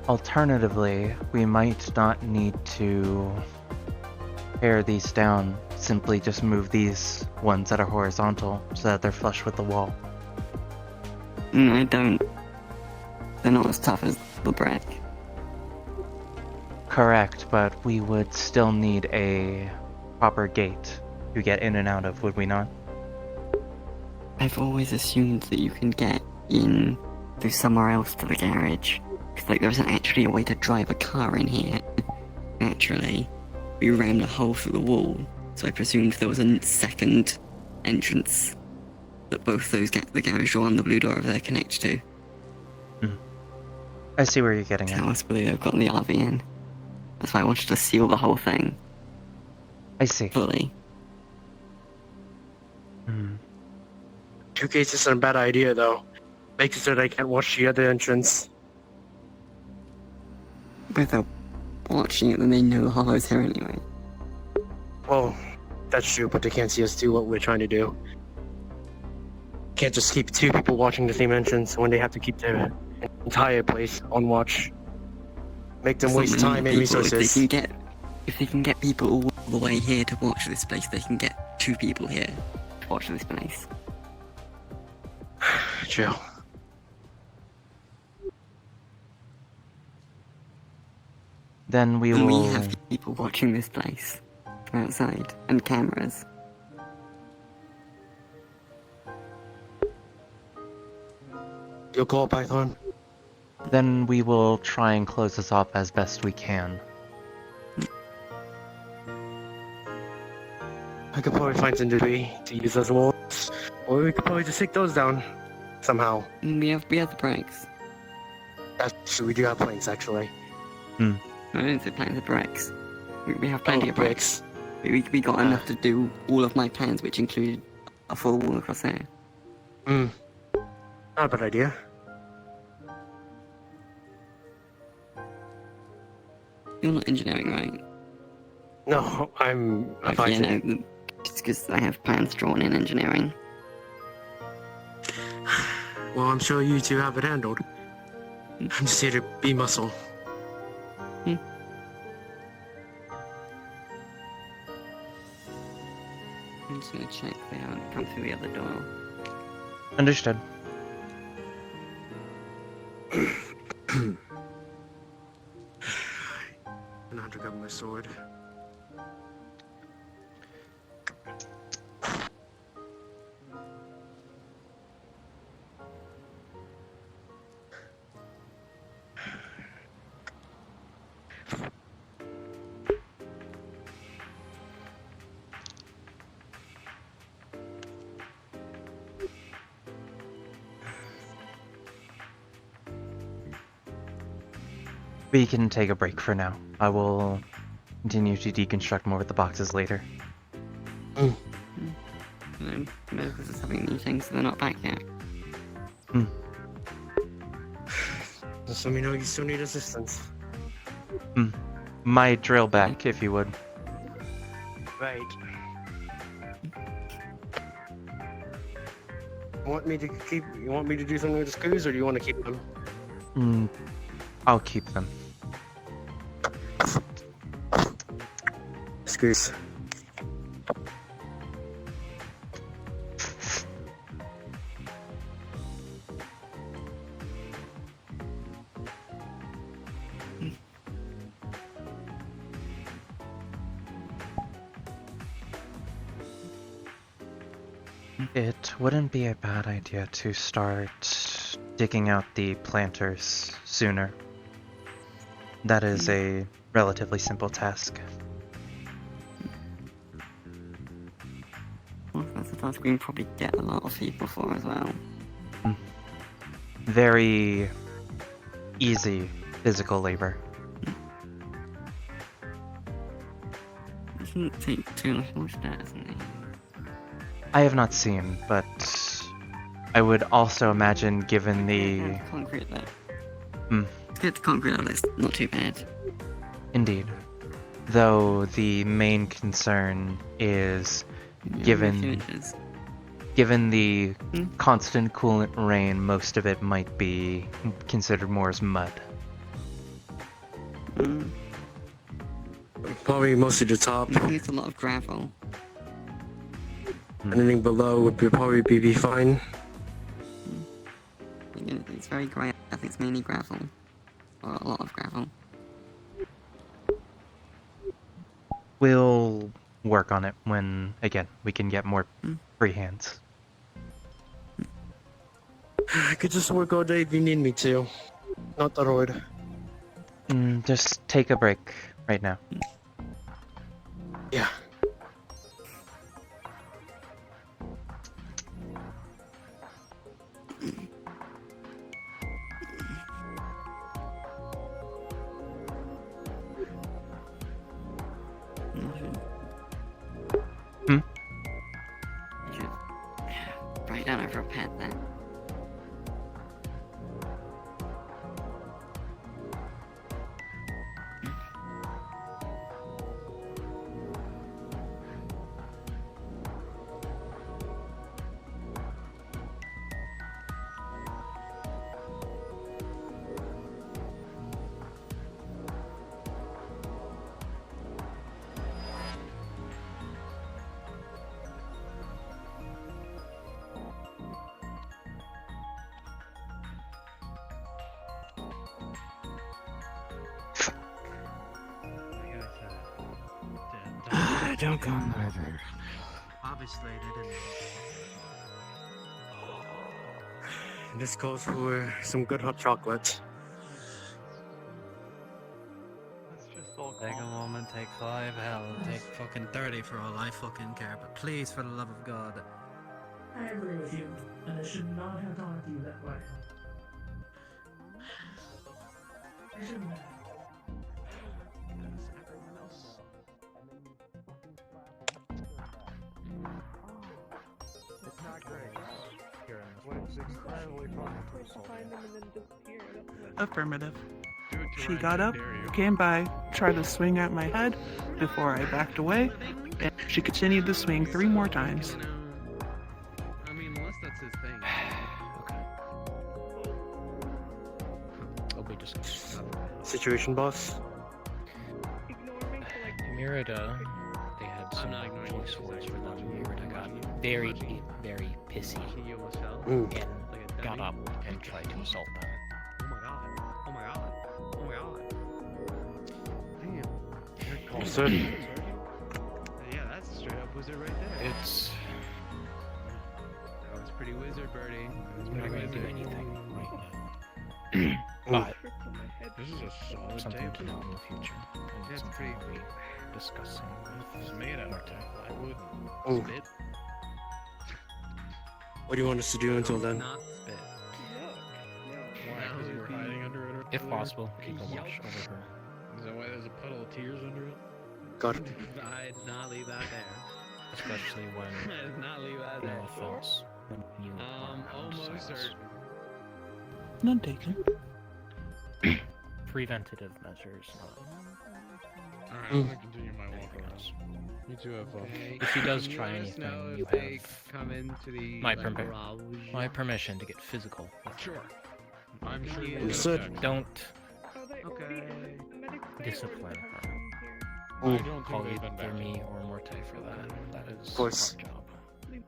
Alternatively, we might not need to tear these down, simply just move these ones that are horizontal so that they're flush with the wall. I don't. They're not as tough as the brick. Correct, but we would still need a proper gate to get in and out of, would we not? I've always assumed that you can get in through somewhere else to the garage. Because, like, there isn't actually a way to drive a car in here. Naturally, we rammed a hole through the wall, so I presumed there was a second entrance that both those the garage door and the blue door over there connect to. I see where you're getting at. I was believe they've gotten the RV in. That's why I wanted to seal the whole thing. I see. Fully. Two gates isn't a bad idea, though. Makes it so that I can't watch the other entrance. But they're watching it, then they know the hollow's here anyway. Well, that's true, but they can't see us do what we're trying to do. Can't just keep two people watching the same entrance when they have to keep their entire place on watch. Make them waste time and resources. If they can get people all the way here to watch this place, they can get two people here to watch this place. True. Then we and will... we have people watching this place from outside, and cameras. You'll call Python? Then we will try and close this off as best we can. I could probably find some debris to use as walls, or we could probably just take those down somehow. We have the bricks. Actually, we do have planks, actually. I didn't say plans of bricks. We have plenty of bricks. We got enough to do all of my plans, which included a full wall across there. Not a bad idea. You're not engineering, right? No, I'm a yeah, no, just because I have plans drawn in engineering. Well, I'm sure you two have it handled. I'm just here to be muscle. I'm just gonna check they haven't come through the other door. Understood. I'm gonna have to grab my sword. We can take a break for now. I will continue to deconstruct more of the boxes later. This is having meetings, so they're not back yet. Just let me know you still need assistance. My drill back, if you would. Right. You want me to do something with the screws, or do you want to keep them? I'll keep them. Screws. It wouldn't be a bad idea to start digging out the planters sooner. That is a relatively simple task. Well, that's a task we can probably get a lot of people for as well. Very easy physical labor. It shouldn't take too much, doesn't it? I have not seen, but I would also imagine given the... concrete there. Hmm. Get the concrete out, it's not too bad. Indeed. Though the main concern is given the constant coolant rain, most of it might be considered more as mud. Probably most of the top. I think it's a lot of gravel. Anything below would probably be fine. It's very grey. I think it's mainly gravel. Or a lot of gravel. We'll work on it when, again, we can get more free hands. I could just work all day if you need me to. Not that hard. Just take a break right now. Yeah. Write down over a pad there. Don't come over. Obviously, they didn't. This calls for some good hot chocolate. Take a moment, take 5, hell, take fucking 30 for all I fucking care, but please, for the love of God. I agree with you, and I should not have gone to you that way. I shouldn't have. It's not great. It's incredibly Affirmative. She got up, came by, tried to swing at my head before I backed away, and she continued to swing 3 more times. I mean, unless that's his thing. Oh, we just Situation, boss. Merida, they had some voice words for them. Merida got very, very pissy and got up and tried to assault them. Oh my god. Oh my god. Oh my god. Damn. Sir. Yeah, that's straight up wizard right there. It's... That was pretty wizard, Birdie. I'm not going to do anything right now. But This is a solid something table. to know in the future. And Yeah, it's something pretty I'll be discussing with It's made out of Marta. plywood Ooh. and spit. What do you want us to do until then? Not spit. Why? Because you were hiding under it or If possible, keep a watch over her. Is that why there's a puddle of tears under it? God. I did not leave that there. Especially when, I did not leave that no there. offense, when you are Almost certain. None taken. preventative measures. Alright, I'm gonna continue my walk around. You two have fun. If he does Can try let us know anything, if you they have come into the my, like, my permission to get physical. Sure. I'm sure You you'll said- get a check. Don't Okay. discipline her. I don't Call think they've been either back me yet. or Morte for that. That is Of course. our job. We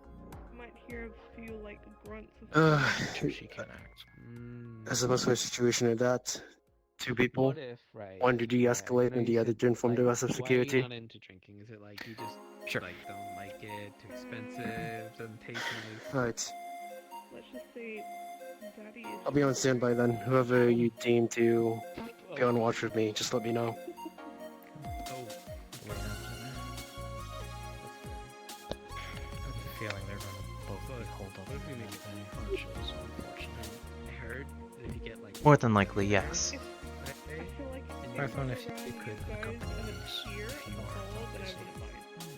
might hear a few like grunts of She can act. As opposed to a situation like that, two people, What if, right? one to de-escalate and the other to inform the rest of Why are security. you not into drinking? Is it like you just like don't like it, too expensive, doesn't taste nice? Right. let's just say Daddy is I'll be on standby then. Whoever you deem to be on watch with me, just let me know. Oh. I have a feeling they're going to both be holed up with any punches, unfortunately. I heard that if you get like More than likely, yes. Python, if you could accompany us, if you are busy.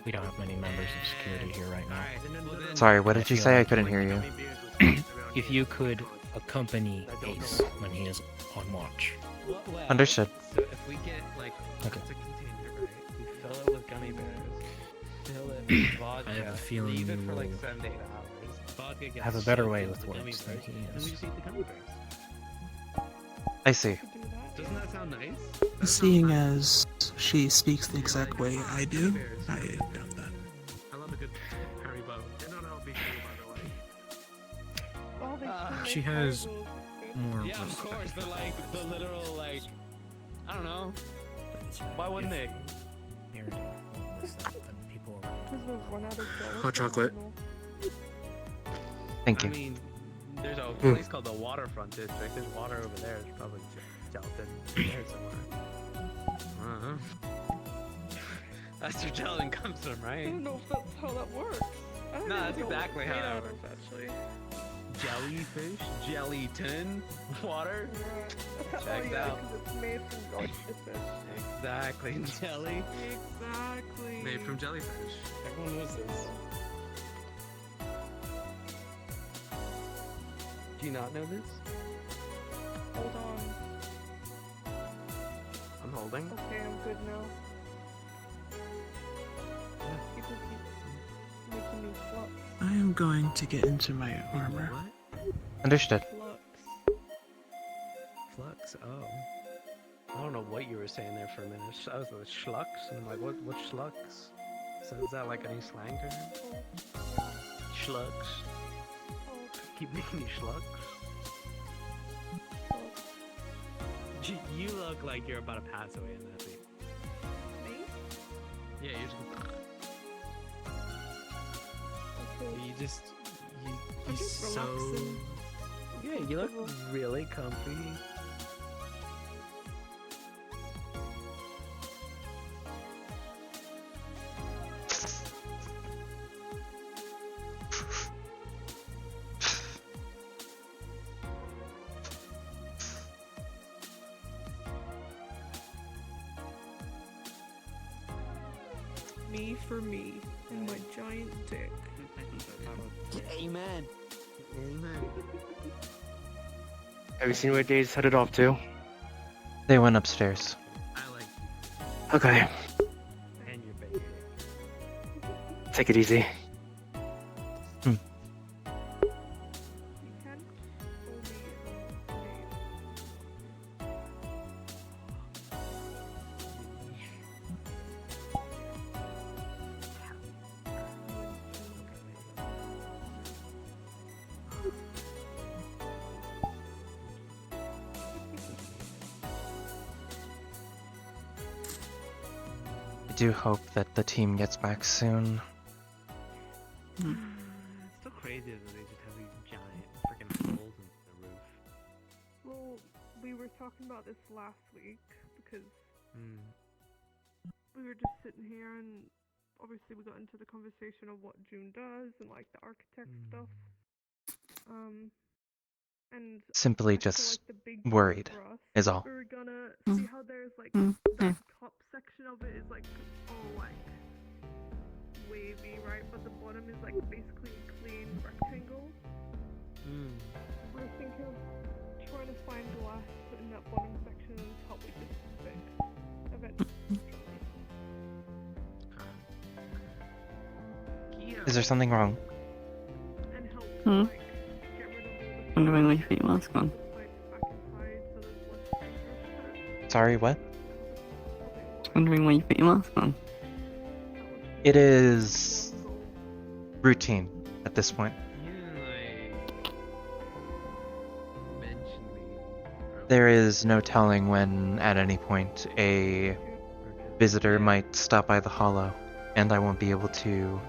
We don't have many members of security here right now. Sorry, what did you feel say? I like couldn't you hear would- you. If you could accompany Ace when he is on watch. Well, Understood. So if we get like Okay. it's a container, right? We fill it with gummy bears, fill it with vodka. I have a feeling leave it you for like will 7 to 8 hours. Vodka gets have a better shoved way into with the gummy words than bears, he and we is. just eat the gummy bears. I see. Doesn't that sound nice? Seeing as she speaks the exact way I do, I doubt that. I love a good Haribo. They're not all big, by the way. She has more Yeah, of course, but like the literal like I don't know. Why wouldn't they? Hot chocolate. Thank I you. mean, there's a place called the Waterfront District. There's water over there. There's probably gelatin there somewhere. That's where gelatin comes from, I right? don't know if that's how that works. I don't No, even that's know exactly how that potatoes, works. Actually. Jellyfish, gelatin, water. Checks yeah, out. 'cause it's made from jellyfish. Exactly, jelly. Exactly. Made from jellyfish. Everyone knows this. Do you not know this? Hold on. I'm holding. Okay, I'm good now. People keep making me flux. I am going to get into my armor. Understood. Flux? Oh. I don't know what you were saying there for a minute. I was like, schlux? And I'm like, what schlux? So is that like any slang term? Schlux. Keep making me schlux. You look like you're about to pass away in that thing. Me? Yeah, you're just... I'm you just so... relaxing. Yeah, you look really comfy. Me for me and my giant dick. Amen. Amen. Have you seen where Dave's headed off to? They went upstairs. Okay, And your baby. take it easy. I do hope that the team gets back soon. It's so crazy that they just have these giant freaking holes in the roof. Well, we were talking about this last week because we were just sitting here and obviously we got into the conversation of what June does and like the architect stuff. simply just worried, is all. We're gonna see how there's like that top section of it is like all like wavy, right? But the bottom is like basically a clean rectangle. We're thinking of trying to find glass in that bottom section and the top we just fix eventually. Is there something wrong? Hmm? Wondering why you put your mask on. Sorry, what? Wondering why you put your mask on. It is routine at this point. There is no telling when, at any point, a visitor might stop by the hollow, and I won't be able to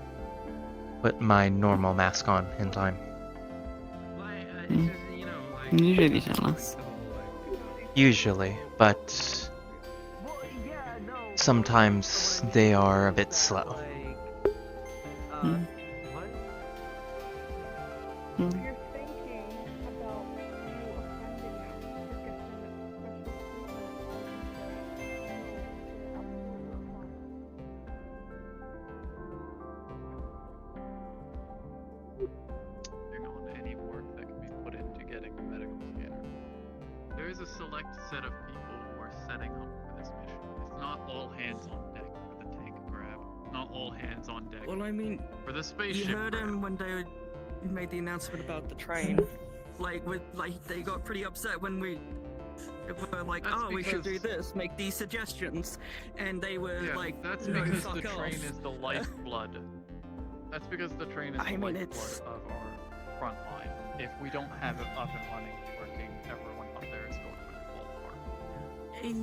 put my normal mask on in time. Usually tell us. Usually, but sometimes they are a bit slow. Any work that can be put into getting a medical scanner. There is a select set of people who are setting up for this mission. It's not all hands on deck for the tank grab. Not all hands on deck. Well, I mean, for the spaceship. You heard him when they made the announcement about the train. They got pretty upset when we were like, That's we should do because- this, make these suggestions, and they were like, that's no, because fuck the off. train is the lifeblood. That's because the train is the lifeblood of our front line. If we don't have it up and running, working, everyone up there is going to fall apart.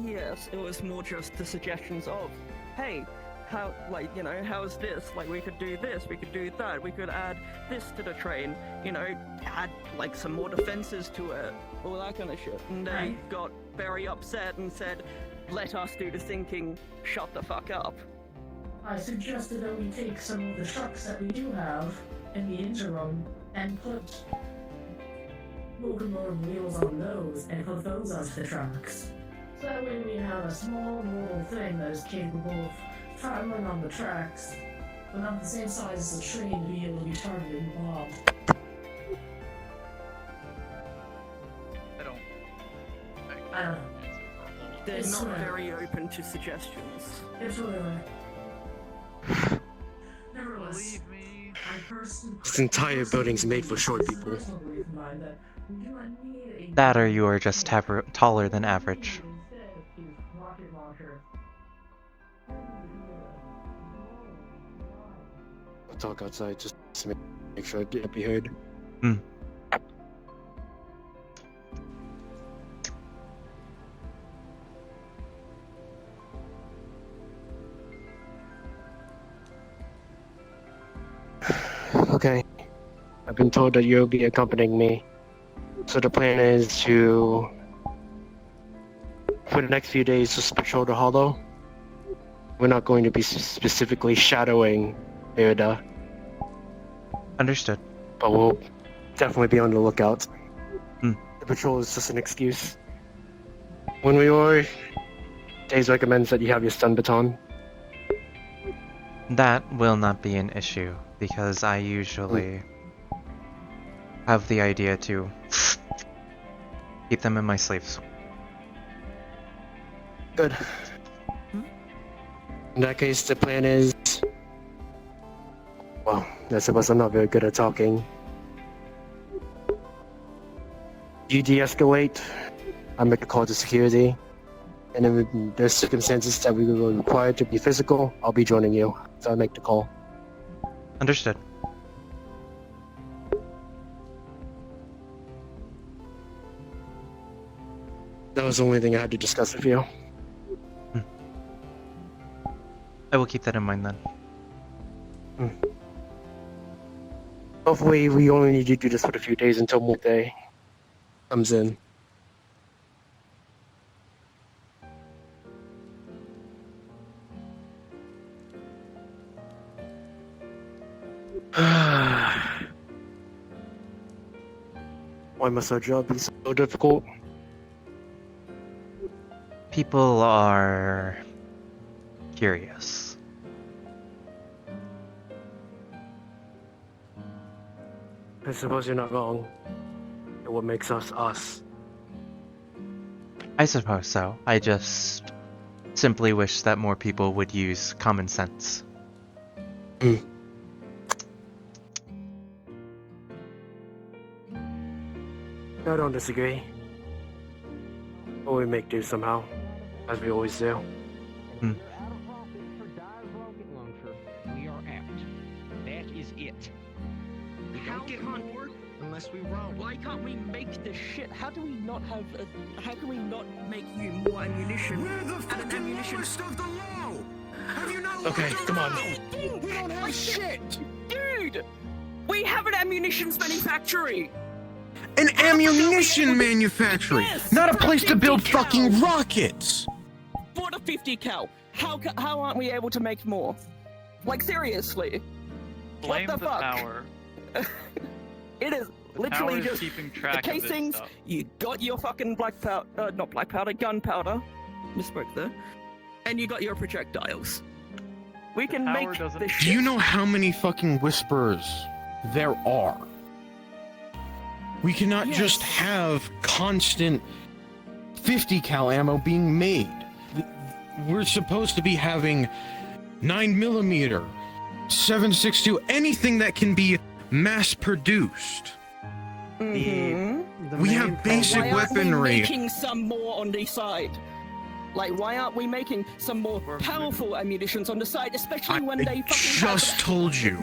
Yes, it was more just the suggestions of, hey, how's this? Like, we could do this, we could do that, we could add this to the train, add, like, some more defenses to it, all that kind of shit. And they got very upset and said, let us do the thinking, shut the fuck up. I suggested that we take some of the trucks that we do have in the interim and put locomotive wheels on those and put those onto the trucks. So that way we have a small little thing that is capable of traveling on the tracks, but not the same size as the train to be able to be targeted and bombed. I don't know. They're It's not whatever. very open to suggestions. It's whatever. Nevertheless, I personally This entire building's made for short people. believe in mind that we do not need a That or you are just taller than average. rocket launcher. I'll talk outside just to make sure I get be heard. Okay. I've been told that you'll be accompanying me. So the plan is to, for the next few days, just patrol the hollow. We're not going to be specifically shadowing Erida. Understood. But we'll definitely be on the lookout. The patrol is just an excuse. When we are, Days recommends that you have your stun baton. That will not be an issue, because I usually have the idea to keep them in my sleeves. Good. In that case, the plan is... Well, I suppose I'm not very good at talking. You de-escalate, I make a call to security, and if there's circumstances that we will require to be physical, I'll be joining you, so I'll make the call. Understood. That was the only thing I had to discuss with you. I will keep that in mind then. Hopefully, we only need you to do this for a few days until Monday comes in. Why must our job be so difficult? People are curious. I suppose you're not wrong. What makes us us? I suppose so. I just simply wish that more people would use common sense. I don't disagree. But we make do somehow, as we always do. We are out. That is it. We don't get more unless we roll. Why can't we make this shit? How do we not have how can we not make you more ammunition? We're the fucking lowest of the low! Have you not Okay, come on. We don't have shit! Dude! We have an ammunitions manufactory! An ammunition manufacturing, Yes, not a for place to build 50 cal. fucking rockets! For the 50 cal. How aren't we able to make more? Like, seriously. Blame what the the fuck? power. It is The literally power is just keeping the track of this casings. stuff. You got your fucking not black powder, gunpowder. Misspoke there. And you got your projectiles. We can power make doesn't- this Do you shit. know how many fucking whisperers there are? We cannot just have constant 50 cal ammo being made. We're supposed to be having 9mm, 7.62, anything that can be mass produced. We have basic Why aren't we weaponry. making some more on the side? Like, why aren't we making some more powerful ammunitions on the side, especially when they fucking Just told you.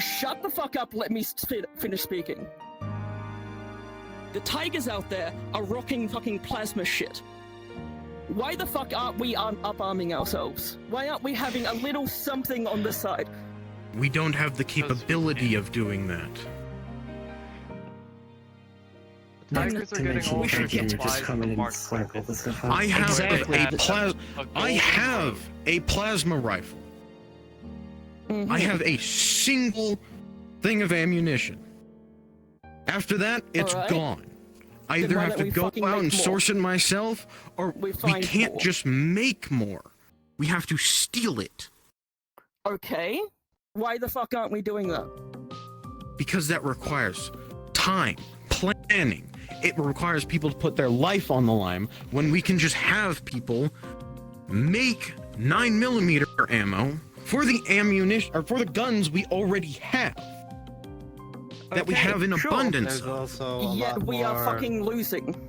Shut the fuck up, let me finish speaking. The tigers out there are rocking fucking plasma shit. Why the fuck aren't we up-arming ourselves? Why aren't we having a little something on the side? We don't have the capability of doing that. Tigers are getting all their supplies from the market. I have a plasma rifle. I have a single thing of ammunition. After that, it's gone. I either why have don't to we go out fucking and make more? source it myself, or we find can't more. just make more. We have to steal it. Okay. Why the fuck aren't we doing that? Because that requires time, planning. It requires people to put their life on the line when we can just have people make 9mm ammo for the ammunition or for the guns we already have. That we have in abundance. There's also a Yet lot we are more- fucking losing.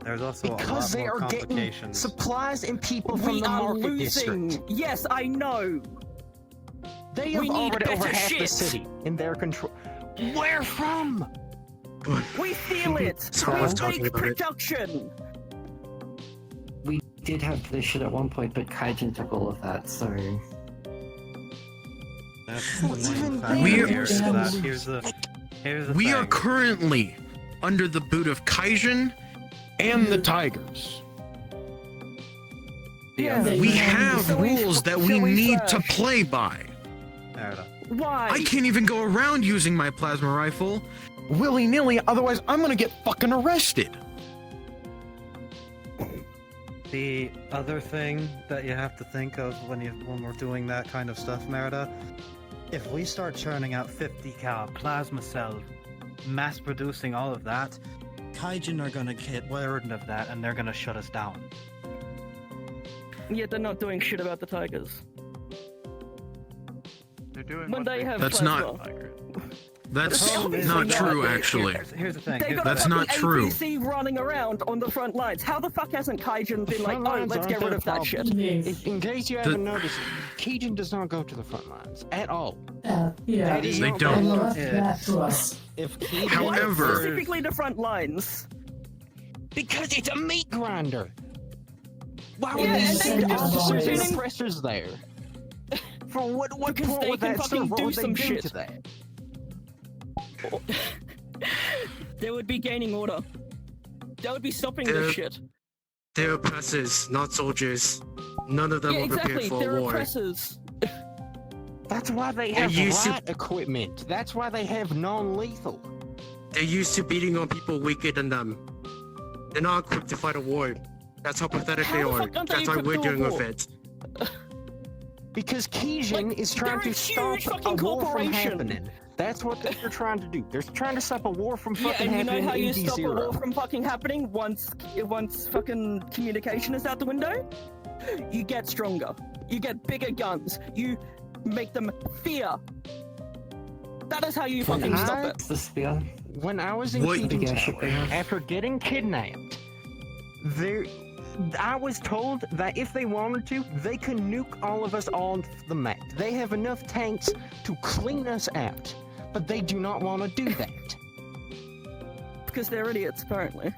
There's also Because a lot they more are getting complications. supplies and people from We the are market losing. district. Yes, I know. They have We need already over better half the shit. city in their control. Where from? We feel it. Someone was We talking make about it. production. We did have this shit at one point, but Kaijin took all of that, so... That's the main factor We're- here is that here's the We thing. are currently under the boot of Kaijin and the Tigers. We have rules that we need to play by. Why? I can't even go around using my plasma rifle willy-nilly, otherwise I'm gonna get fucking arrested. The other thing that you have to think of when we're doing that kind of stuff, Merida, if we start churning out 50 cal plasma cells, mass producing all of that, Kaijin are gonna get word of that and they're gonna shut us down. Yet they're not doing shit about the tigers. They're doing When what they have That's plasma. not. That's Obviously not true, not. actually. Here's the thing. They got That's fucking not true. APC running around on the front lines. How the fuck hasn't Kaijin been like, oh, let's get rid of that shit? In case you haven't noticed, Kaijin does not go to the front lines at all. Yeah. That is They not don't. what Left that to us. If Kaijin However- Specifically the front lines. because it's a meat grinder. Why would Yeah, they and send they- officers and and- oppressors there? For what Because point they would can that fucking serve? What do would they some do shit. to that? They would be gaining order. They would be stopping this shit. They're oppressors, not soldiers. None of them Yeah, were exactly. prepared for They're a war. oppressors. That's why they They're have used to- riot equipment. That's why they have non-lethal. They're used to beating on people weaker than them. They're not equipped to fight a war. That's how pathetic they are. That's why we're doing with it. Because Kijin is trying to stop a war from happening. That's what they're trying to do. They're trying to stop a war from fucking and you know happening how you in stop a D0. war from fucking happening once fucking communication is out the window? You get stronger. You get bigger guns. You make them fear. That is how you fucking stop it. The spear. When I was in Kijin Tower, after getting kidnapped, I was told that if they wanted to, they could nuke all of us off the map. They have enough tanks to clean us out, but they do not want to do that. Because they're idiots, apparently.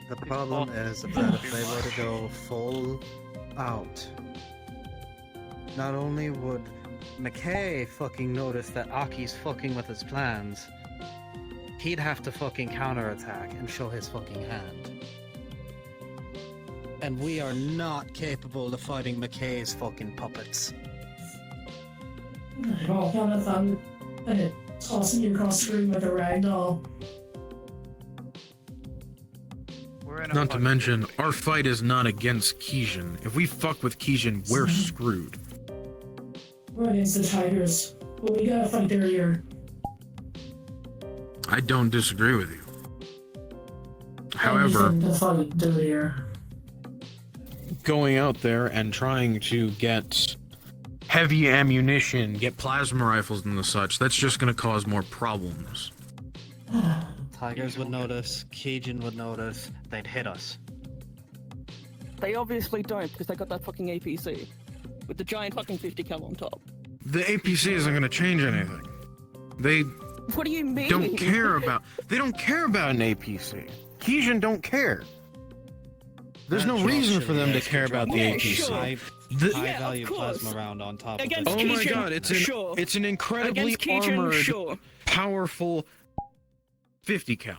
The problem is that if they were to go full out, not only would McKay fucking notice that Aki's fucking with his plans, he'd have to fucking counterattack and show his fucking hand. And we are not capable of fighting McKay's fucking puppets. I'll count of them and tossing you across the room like a ragdoll. Not to mention, our fight is not against Kijin. If we fuck with Kijin, we're screwed. We're against the Tigers, but we gotta fight their ear. I don't disagree with you. However, going out there and trying to get heavy ammunition, get plasma rifles and the such, that's just going to cause more problems. Tigers would notice, Kijin would notice, they'd hit us. They obviously don't, because they got that fucking APC. With the giant fucking 50 cal on top. The APC isn't going to change anything. They What do you mean? don't care about an APC. Kijin don't care. There's no reason for them to care about the APC. High value plasma round on top of it. Oh my god, it's an incredibly armored, powerful 50 cal.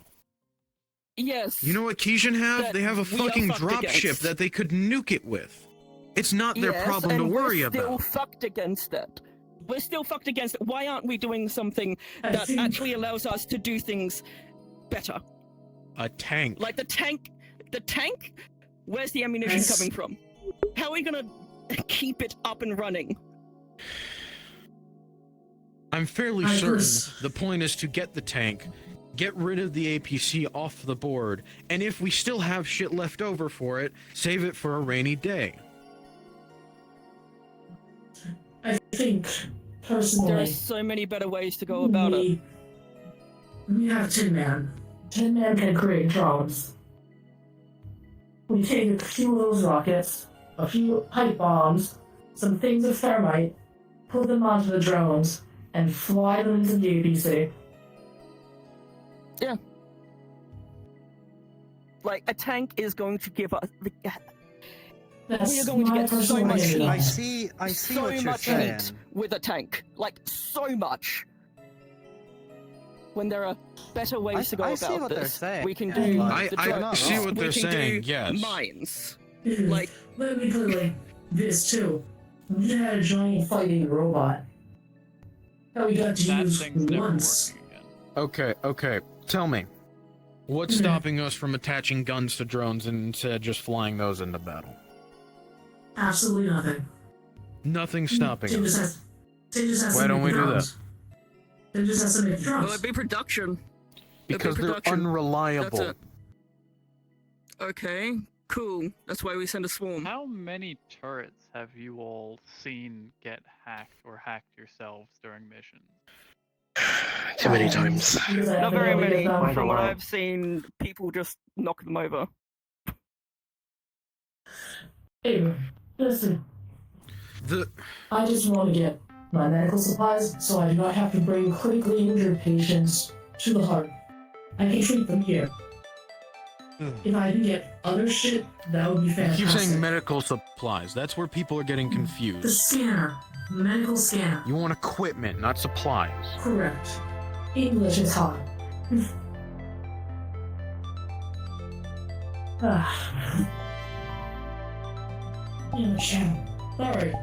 Yes. You know what Kijin have? that They have a we are fucking fucked dropship against. that they could nuke it with. It's not their problem to worry we're still about. fucked against it. We're still fucked against it. Why aren't we doing something that actually allows us to do things better? A tank. Like the tank? Where's the ammunition coming from? How are we gonna keep it up and running? I'm fairly certain the point is to get the tank, get rid of the APC off the board, and if we still have shit left over for it, save it for a rainy day. I think, personally, There are so many better ways to go about it. we have Tin Man. Tin Man can create drones. We take a few of those rockets, a few pipe bombs, some things of thermite, put them onto the drones, and fly them into the APC. Yeah. Like, a tank is going to give us... we are going to get so much heat. I see so what you're much saying. heat with a tank. Like, so much. When there are better ways to go I see about what they're this, saying. we can do I see what they're we can saying, do yes. mines. Like, let me put it like this too. We had a giant fighting robot that we got to use once. Okay, tell me. What's stopping us from attaching guns to drones and instead just flying those into battle? Absolutely nothing. Nothing's stopping us. They just have Why to don't make we do drones. that? They just have to make drones. Well, it'd be production. Because they're unreliable. That's it. Okay, cool. That's why we send a swarm. How many turrets have you all seen get hacked or hacked yourselves during missions? Too many times. Not very many. Quite a From what lot. I've seen, people just knock them over. Hey, listen. I just want to get my medical supplies so I do not have to bring critically injured patients to the heart. I can treat them here. If I can get other shit, that would be You fantastic. keep saying medical supplies. That's where people are getting The confused. scanner. Medical scanner. You want equipment, not supplies. Correct. English is hard. Yeah, Alright.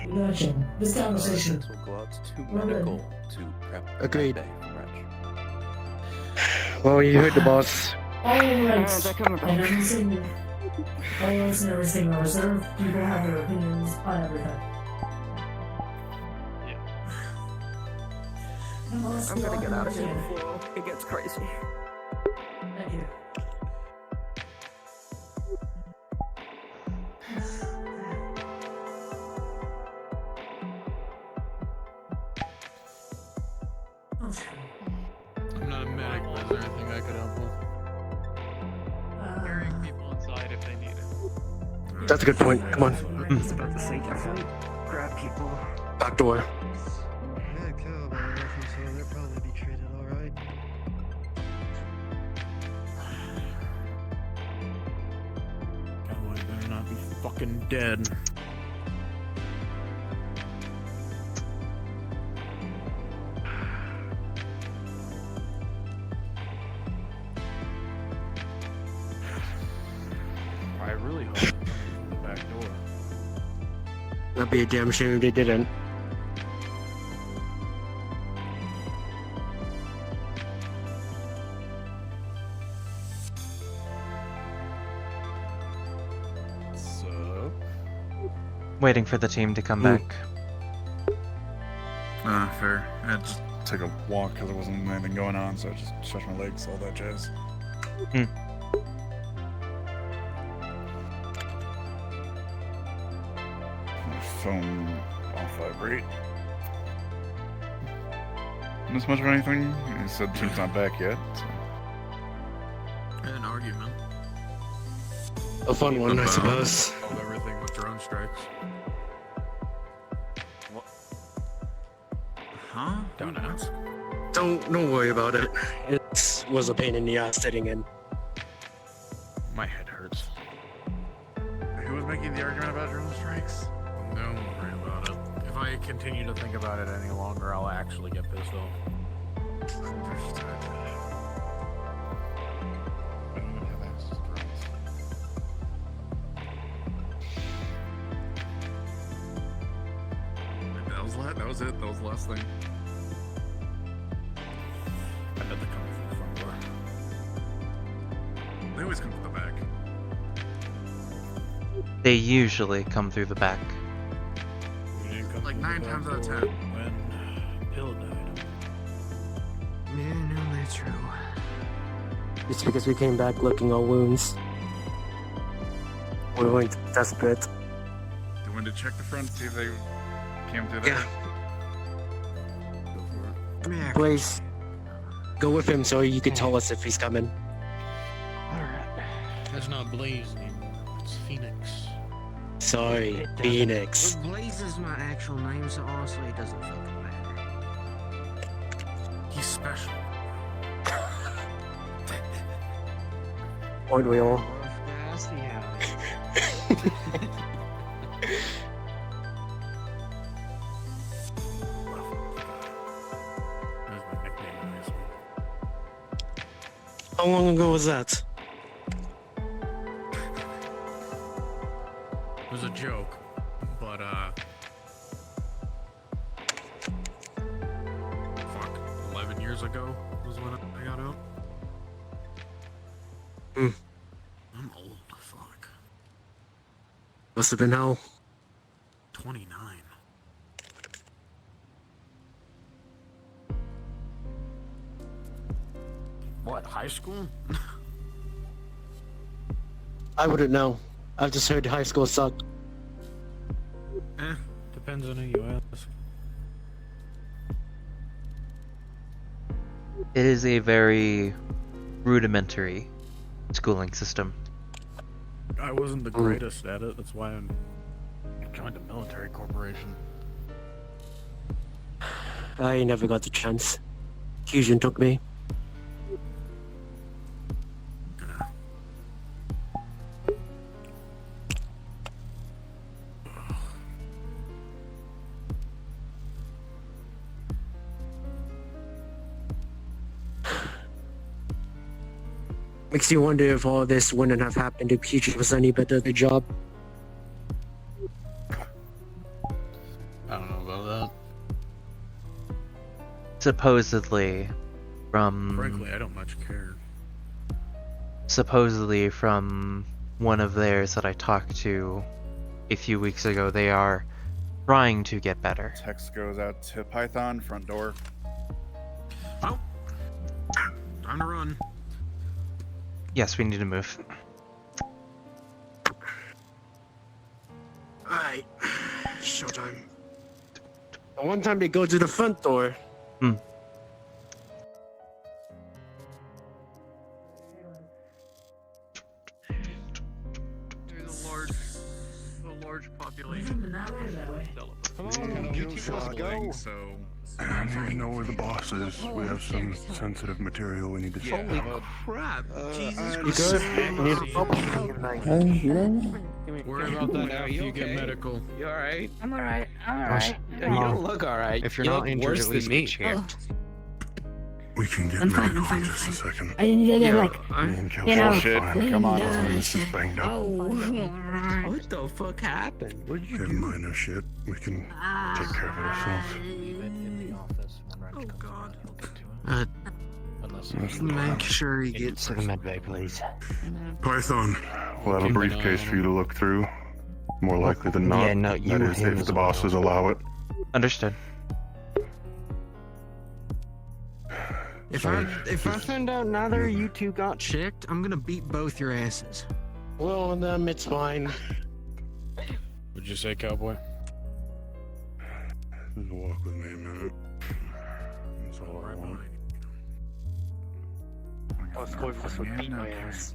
We got you. This conversation. Will go out to We're medical to prep Agreed. that day for brunch. Well, you heard the boss. Alright, everything and everything are reserved. People have their opinions on everything. I'm gonna get out of here before it gets crazy. Thank you. I'm not a medic, but is there anything I could help with? Carrying people inside if they need it. That's a good point. Come on. I was about to say, definitely grab people. Back door. Yeah, cool, but I reckon so they'll probably be treated alright. Cowboy better not be fucking dead. I really hope they come in from the back door. That'd be a damn shame if they didn't. So, Waiting for the team to come back. Fair. I just took a walk because there wasn't anything going on, so I just stretched my legs, all that jazz. My phone off vibrate. Not as much of anything. He said Tim's not back yet. So. an argument. A fun one, I suppose. Of everything with drone strikes. What? Huh? Don't ask. Don't worry about it. It was a pain in the ass sitting in. My head hurts. Who was making the argument about drone strikes? Don't worry about it. If I continue to think about it any longer, I'll actually get pissed off. Understood. I don't even have access to drones. That was it. That was the last thing. I bet they're coming from the front door. They always come from the back. They usually come through the back. Like 9 times out of 10. When Pill died. Yeah, no, that's true. It's because we came back licking our wounds. We weren't desperate. Do you want to check the front, see if they came through there? Yeah. Go for it. Come here. Blaze, go with him so you can tell us if he's coming. That's not Blaze anymore. It's Phoenix. Sorry, Phoenix. Well, Blaze is my actual name, so honestly, it doesn't fucking matter. He's special. Aren't we all? I see how it is. That's my nickname in high school. How long ago was that? It was a joke, but fuck, 11 years ago was when I got out. Hmm. I'm old, fuck. Must have been how? 29. What, high school? I wouldn't know. I've just heard high school sucked. Depends on who you ask. It is a very rudimentary schooling system. I wasn't the greatest at it, that's why I joined a military corporation. I never got the chance. Fusion took me. Makes you wonder if all this wouldn't have happened if Fusion was any better at the job. I don't know about supposedly from... Frankly, I don't much care. Supposedly from one of theirs that I talked to a few weeks ago, they are trying to get better. Text goes out to Python, front door. Oh, time to run. Yes, we need to move. Alright, showtime. One time they go to the front door. There's a large population. Come on, go. So, you know where the boss is. We have some sensitive material we need to check. Holy crap! Jesus You good? You need a Worry about that after you get medical. You alright? I'm alright. I'm alright. You don't look alright. If you're You not look injured, worse at least than me. get checked. We can get I'm fine, medical I'm fine, in I'm just a second. I didn't get Yeah, like, Me and Kel you know, shit. Come on, this is banged up. What the fuck happened? What did you Get do? minor shit. We can take care of it ourselves. Oh god. Make sure he gets to the med bay, please. Python, we'll have a briefcase for you to look through. More likely than not. Yeah, no, you that is, him if as the well. bosses allow it. Understood. If I find out neither of you two got checked, I'm gonna beat both your asses. Well, it's fine. What'd you say, cowboy? Just walk with me a minute. That's all I want. Oh, Scorpius would beat my ass.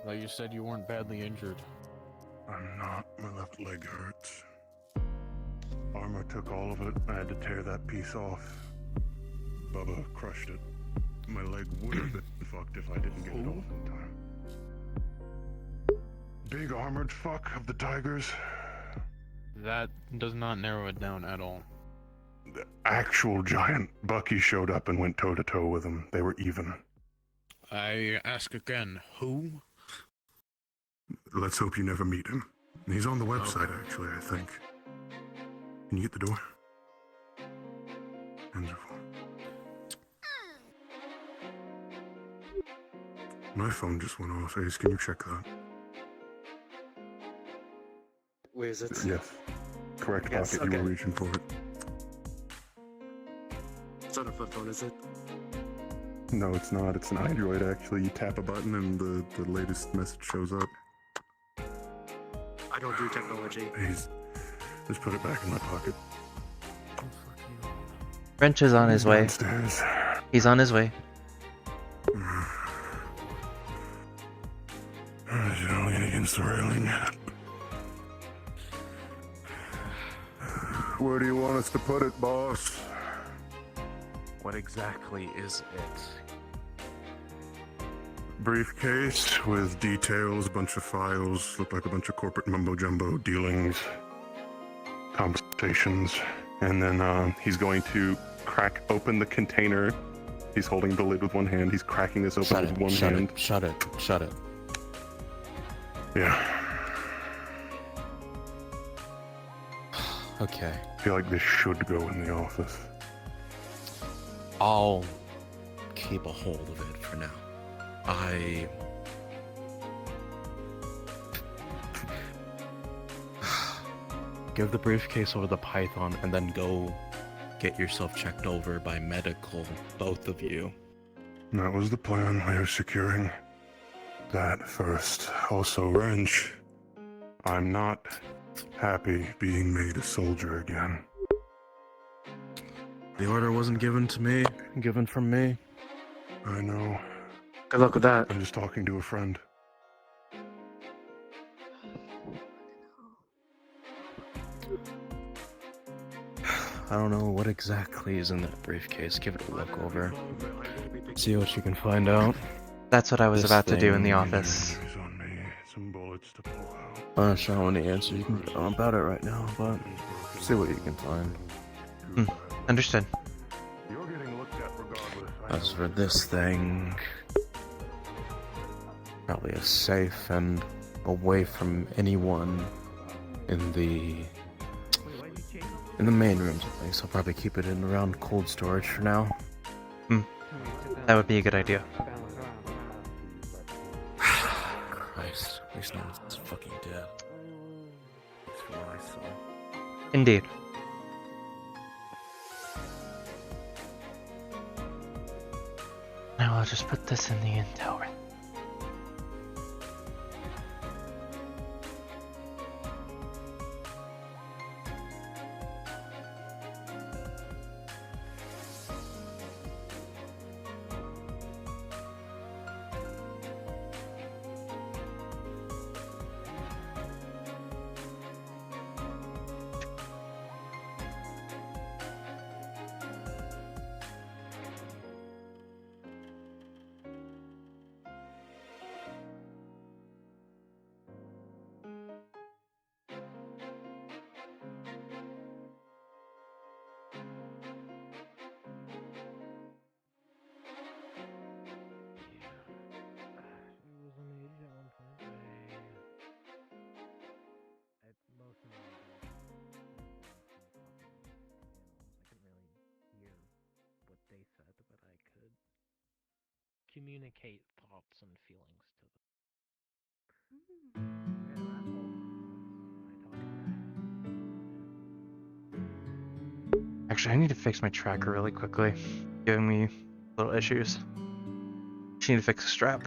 Well, you said you weren't badly injured. I'm not. My left leg hurts. Armor took all of it. I had to tear that piece off. Bubba crushed it. My leg would have been fucked if I didn't get it off in time. Big armored fuck of the Tigers. That does not narrow it down at all. The actual giant. Bucky showed up and went toe to toe with him. They were even. I ask again, who? Let's hope you never meet him. He's on the website, actually, I think. Can you get the door? Hands are full. My phone just went off. Ace, can you check that? Where is it? Yes. Correct Yes, pocket. You okay. were reaching for it. It's not a flip phone, is it? No, it's not. It's an Android, actually. You tap a button and the latest message shows up. I don't do technology. Ace, just put it back in my pocket. Wrench is on his way. Downstairs. He's on his way. You know, lean against the railing. Where do you want us to put it, boss? What exactly is it? Briefcase with details, a bunch of files, look like a bunch of corporate mumbo-jumbo dealings, conversations, and then he's going to crack open the container. He's holding the lid with one hand, he's cracking this open with one hand. Shut it. Yeah. Okay. I feel like this should go in the office. I'll keep a hold of it for now. Give the briefcase over to Python and then go get yourself checked over by medical, both of you. That was the plan. We are securing that first. Also, Wrench, I'm not happy being made a soldier again. The order wasn't given to me, given from me. I know. Good luck with that. I'm just talking to a friend. I don't know what exactly is in that briefcase. Give it a look over. See what you can find out. That's what I was This about to do in the thing- office. Some bullets to pull out. I'm not sure how many answers you can get about it right now, but see what you can find. Understood. You're getting looked at regardless. As for this thing, probably as safe and away from anyone in the main rooms at least. I'll probably keep it in around cold storage for now. That would be a good idea. Christ, at least no one's fucking dead. That's from what I saw. Indeed. Now I'll just put this in the intel room. Communicate thoughts and feelings to them. Actually, I need to fix my tracker really quickly. Giving me little issues. Just need to fix the strap.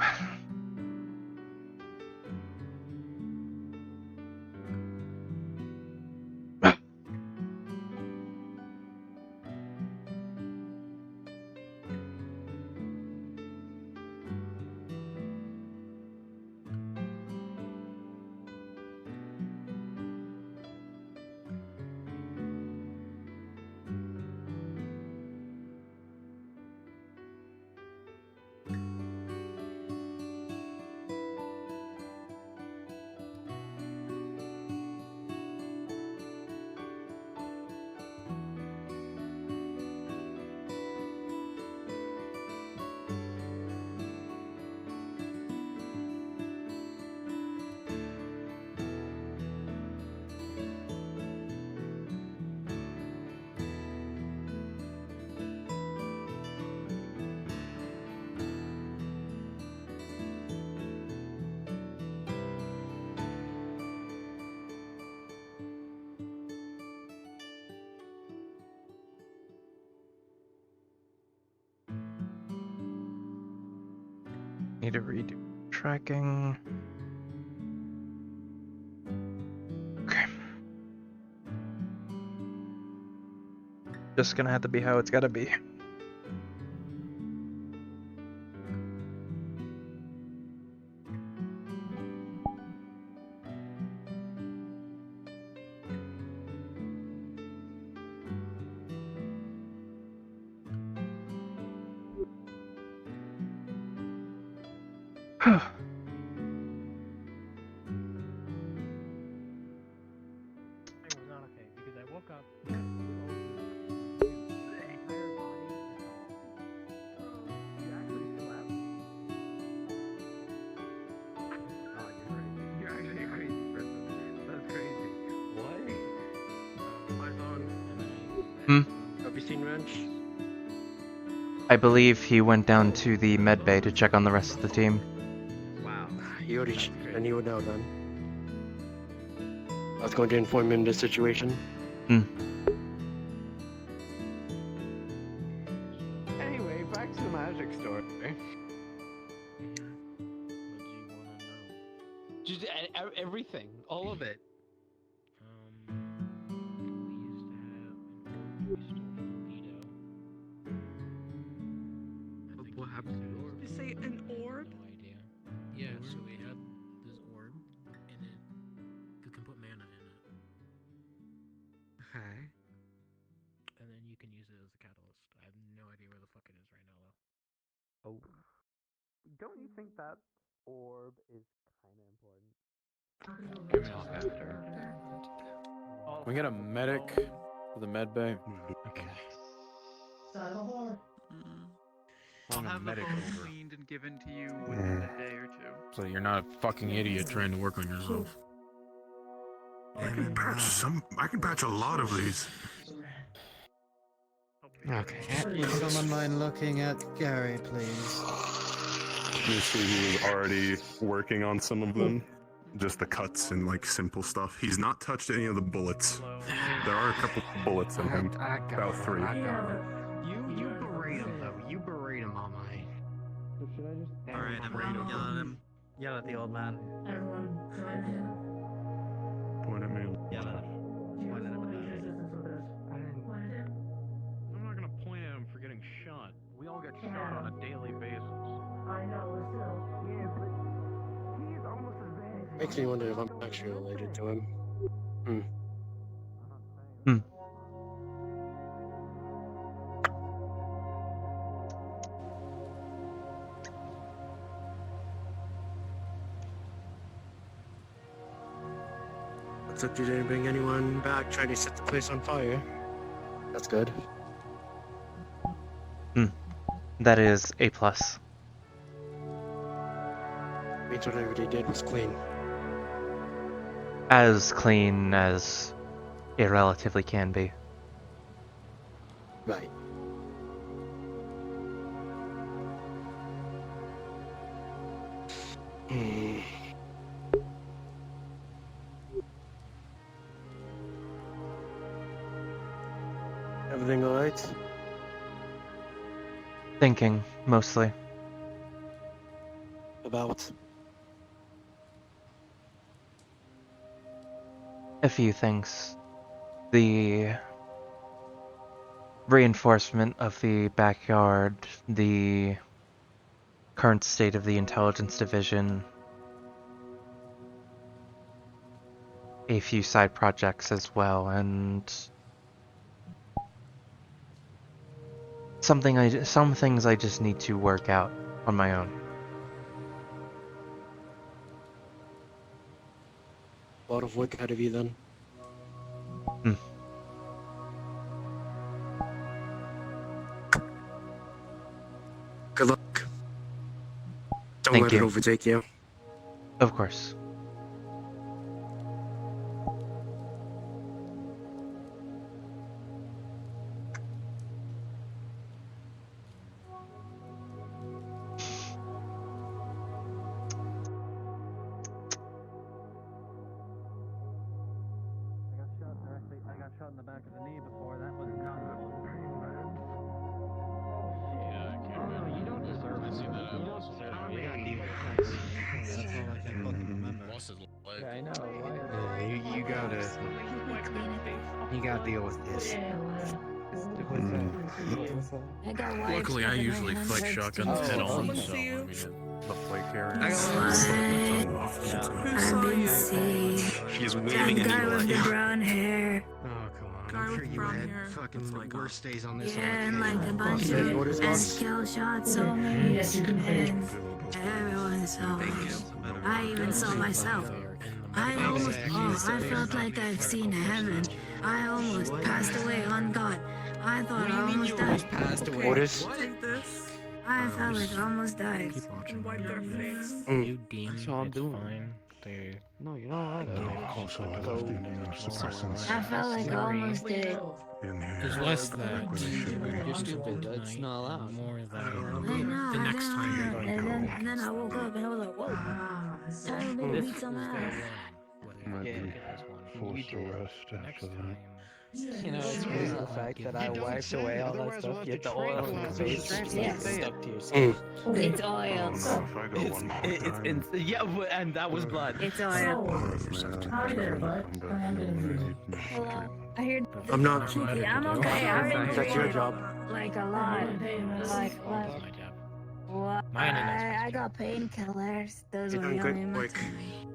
Need to redo tracking. Okay. Just gonna have to be how it's gotta be. It was not okay because I woke up. You're actually a crazy person. That's crazy. What? Have you seen Wrench? I believe he went down to the med bay to check on the rest of the team. Wow. He already, and he would know then. I was going to inform him of the situation. Anyway, back to the magic story. Just everything, all of it. What happened to the orb? You say an orb? No idea. Yeah, so we had this orb, and you can put mana in it. Okay. And then you can use it as a catalyst. I have no idea where the fuck it is right now, though. Oh. Don't you think that orb is kind of important? Can we talk after? Can we get a medic for the med bay? Okay. I'll have the phone cleaned and given to you within a day or two. So you're not a fucking idiot trying to work on yourself. I can patch a lot of these. Okay. Would someone mind looking at Gary, please? You see, he was already working on some of them. Just the cuts and like simple stuff. He's not touched any of the bullets. There are a couple bullets in him. About 3. You berate him though. You berate him, all mine. Alright, I'm ready to yell at him. Yell at the old man. Everyone, join him. Point at me. Yell at him. Point at him. I'm not gonna point at him for getting shot. We all get shot on a daily basis. I know, but still. Yeah, but he's almost as bad as Makes me wonder if I'm actually related to him. Looks like you didn't bring anyone back trying to set the place on fire. That's good. That is A+. Means whatever they did was clean. As clean as it relatively can be. Right. Everything alright? Thinking, mostly. About? A few things. The reinforcement of the backyard, the current state of the intelligence division, a few side projects as well, and some things I just need to work out on my own. A lot of work ahead of you then. Good luck. Don't Thank let it you. overtake you. Of course. I got shot in the back of the knee before. That wasn't counted. You don't deserve it. You don't deserve it. That's all I can fucking remember. Yeah, I know. Yeah, you gotta deal with this. Luckily, I usually fight shotguns head on, so I mean, the play carrier. She's waving at guy you. with the brown hair. Oh, come on. I'm sure you had fucking the worst days on this. Yeah, and like a bunch What is of this? kill shots on me. Yes, you can and everyone saw me. I even saw myself. I felt like I've seen heaven. I almost passed away on God. I thought I almost died. What is? I felt like I almost died. And wipe their face. You deem That's all I'm it's doing. fine. They No, you're not I felt like I almost did. There's less that You're stupid. That's not allowed. more I than know. the next time you're going to go. And then I woke up and I was like, whoa. Time to beat some ass. Might be forced arrest after that. You know, it's crazy the fact that I wiped away all that stuff, yet the oil in your face stuck to your skin. It's oil. If I go one more time, Yeah, and that was blood. It's oil. I hear. I'm not. Yeah, I'm okay. I've been That's your job. like a lot. Like what? Mine and I got painkillers. Those You're were doing the good only work. ones for me.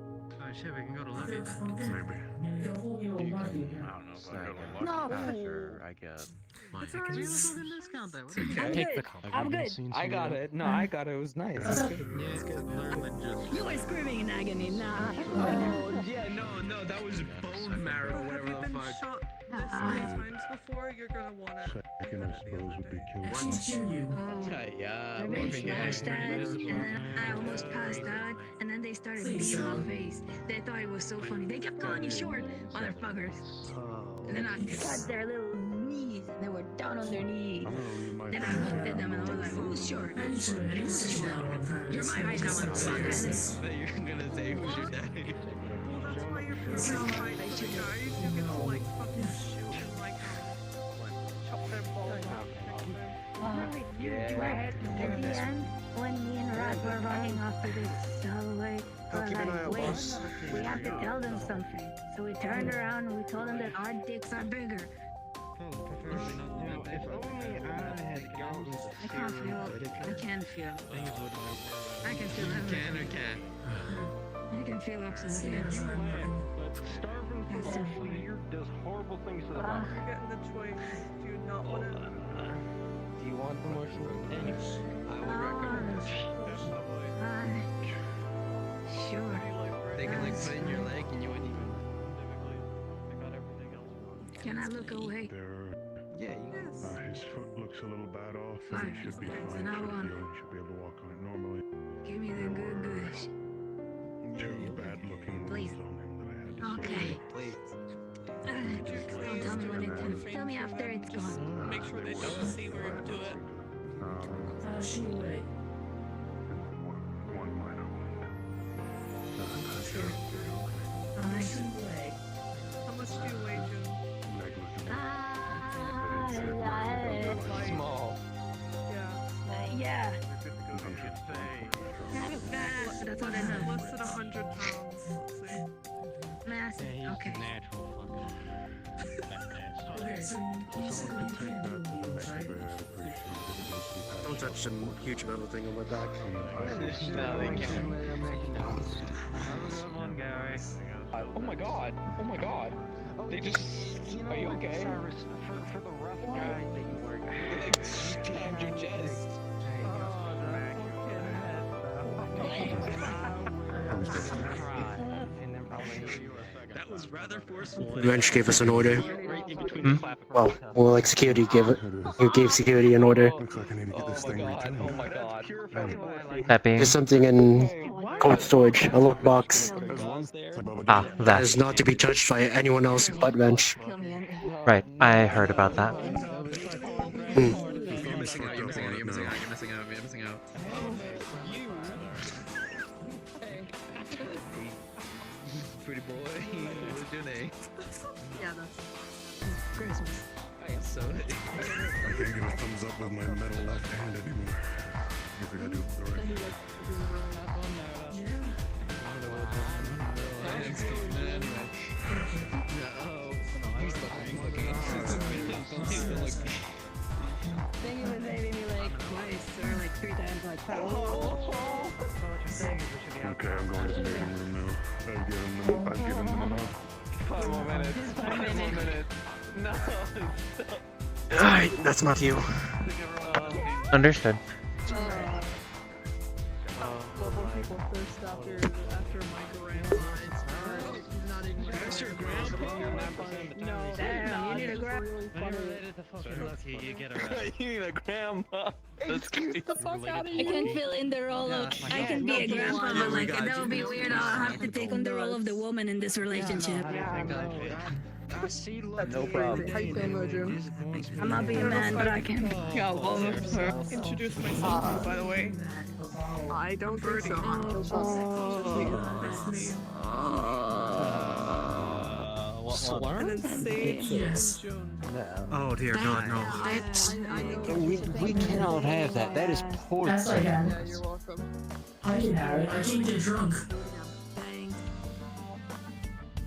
shit, we can go to Libby then. Maybe. I don't know if I go to No. Sure, I guess. Fine. We have a fucking discount then. What do you Okay. mean? Take the I'm good. I got it. No, I got it. It was nice. It's good. Yeah, it's literally just. You were screaming in agony, nah. Oh, yeah, no, that was bone marrow, whatever the fuck. Shot this many times before, you're gonna want it. Second, I suppose, would be I've killing. seen you. I've been smashed out, and then I almost passed out, and then they started beating my face. They thought it was so funny. They kept calling you short, motherfuckers. And then I cut their little knees, and they were down on their knees. Then I looked at them, and I was like, who's short? Who's short? You're my height now, motherfucker. That you're gonna say who's your daddy. Well, that's why you're feeling like guys, you get to like fucking shoot and like chop their balls off. At the end, when me and Rod were running after this subway, we're like, wait, we have to tell them something. So we turned around and we told them that our dicks are bigger. If only I had gotten I can't feel. I can feel. I can feel everything. Can or can't? I can feel absolutely everything. Starving for That's so funny. fear does horrible things to the body. You're getting the choice. Do you not want it? Do you want the motion? I would recommend Sure. they can like put it in your leg and you wouldn't even. Can I look away? Yeah, you His foot looks a little bad off, and Fine. he should be Then fine. I want He should be able to walk on it normally. Give me the good goose. Two bad-looking Please. wounds on him that I had to Okay. please. Don't tell me when it's done. Tell me after it's gone. Make sure they don't see where you do it. One minor wound. How much do you weigh, June? Small. Yeah. That's what I know. Less than 100 pounds. Let's see. Massive. Okay. Don't touch some huge metal thing on my back. No, they can't. Oh my god. Oh my god. They just. Are you okay? For the rough guy that you were. They stabbed your chest. That was rather forceful. Wrench gave us an order. Right in between the clap. Well, like security gave security an order. Looks like I need to get this thing returned. Oh my god. That being There's something in cold storage, a lockbox. that. Is not to be touched by anyone else but Wrench. Right, I heard about that. You're missing out, you're missing out, you're missing out, you're missing out, you're missing out. Pretty boy, what's your name? Yeah, that's Christmas. I am so I can't get a thumbs up with my metal left hand anymore. I think I do it the right way. Thank you for saving me like twice or like 3 times like that. Okay, I'm going to the meeting room now. I've given them enough. 5 more minutes. 5 more minutes. No. Alright, that's Matthew. Understood. Bubble people first after my grandma. That's your grandpa? No, Damn, you need a grab. You get a You need a grandma. That's crazy. I can fill in the role of. I can be a grandpa, but like that would be weird. I'll have to take on the role of the woman in this relationship. No problem. How you feeling, though, June? I'm not being a man, but I can. Yeah, well, introduce myself, by the way. I don't think so. And then Sage and June. Oh dear God, no. We cannot have that. That is poor. Yeah, you're welcome. I can have it. I can get drunk.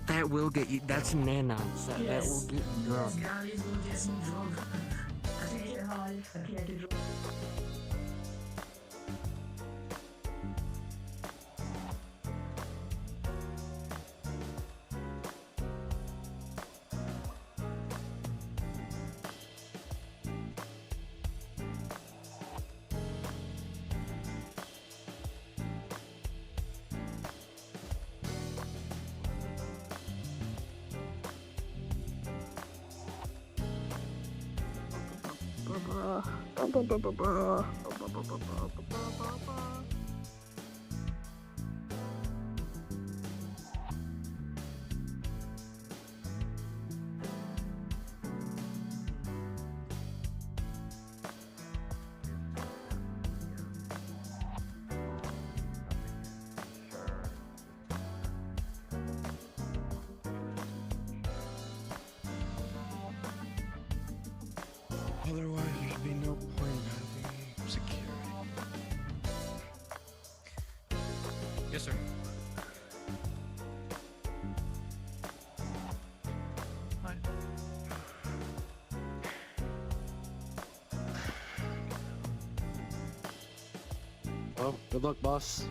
That will get you. That's nanots. That will get you drunk. Guys will get me drunk. I can't get high. I can't get drunk. Otherwise, there'd be no point in having security. Yes, sir. Hi. Well, good luck, boss.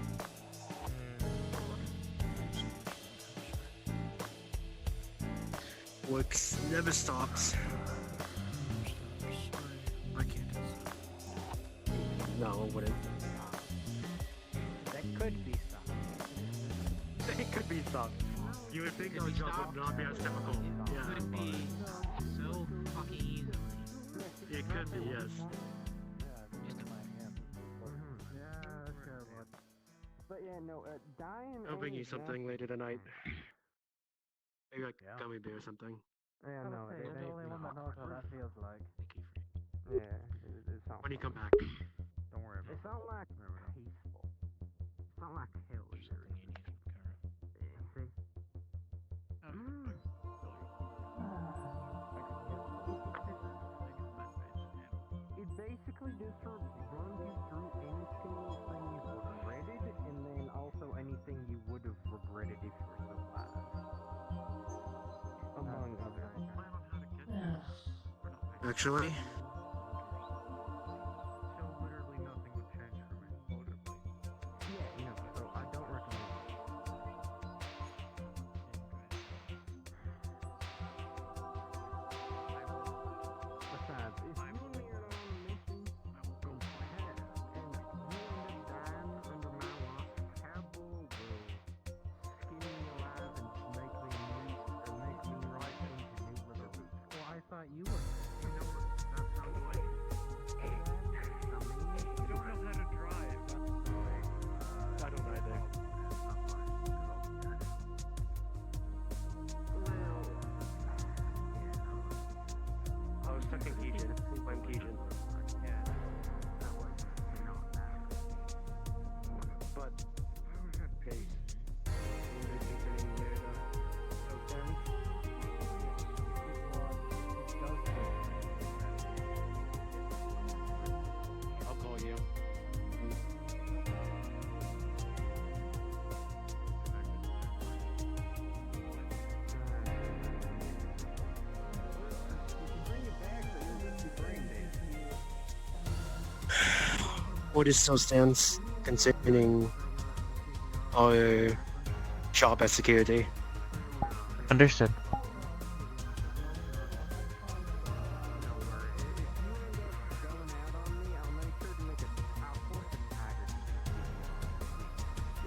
Works never stops. No, it wouldn't. That could be stopped. It could be stopped. You would think our job would not be as difficult. Yeah. Could be so fucking easily. It could be, yes. But yeah, no, dying. I'll bring you something later tonight. Maybe like gummy bear or something. Yeah, no, You're the only one that knows how that feels like. Yeah, it sounds. When you come back. Don't worry about It sounds like peaceful. It sounds like hell. It basically just sort of runs you through any single thing you've regretted, and then also anything you would have regretted if you were still alive. Among other things. Actually, So literally nothing would change for me, motorably. Yeah, no, so I don't recommend it. Besides, if you and me are on a mission, and you end up dying under my watch, Cowboy will skin me alive and make me right into new liberty. Well, I thought you were. you know what that sounds like? You don't know how to drive. I don't either. I was stuck in Keegan. I'm Keegan. But, okay. I'll call you. What still stands concerning our job as security? Understood.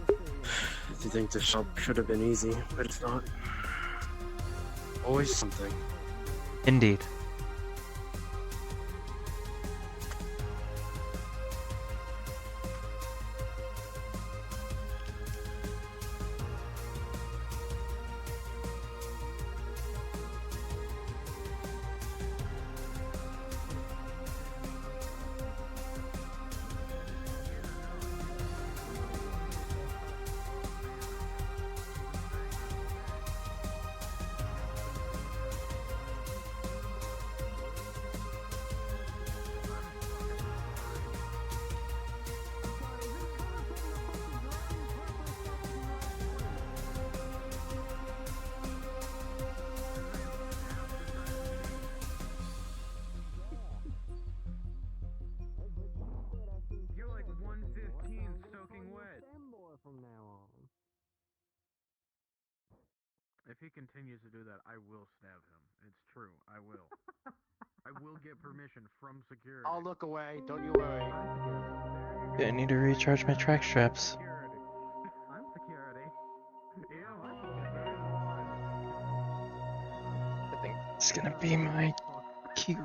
Do you think this job should have been easy, but it's not? Always something. Indeed. You're like 115 soaking wet. From now on. If he continues to do that, I will stab him. It's true. I will. I will get permission from security. I'll look away, don't you worry. Yeah, I need to recharge my track straps. I'm security. I think it's gonna be my cute.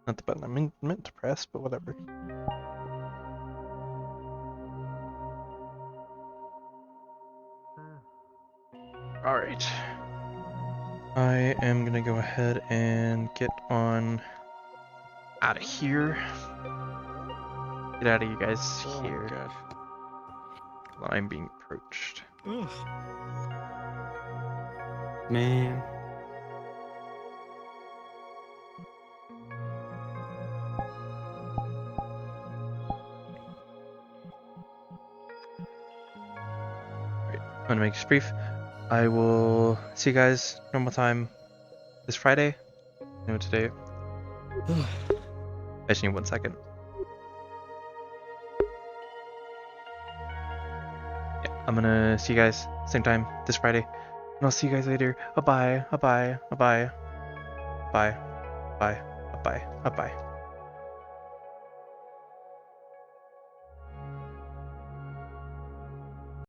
Not the button I meant to press, but whatever. Alright. I am gonna go ahead and get on out of here. Get out of you guys here. Well, I'm being approached. Man. Right, I'm gonna make this brief. I will see you guys normal time this Friday. You know today. I just need 1 second. Yeah, I'm gonna see you guys same time this Friday. And I'll see you guys later. Bye bye. Bye bye. Bye bye. Bye bye. Bye bye.